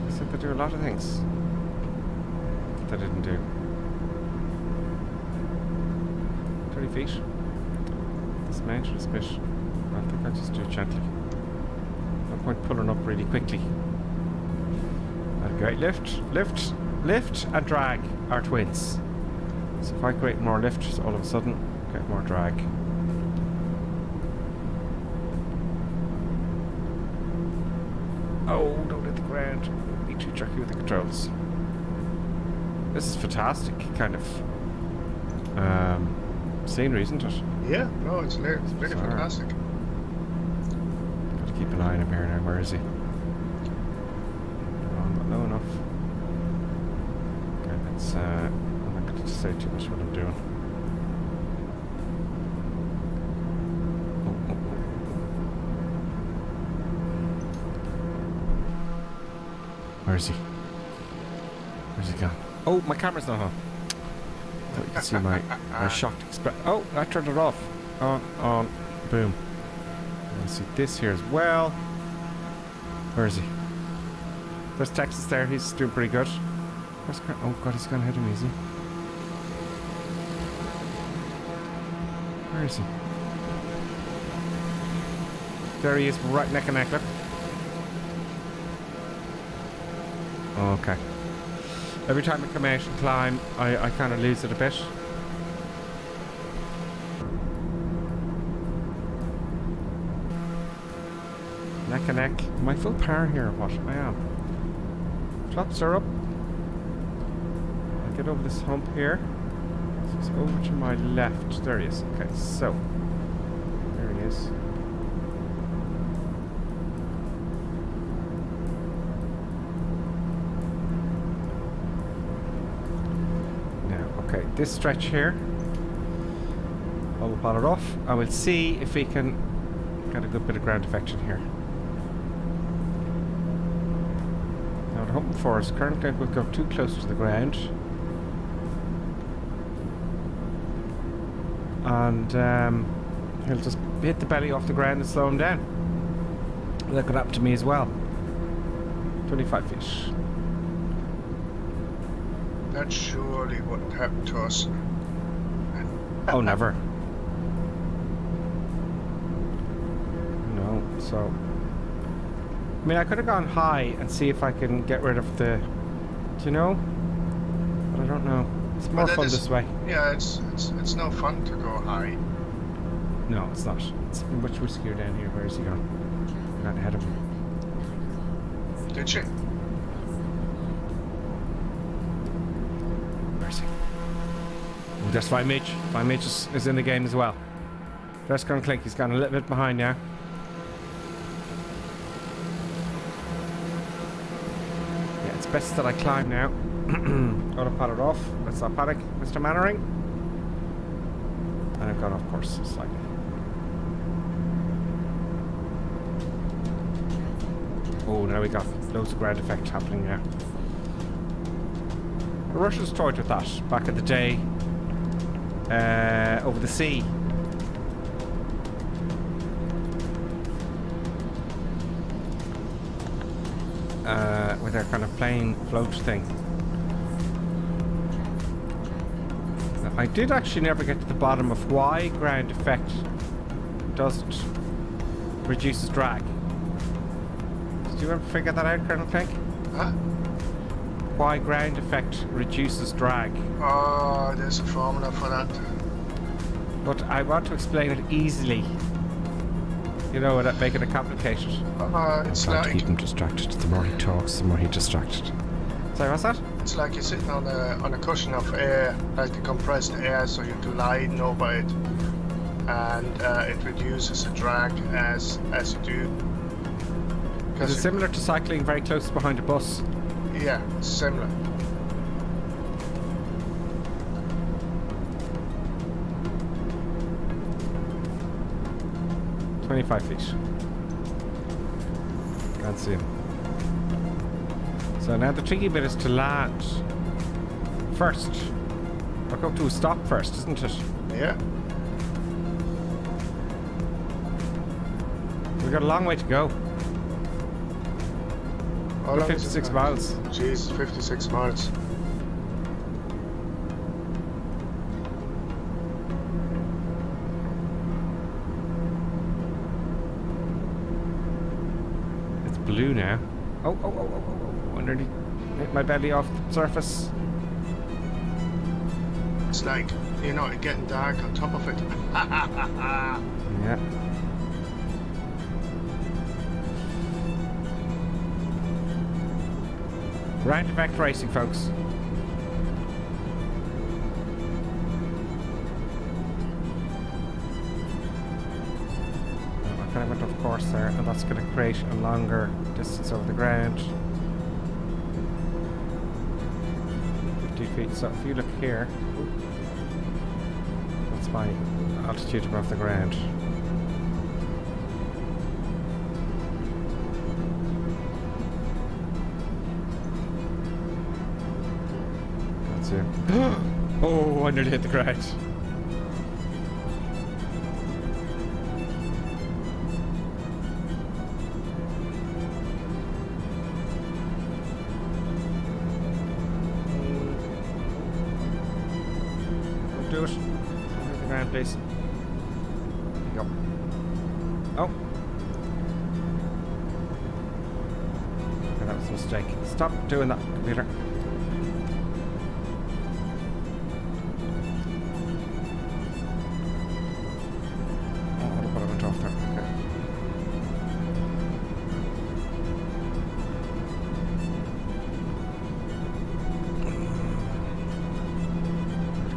They said they do a lot of things that they didn't do. 30 feet. This mountainous bit. I think I'll just do it gently. No point pulling up really quickly. Okay, lift and drag are twins. So if I create more lift, all of a sudden get more drag. Oh, don't hit the ground. Be too tricky with the controls. This is fantastic, kind of scenery, isn't it? Yeah, no, it's really fantastic. Got to keep an eye on him here now. Where is he? Not low enough. Okay, let's. I'm not going to say too much what I'm doing. Where is he? Where's he gone? Oh, my camera's not on. You can see my shocked expression. Oh, I turned it off. On, boom. I see this here as well. Where is he? There's Texas there. He's doing pretty good. Oh god, he's gone ahead of me, is he? Where is he? There he is, right neck and neck. Look. Okay. Every time I come out and climb, I kind of lose it a bit. Neck and neck. Am I full power here or what? I am. Flaps are up. I'll get over this hump here. So he's over to my left. There he is. Okay, so. There he is. Okay, this stretch here, I will pull it off. I will see if we can get a good bit of ground effect in here. Now, what I'm hoping for is currently we'll go too close to the ground. And he'll just hit the belly off the ground and slow him down. That could happen to me as well. 25 feet. That surely wouldn't happen to us. Oh, never. No, so... I mean, I could have gone high and see if I can get rid of the... Do you know? But I don't know. It's more fun this way. Yeah, it's no fun to go high. No, it's not. It's much riskier down here. Where is he going? I got ahead of him. Did she? Oh, there's 5H. 5H is in the game as well. There's Colonel Clink. He's gone a little bit behind now. Yeah, it's best that I climb now. Autopilot off. Let's not panic, Mr. Mannering. And I've gone off course slightly. Oh, now we got loads of ground effect happening now. The Russians toyed with that back in the day. Over the sea. With their kind of plane float thing. Now, I did actually never get to the bottom of why ground effect doesn't reduces drag. Did you ever figure that out, Colonel Clink? Huh? Why ground effect reduces drag. Oh, there's a formula for that. But I want to explain it easily. You know, without making it complicated. It's I'm trying like... to keep him distracted. The more he talks, the more he's distracted. Sorry, what's that? It's like you're sitting on a cushion of air, like the compressed air, so you glide over it. And it reduces the drag as you do. Because it's similar to cycling very close behind a bus. Yeah, similar. $25 feet. Can't see him. So now the tricky bit is to land first. Or come to a stop first, isn't it? Yeah. We've got a long way to go. How long 56 is it? miles. Jeez, 56 miles. It's blue now. Oh, oh, oh, oh, oh, oh. I nearly hit my belly off the surface. It's like, you know, it's getting dark on top of it. Yeah. Round effect racing, folks. I kind of went off course there, and that's going to create a longer distance over the ground. 50 feet. So if you look here, that's my altitude above the ground. Oh, I nearly hit the ground. Don't do it. Don't hit the ground, please. There you go. Oh. Okay, that was a mistake. Stop doing that, computer.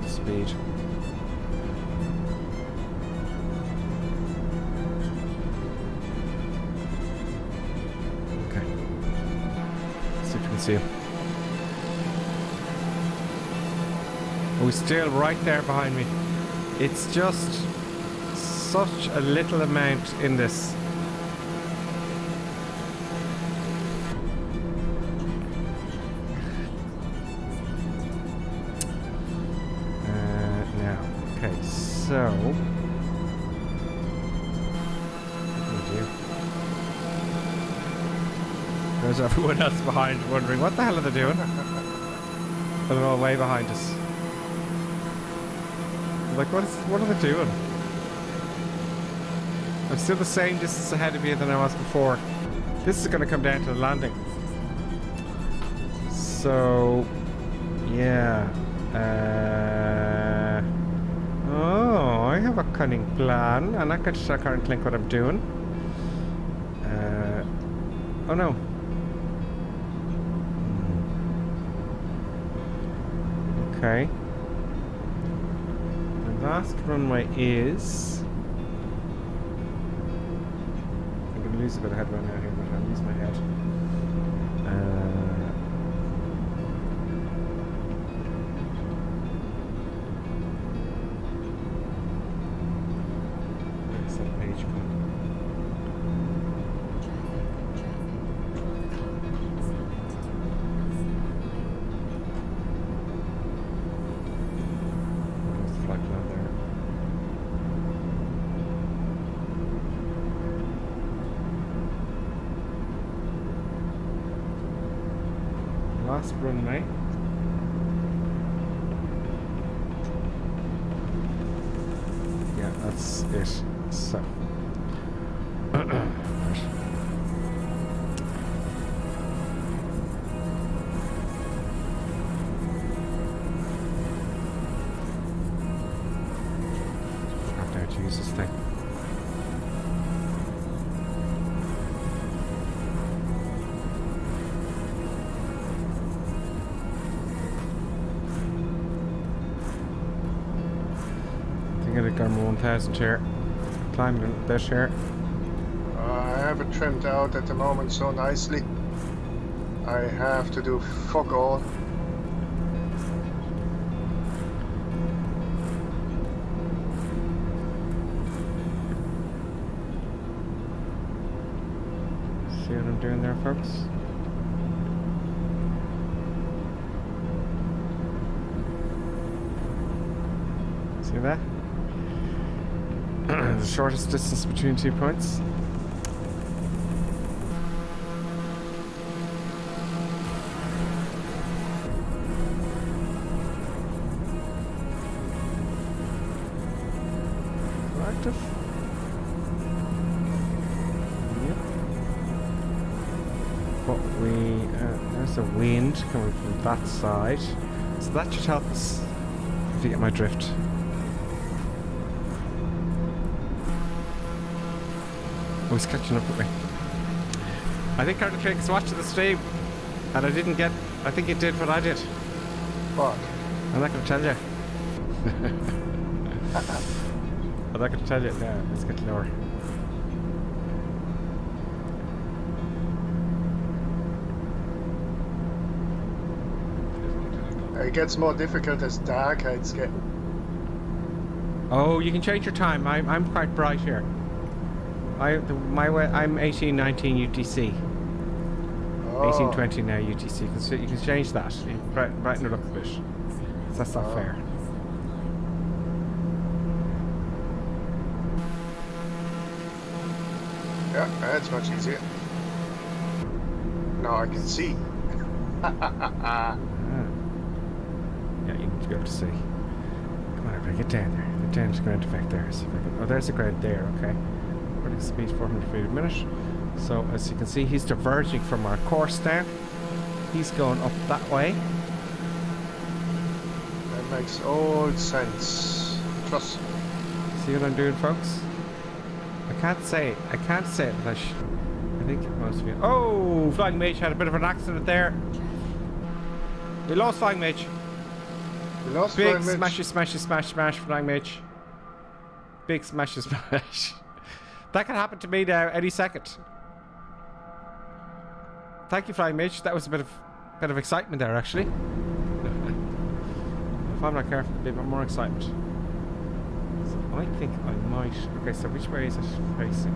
Speed. Okay. Let's see if we can see him. Oh, he's still right there behind me. It's just such a little amount in this. So, what do we do? There's everyone else behind wondering what the hell are they doing? They're all way behind us. Like, what are they doing? I'm still the same distance ahead of you than I was before. This is going to come down to the landing. So, yeah. Oh, I have a cunning plan, and I can't think what I'm doing. Oh no. Okay. The last runway is... I'm going to lose a bit of headway now here, but I'll lose my head. Last runway. Yeah, that's it. So. I have to use this thing. Garmin 1000 here. Climbing a bit here. I have it trimmed out at the moment so nicely. I have to do fuck all. See what I'm doing there, folks? See that? The shortest distance between 2 points. Active. Yep. But there's a wind coming from that side, so that should help us if you get my drift. Oh, he's catching up with me. I think Carter Craig's watching the stream, and I didn't get. I think it did what I did. What? I'm not going to tell you. I'm not going to tell you. No, let's get lower. It gets more difficult as dark it's getting. Oh, you can change your time. I'm quite bright here. I'm 1819 UTC. Oh. 1820 now UTC. You can change that. You can brighten it up a bit. So that's not fair. Yeah, that's much easier. Now I can see. Yeah, you need to be able to see. Come on, everybody, get down there. Get down to the ground effect there. See if I can, oh, there's the ground there, okay. Running speed 400 feet a minute. So, as you can see, he's diverging from our course now. He's going up that way. That makes all sense. Trust. See what I'm doing, folks? I can't say it, but I think most of you. Oh, Flying Mage had a bit of an accident there. We lost Flying Mage. We lost Big Flying Mage. smash, Flying Mage. Big smash. That could happen to me now any second. Thank you, Flying Mage. That was a bit of excitement there, actually. If I'm not careful, a bit more excitement. So I think I might. Okay, so which way is it facing?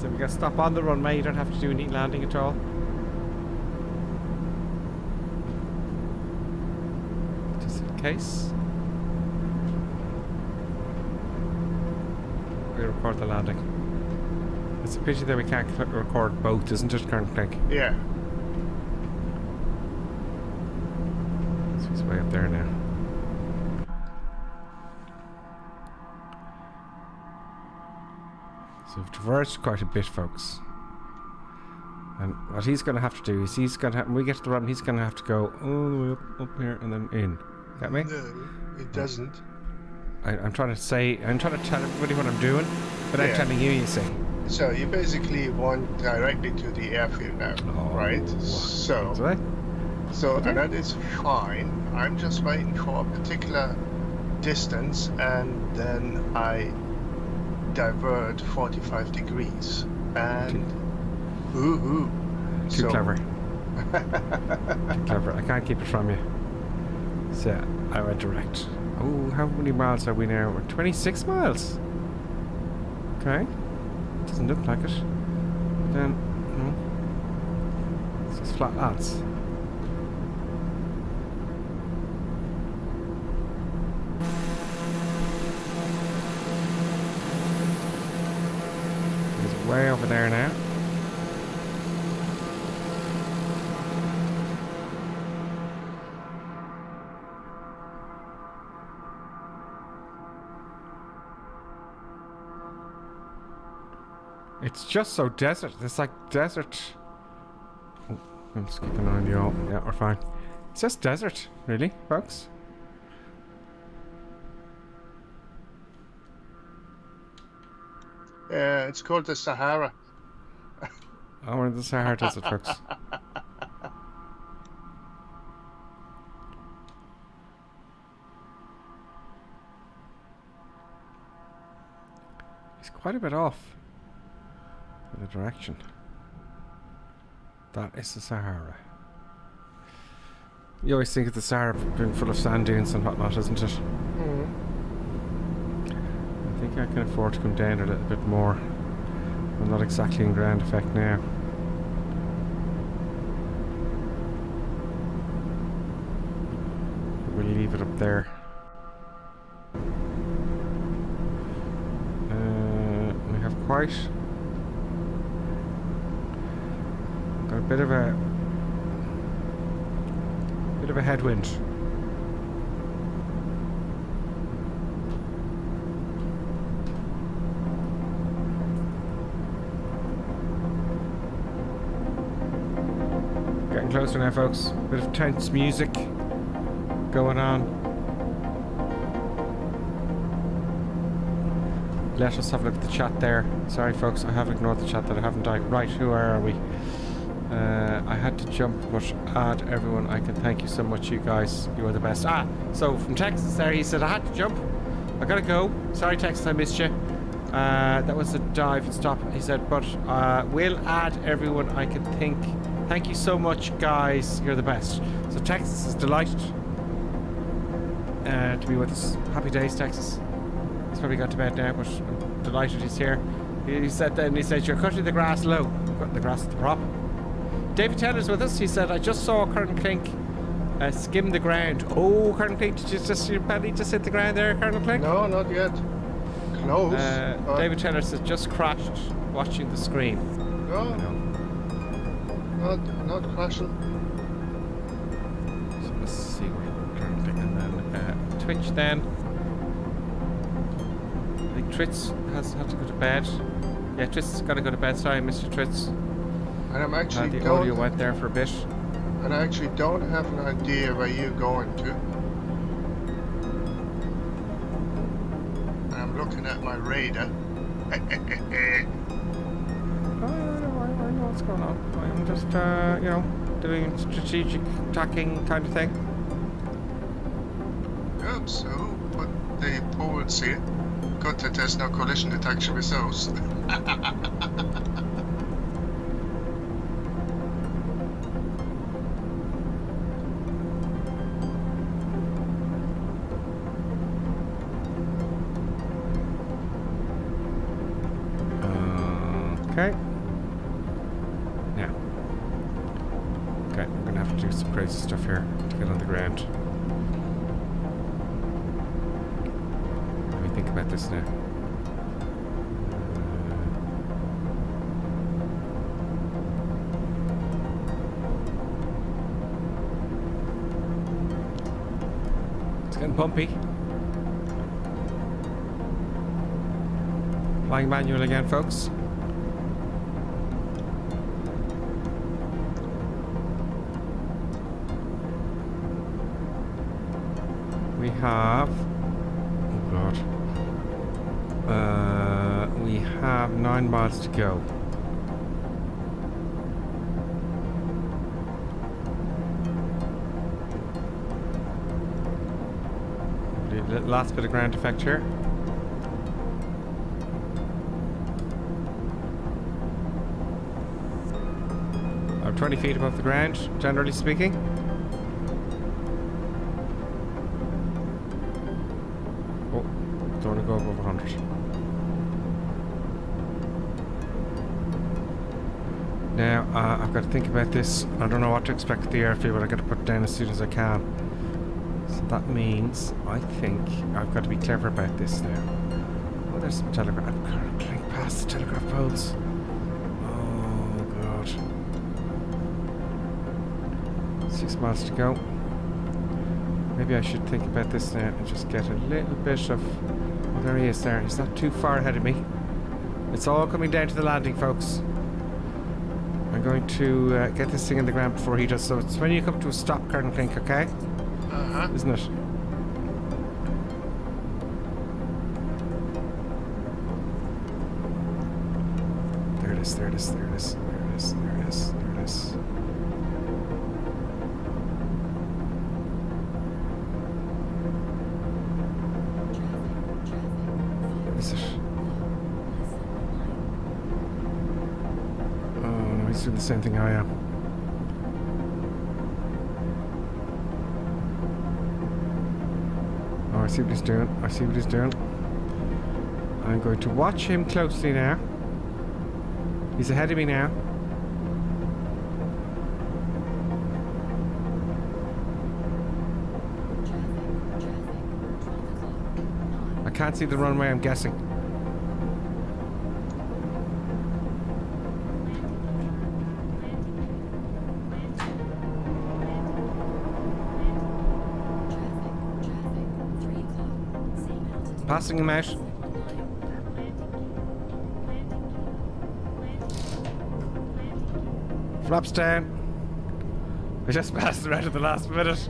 So we got to stop on the runway. You don't have to do any landing at all. Just in case. We record the landing. It's a pity that we can't record both, isn't it, Colonel Craig? Yeah. So he's way up there now. So we've diverged quite a bit, folks. And what he's going to have to do is when we get to the run, he's going to have to go all the way up here and then in. Got me? No, it doesn't. I'm trying to tell everybody what I'm doing, but I'm telling you, you see. So you basically want directly to the airfield now, right? So and that is fine. I'm just waiting for a particular distance, and then I divert 45 degrees, and Too clever. Too clever. I can't keep it from you. So I went direct. Oh, how many miles are we now? We're 26 miles. Okay. Doesn't look like it. Then, no. It's just flat lands. He's way over there now. It's just so desert. It's like desert. Oh, I'm just keeping an eye on you all. Yeah, we're fine. It's just desert, really, folks. it's called the Sahara. Oh, we're in the Sahara Desert, folks. He's quite a bit off the direction. That is the Sahara. You always think of the Sahara being full of sand dunes and whatnot, isn't it? I think I can afford to come down a little bit more. I'm not exactly in ground effect now. We'll leave it up there. We have quite got a bit of a headwind. Getting closer now, folks. Bit of tense music going on. Let us have a look at the chat there. Sorry folks, I have ignored the chat that I haven't died. Right, who are we? I had to jump, but add everyone. I can thank you so much, you guys. You are the best. So from Texas there, he said I had to jump. I gotta go. Sorry Texas, I missed you. That was a dive and stop. He said, but we'll add everyone I can think. Thank you so much, guys. You're the best. So Texas is delighted to be with us. Happy days, Texas. He's probably got to bed now, but I'm delighted he's here. He said then, he said, you're cutting the grass low. I'm cutting the grass at the prop. David Taylor's with us. He said, I just saw Colonel Clink skim the ground. Oh, Colonel Clink, did you just your belly just hit the ground there, Colonel Clink? No, not yet. Close. David Taylor says, just crashed watching the screen. No. Not crashing. So let's see where Colonel Clink, and then Twitch then. I think Tritz has had to go to bed. Yeah, Tritz has got to go to bed. Sorry, Mr. Tritz. And I'm actually the audio went there for a bit. And I actually don't have an idea where you're going to. And I'm looking at my radar. I know what's going on. I'm just, you know, doing strategic attacking kind of thing. Yep, so, but the poles here. Good that there's no collision detection with those. Okay. Now. Okay, I'm gonna have to do some crazy stuff here to get on the ground. Let me think about this now. It's getting bumpy. Flying manual again, folks. We have, oh god, we have 9 miles to go. Last bit of ground effect here. I'm 20 feet above the ground, generally speaking. Don't want to go above 100. Now, I've got to think about this. I don't know what to expect at the airfield, but I've got to put it down as soon as I can. So that means, I think, I've got to be clever about this now. Oh, there's some telegraph. I'm going to clink past the telegraph poles. Oh, God. 6 miles to go. Maybe I should think about this now and just get a little bit of... Oh, there he is there. He's not too far ahead of me. It's all coming down to the landing, folks. I'm going to get this thing in the ground before he does. So it's when you come to a stop, Colonel Clink, okay? Isn't it? There it is, there it is, there it is, there it is, there it is, there it is. Doing the same thing I am. I see what he's doing. I see what he's doing. I'm going to watch him closely now. He's ahead of me now. I can't see the runway, I'm guessing. Passing him out. Flaps down. I just passed him out at the last minute.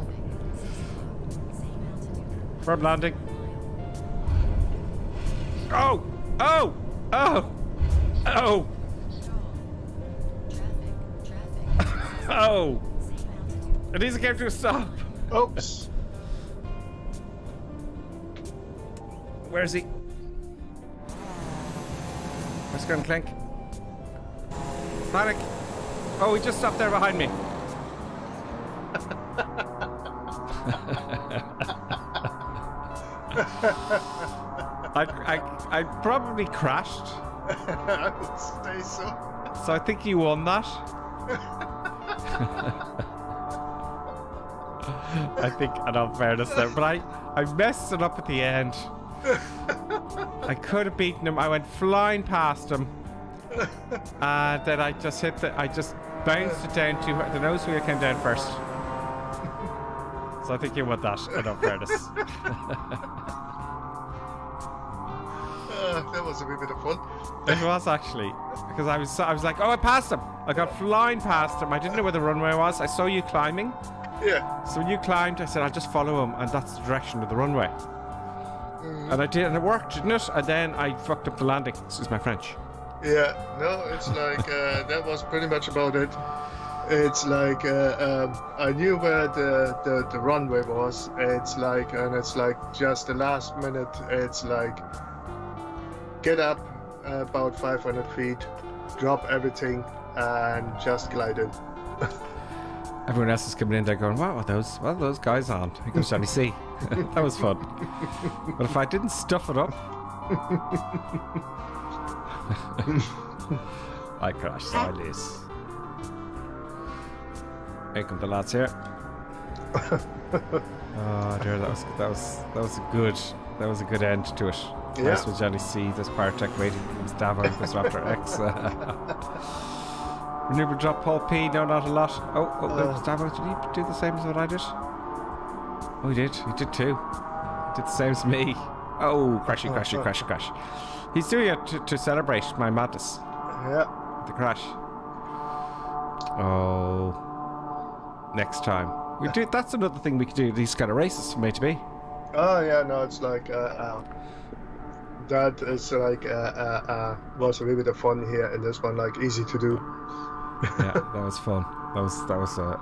Firm landing. Oh! Oh! Oh! Oh! Oh! It needs to come to a stop. Oops. Where is he? Where's Gun Clink? Panic! Oh, he just stopped there behind me. I probably crashed. I would say so. So I think you won that. I think, in all fairness there, but I messed it up at the end. I could have beaten him. I went flying past him. And then I just bounced it down to the nose wheel came down first. So I think you won that, in all fairness. That was a wee bit of fun. It was actually, because I was like, oh, I passed him. I got flying past him. I didn't know where the runway was. I saw you climbing. Yeah. So when you climbed, I said, I'll just follow him, and that's the direction of the runway. And I did, and it worked, didn't it? And then I fucked up the landing. Excuse my French. Yeah. No, it's like that was pretty much about it. It's like I knew where the runway was. It's like just the last minute. It's like get up about 500 feet, drop everything, and just glide in. Everyone else is coming in there going, what are those guys on? I can certainly see. That was fun. But if I didn't stuff it up, I crash, so I lose. Here come the lads here. Oh dear, that was a good end to it. Yeah. Nice with Johnny C. There's Partek waiting. Comes Davo. There's Raptor X. Maneuver drop Paul P. No, not a lot. Oh, Davo, did he do the same as what I did? Oh, he did. He did too. He did the same as me. Oh, crash. He's doing it to celebrate my madness. Yeah. The crash. Oh. Next time. We do. That's another thing we could do. These kind of races from A to B. Oh yeah, no, it's like that is like was a little bit of fun here, and this one like easy to do. Yeah, that was fun. That was a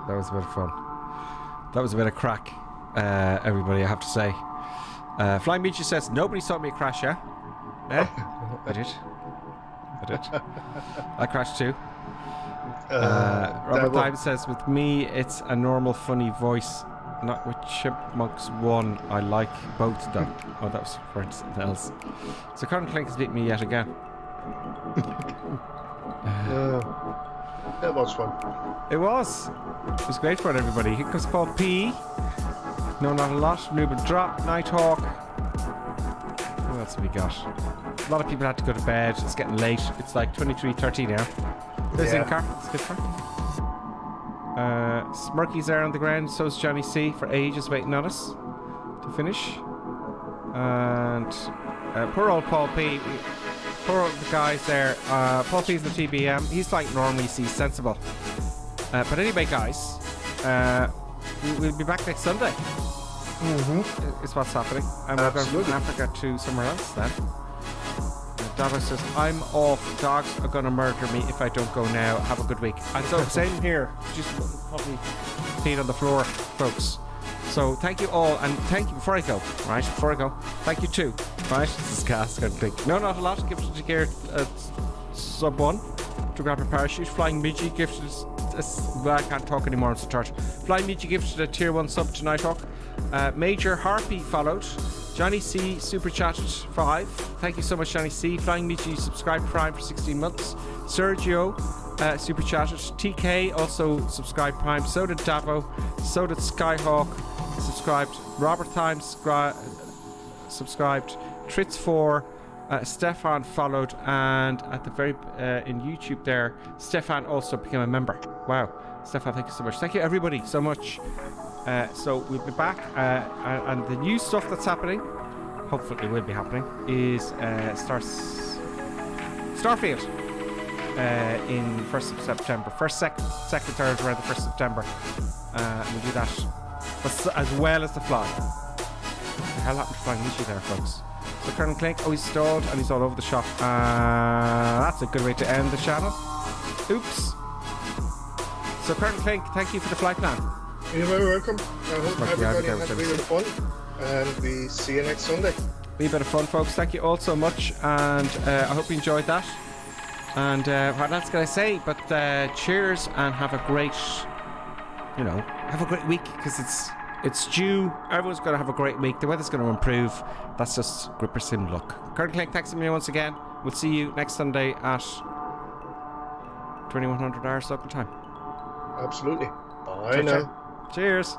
bit of fun. That was a bit of crack. Everybody, I have to say. Flying Beachy says nobody saw me crash. Yeah, I did. I crashed too. Robert Time says with me it's a normal funny voice, not with Chipmunks 1. I like both of them. Oh, that was for something else. So Colin Clink has beat me yet again. That was fun. It was great fun, everybody. Here comes Paul P. No, not a lot. Nuba Drop, Nighthawk. Who else have we got? A lot of people had to go to bed. It's getting late. It's like 23:30 now. There's Incar. It's good for. Smirky's there on the ground. So's Johnny C. for ages waiting on us to finish. And poor old Paul P. Poor old guys there. Paul P's the TBM. He's like normally he's sensible. But anyway, guys, we'll be back next Sunday. Is what's happening. And we're going from Africa to somewhere else then. Davo says, I'm off. Dogs are going to murder me if I don't go now. Have a good week. And so, same here. Just probably feet on the floor, folks. So, thank you all. And thank you, before I go, thank you too. Right? This is gas. No, not a lot. Gifted to gear sub 1 to grab a parachute. Flying Midgie gifted. I can't talk anymore. I'm so tired. Flying Midgie gifted a tier 1 sub to Nighthawk. Major Harpy followed. Johnny C super chatted 5. Thank you so much, Johnny C. Flying Nietzsche subscribed Prime for 16 months. Sergio super chatted. TK also subscribed Prime. So did Davo. So did Skyhawk subscribed. Robert Times subscribed. Tritz4. Stefan followed, and at the very in YouTube there, Stefan also became a member. Wow, Stefan, thank you so much. Thank you everybody so much. So we'll be back, and the new stuff that's happening, hopefully will be happening, is Starfield in 1st of September. 1st, 2nd, 3rd, around the 1st of September. We'll do that, but as well as the fly. What the hell happened to Flying Nietzsche there, folks? So Colonel Clink, he's stalled and he's all over the shop. That's a good way to end the channel. Oops. So Colonel Clink, thank you for the flight plan. You're very welcome. I hope everybody had a bit of fun, and we see you next Sunday. Be a bit of fun, folks. Thank you all so much, and I hope you enjoyed that. And what else can I say? But cheers, and have a great, have a great week, because it's due. Everyone's going to have a great week. The weather's going to improve. That's just Gripper Sim luck. Colonel Clink, thanks a million once again. We'll see you next Sunday at 2100 hours local time. Absolutely. Bye now. Cheers.